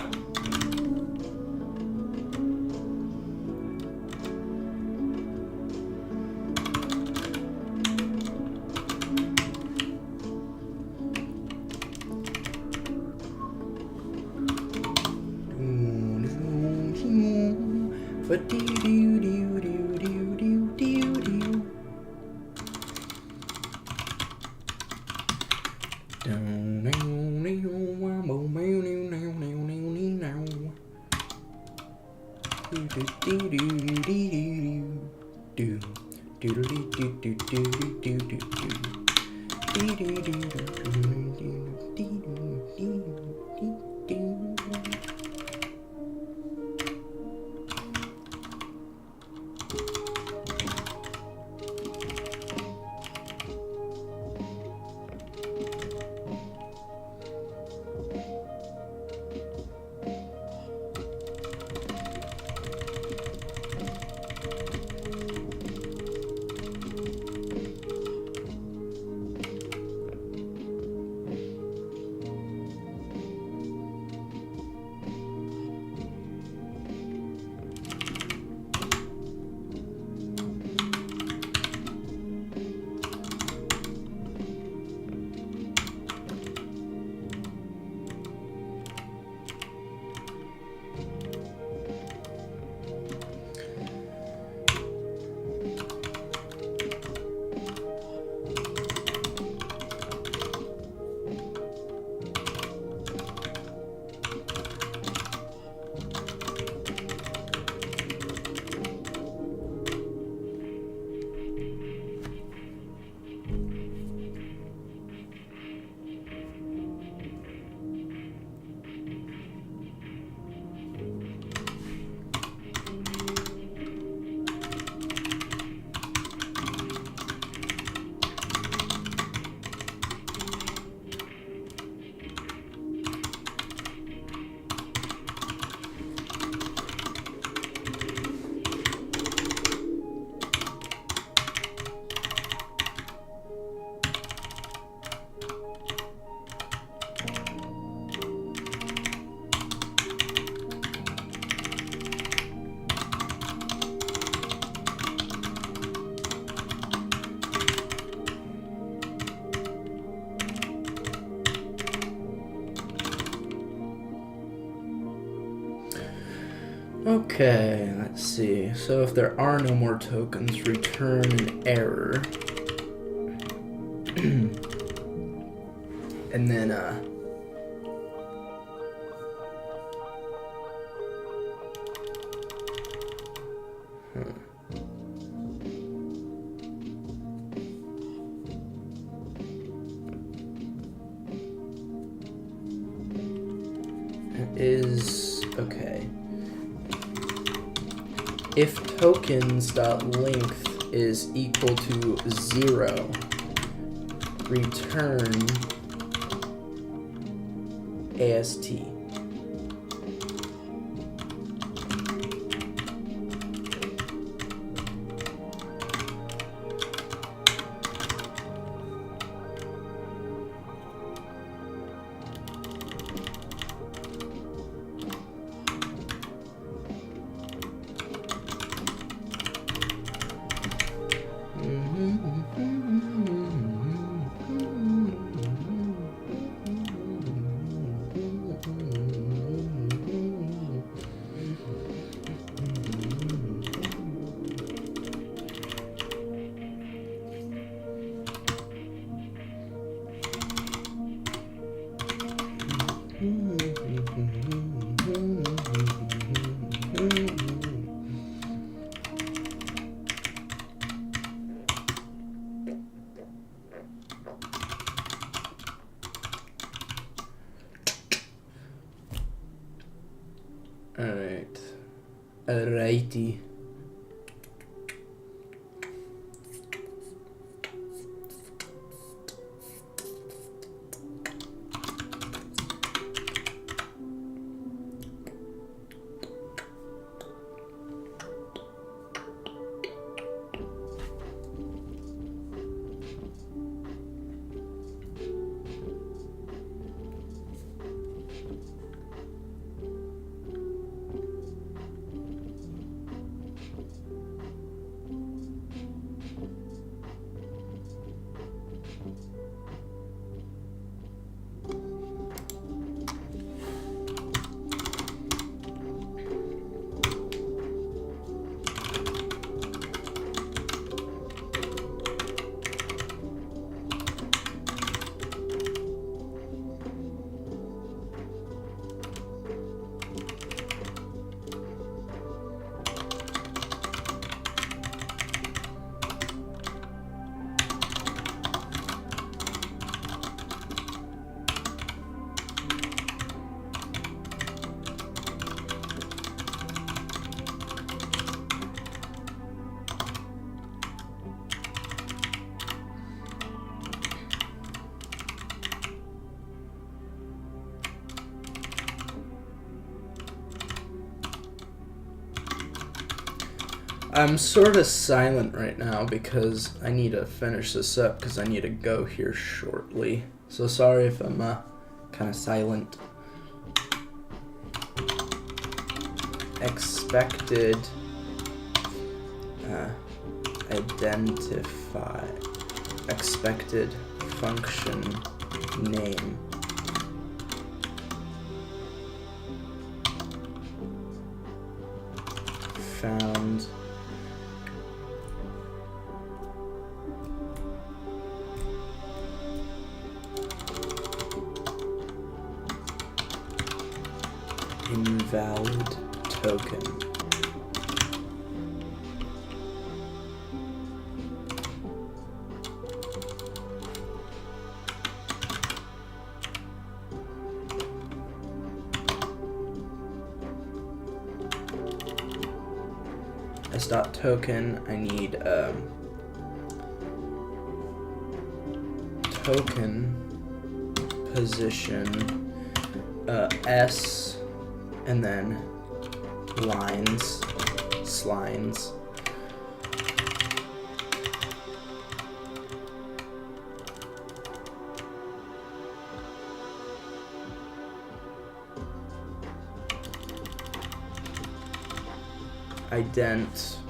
Okay, let's see. So if there are no more tokens, return an error. And then, okay. If tokens.length is equal to 0, return AST. Alrighty. I'm sort of silent right now because I need to finish this up because I need to go here shortly. So sorry if I'm kind of silent. Expected identify expected function name. Found invalid token. S.token, I need token position S and then lines, slines. Identifier.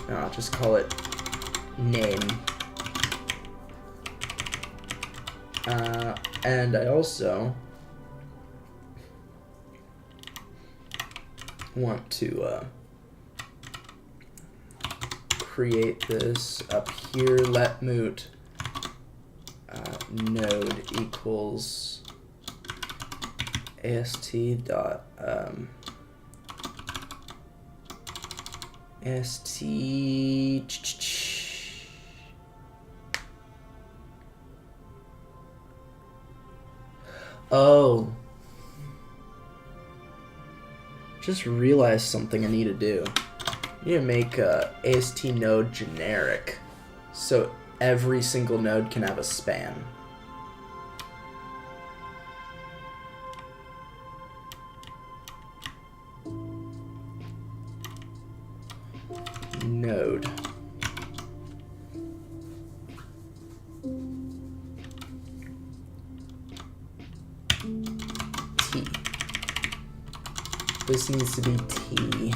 No, I'll just call it name. And I also want to create this up here. Let moot node equals ast dot Oh, just realized something I need to do. I need to make AST node generic so every single node can have a span. Node. T. This needs to be T.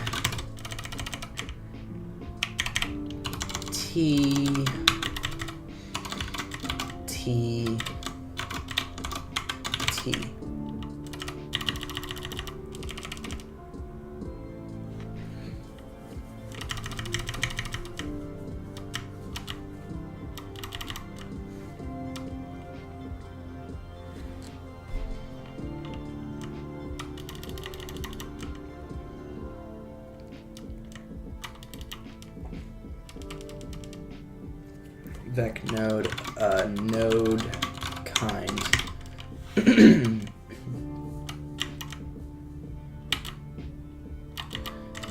T. T. T. Vec node, node kind.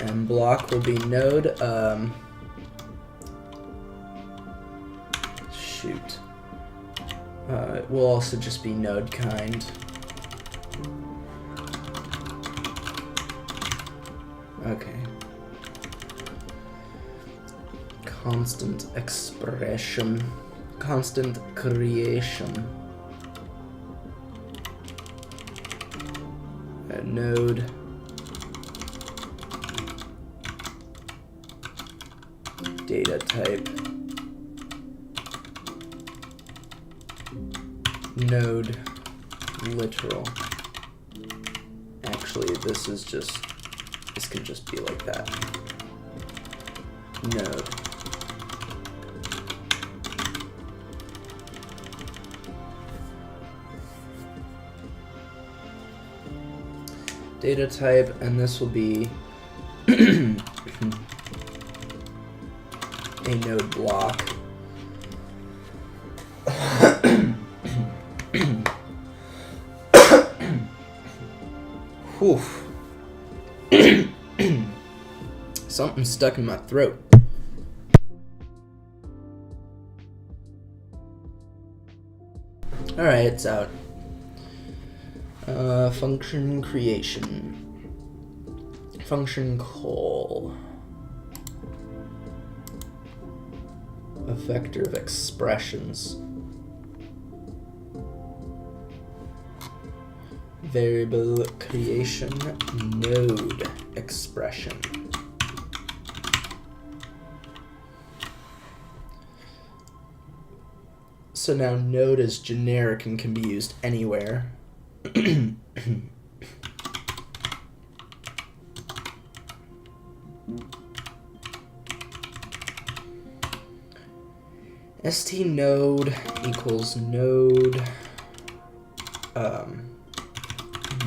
And block will be node, shoot. It will also just be node kind. Okay. Constant expression, constant creation, a node, data type, node, literal. Actually, this can just be like that. Node. Data type, and this will be a node block. Whew. Something stuck in my throat. Alright, it's out. Function creation. Function call. A vector of expressions. Variable creation node expression. So now node is generic and can be used anywhere. st node equals node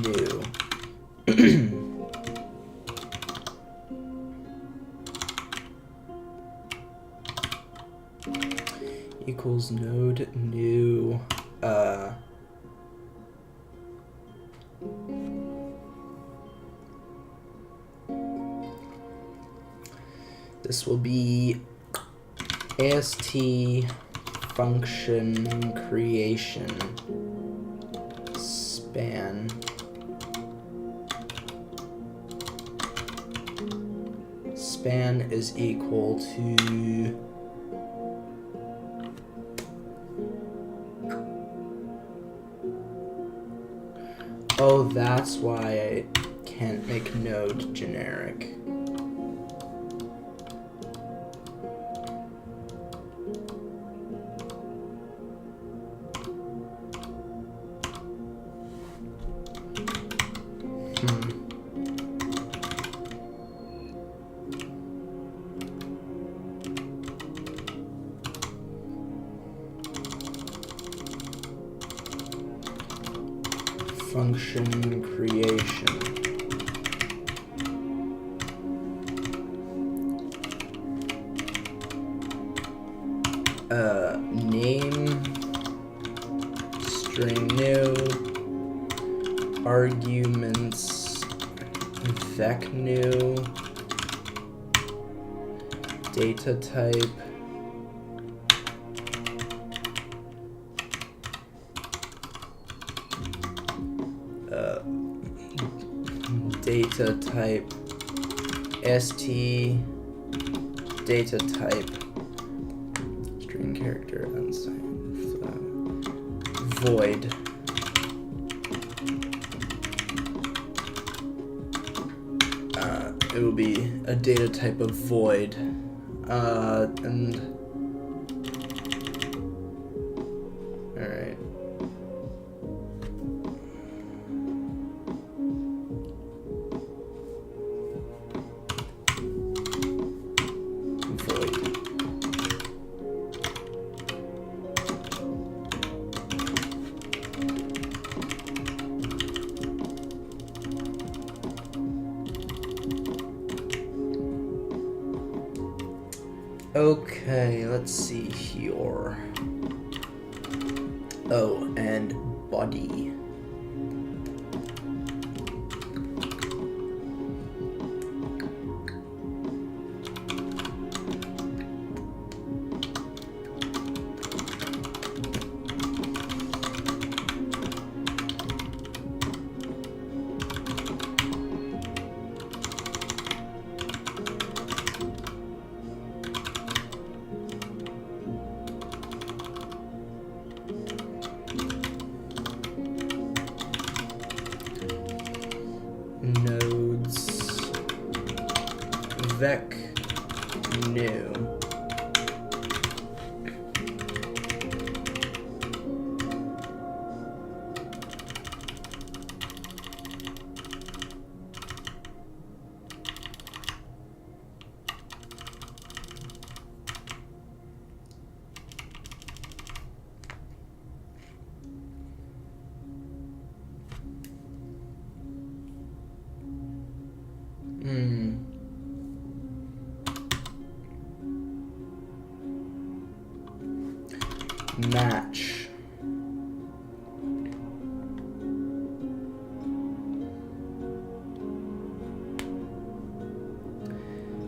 new. Equals node new this will be ast function creation span is equal to oh, that's why I can't make node generic. Function creation. Name string new arguments vec new data type data type st data type string character unsigned void it will be a data type of void and alright. Okay, let's see here. Oh, and body. Nodes vec new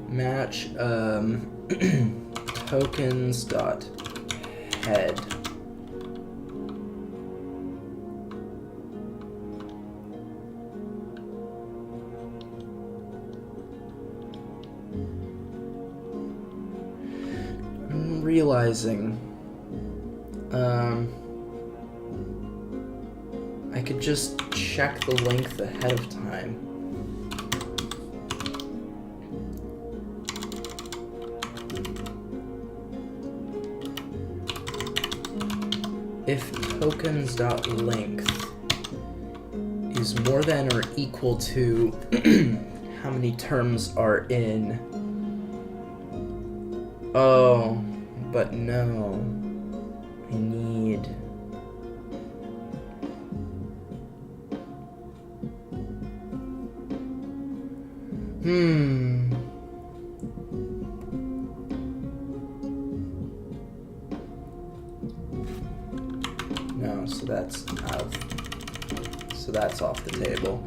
match tokens dot head realizing I could just check the length ahead of time. If tokens.length is more than or equal to how many terms are in. Oh, but no. I need. No, so that's out. So that's off the table.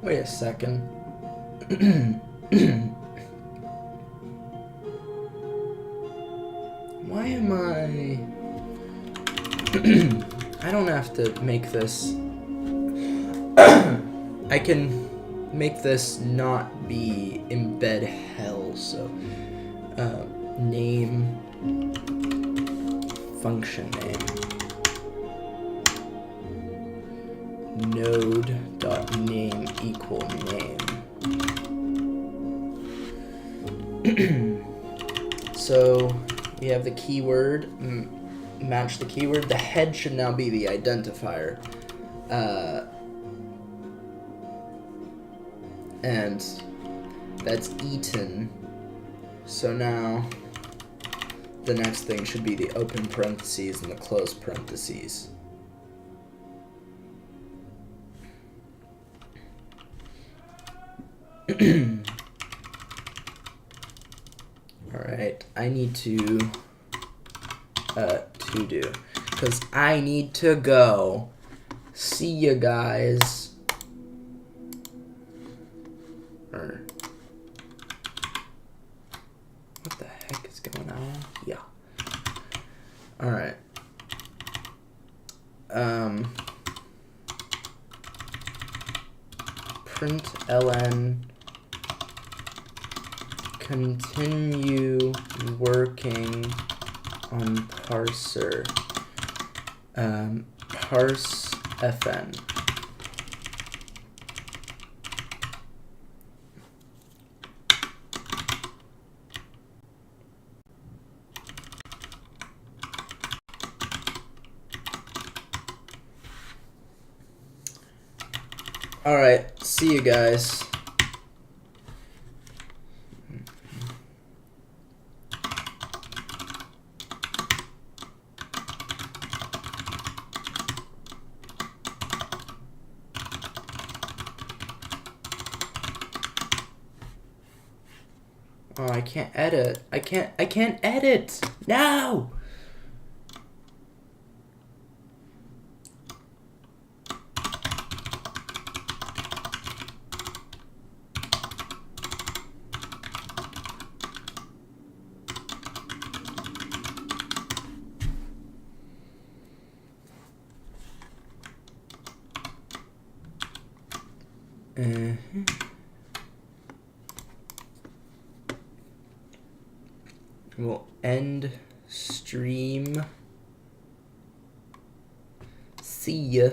Wait a second. Why am I... I don't have to make this... I can make this not be embed hell, so... name... function name. Node.name equal name. So we have the keyword, match the keyword. The head should now be the identifier. And that's eaten. So now the next thing should be the open parentheses and the close parentheses. Alright, I need to do, because I need to go. See ya, guys. What the heck is going on? Yeah. Alright. Println continue working on parser. Parse fn. Alright, see you guys. Oh, I can't edit. I can't edit. No! We'll end stream. See ya.